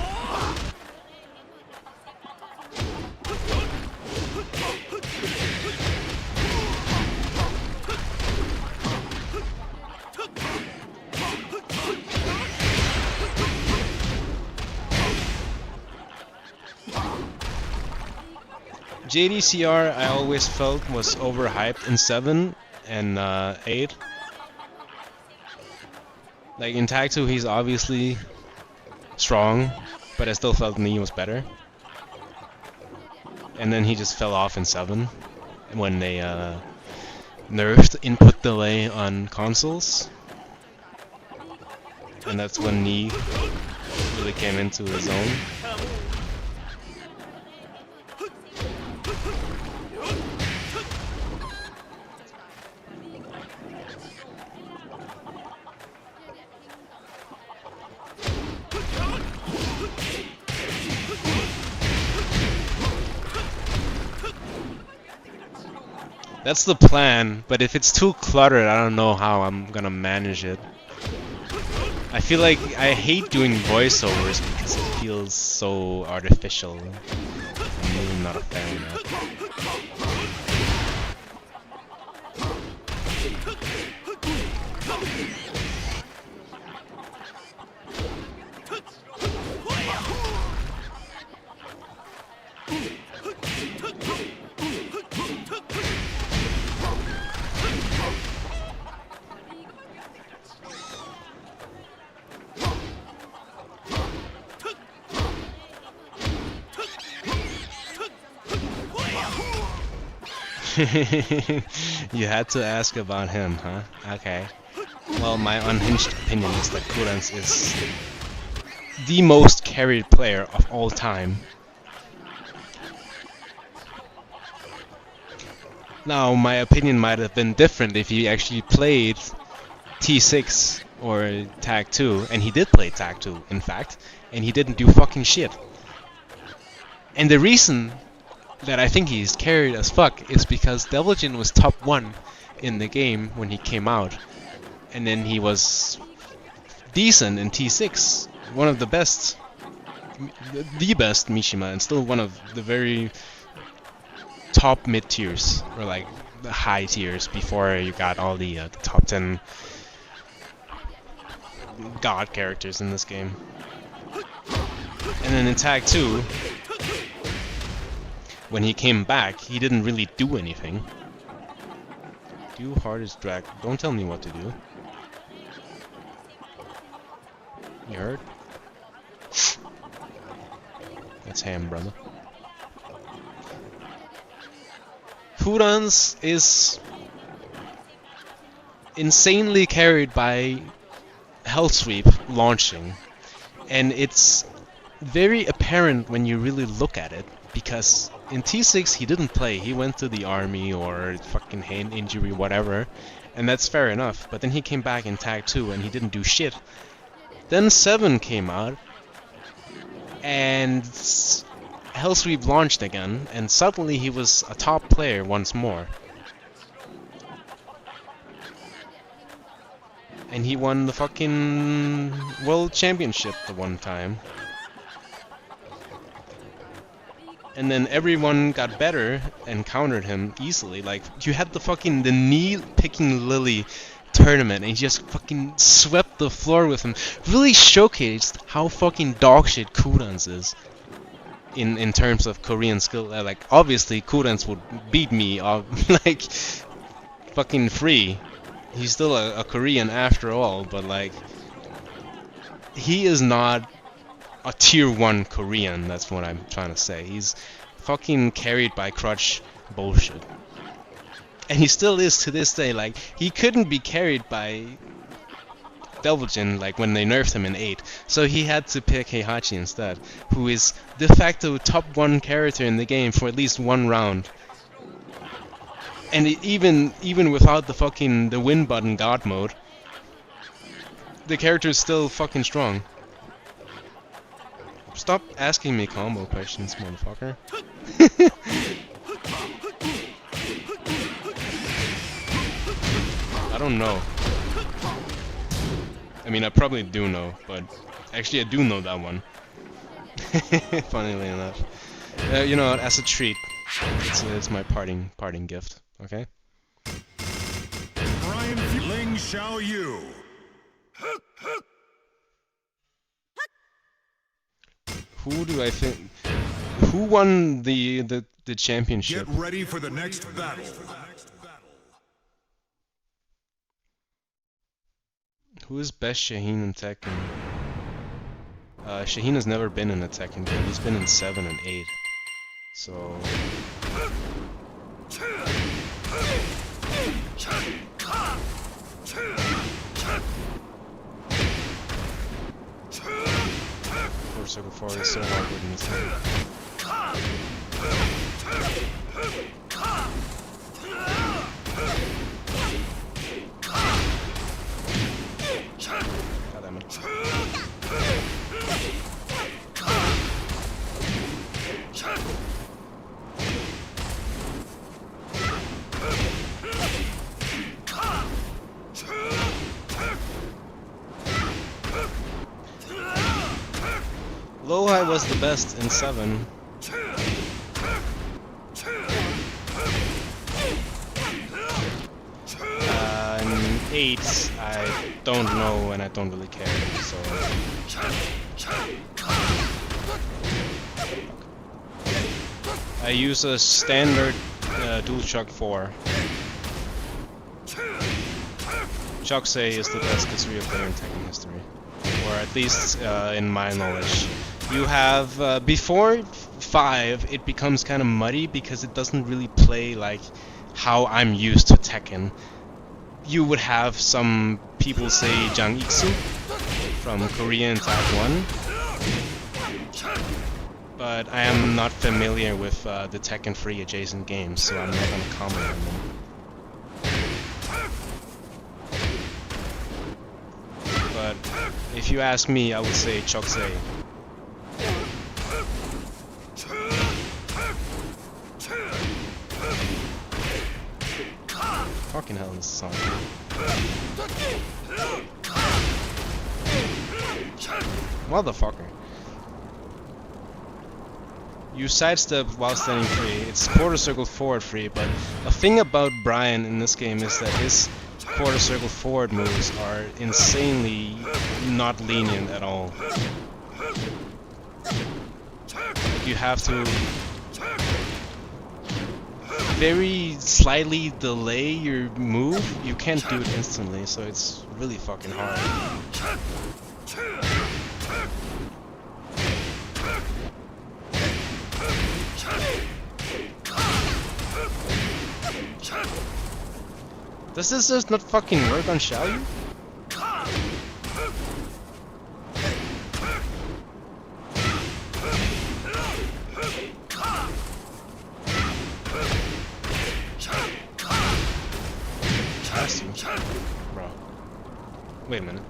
JDCR I always felt was overhyped in 7 and 8. Like in Tag 2 he's obviously strong, but I still felt Knee was better. And then he just fell off in 7 when they nerfed input delay on consoles. And that's when Knee really came into his own. That's the plan, but if it's too cluttered, I don't know how I'm gonna manage it. I feel like I hate doing voiceovers because it feels so artificial. I'm really not a fan of that. You had to ask about him, huh? Okay. Well, my unhinged opinion is that Kurans is the most carried player of all time. Now, my opinion might have been different if he actually played T6 or Tag 2, and he did play Tag 2, in fact, and he didn't do fucking shit. And the reason that I think he's carried as fuck is because Devilgen was top 1 in the game when he came out, and then he was decent in T6, one of the best, the best Mishima, and still one of the very top mid tiers, or like the high tiers before you got all the top 10 god characters in this game. And then in Tag 2, when he came back, he didn't really do anything. Do hardest drag. Don't tell me what to do. You heard? That's ham, brother. Kurans is insanely carried by Hellsweep launching, and it's very apparent when you really look at it, because in T6 he didn't play, he went to the army or fucking hand injury, whatever, and that's fair enough, but then he came back in Tag 2 and he didn't do shit. Then 7 came out, and Hellsweep launched again, and suddenly he was a top player once more. And he won the fucking World Championship the one time. And then everyone got better and countered him easily. Like, you had the knee picking Lily tournament and he just fucking swept the floor with him. Really showcased how fucking dogshit Kurans is in terms of Korean skill. Like, obviously Kurans would beat me like fucking free. He's still a Korean after all, but like, he is not a tier 1 Korean, that's what I'm trying to say. He's fucking carried by crutch bullshit. And he still is to this day. Like, he couldn't be carried by Devilgen, like when they nerfed him in 8. So he had to pick Heihachi instead, who is de facto top 1 character in the game for at least one round. And even without the win button god mode, the character is still fucking strong. Stop asking me combo questions, motherfucker. I don't know. I mean, I probably do know, but actually I do know that one. Funnily enough. You know what, as a treat, it's my parting gift, okay? Brian Ling Xiao Yu. Who do I think? Who won the championship? Get ready for the next battle. Who is best Shaheen in Tekken? Shaheen has never been in a Tekken game. He's been in 7 and 8. So... Quarter circle forward is so awkward in this game. God damn it. Low high was the best in 7. In 8, I don't know and I don't really care, so... I use a standard DualShock 4. Choksei is the best Kazuya player in Tekken history. Or at least in my knowledge. You have, before 5, it becomes kind of muddy because it doesn't really play like how I'm used to Tekken. You would have some people say Jang Iksu from Korean Type 1. But I am not familiar with the Tekken 3 adjacent games, so I'm not going to comment on them. But if you ask me, I would say Choksei. Fucking hell, this song. Motherfucker. You sidestep while standing free. It's quarter circle forward free, but a thing about Brian in this game is that his quarter circle forward moves are insanely not lenient at all. You have to very slightly delay your move. You can't do it instantly, so it's really fucking hard. Does this just not fucking work on Xiaoyu? Has to. Bro. Wait a minute.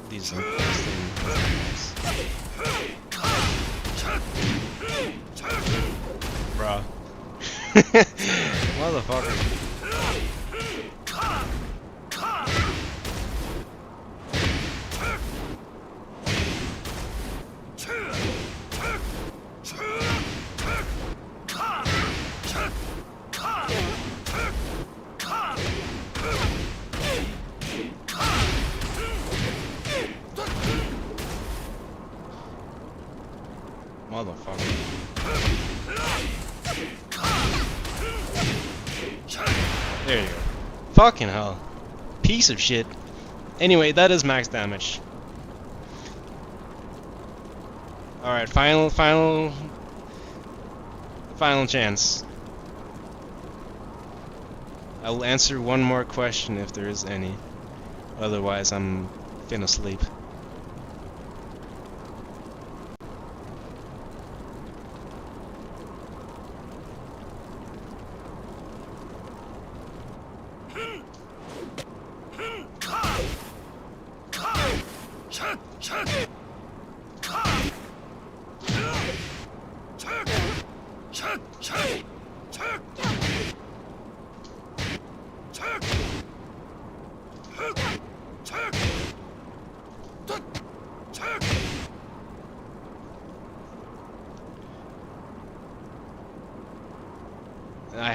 These are things. Bruh. Motherfucker. Motherfucker. There you go. Fucking hell. Piece of shit. Anyway, that is max damage. Alright, final chance. I will answer one more question if there is any. Otherwise, I'm finna sleep.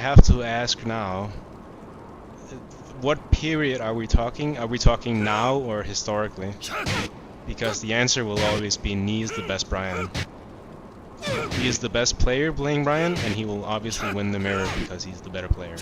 have to ask now, what period are we talking? Are we talking now or historically? Because the answer will always be Knee is the best Brian. He is the best player playing Brian, and he will obviously win the mirror because he's the better player.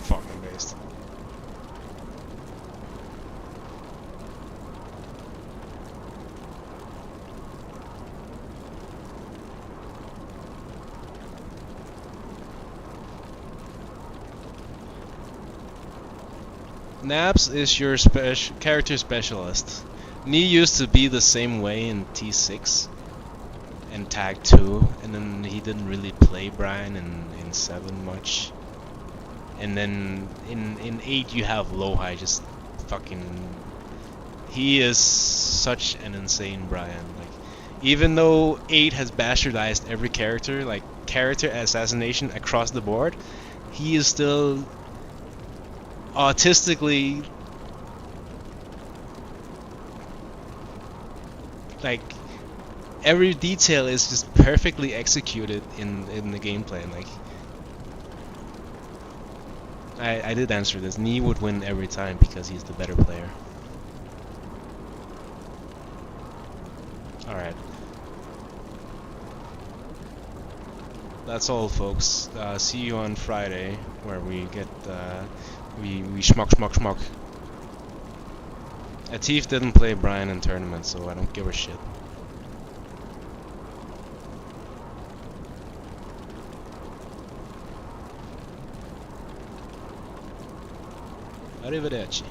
Fucking based. Naps is your character specialist. Knee used to be the same way in T6 and Tag 2, and then he didn't really play Brian in 7 much. And then in 8 you have Lowhigh just fucking... He is such an insane Brian. Like, even though 8 has bastardized every character, like character assassination across the board, he is still autistically, like, every detail is just perfectly executed in the gameplay. Like, I did answer this. Knee would win every time because he's the better player. Alright. That's all, folks. See you on Friday, where we get we schmuck. Atif didn't play Brian in tournament, so I don't give a shit. Arrivederci.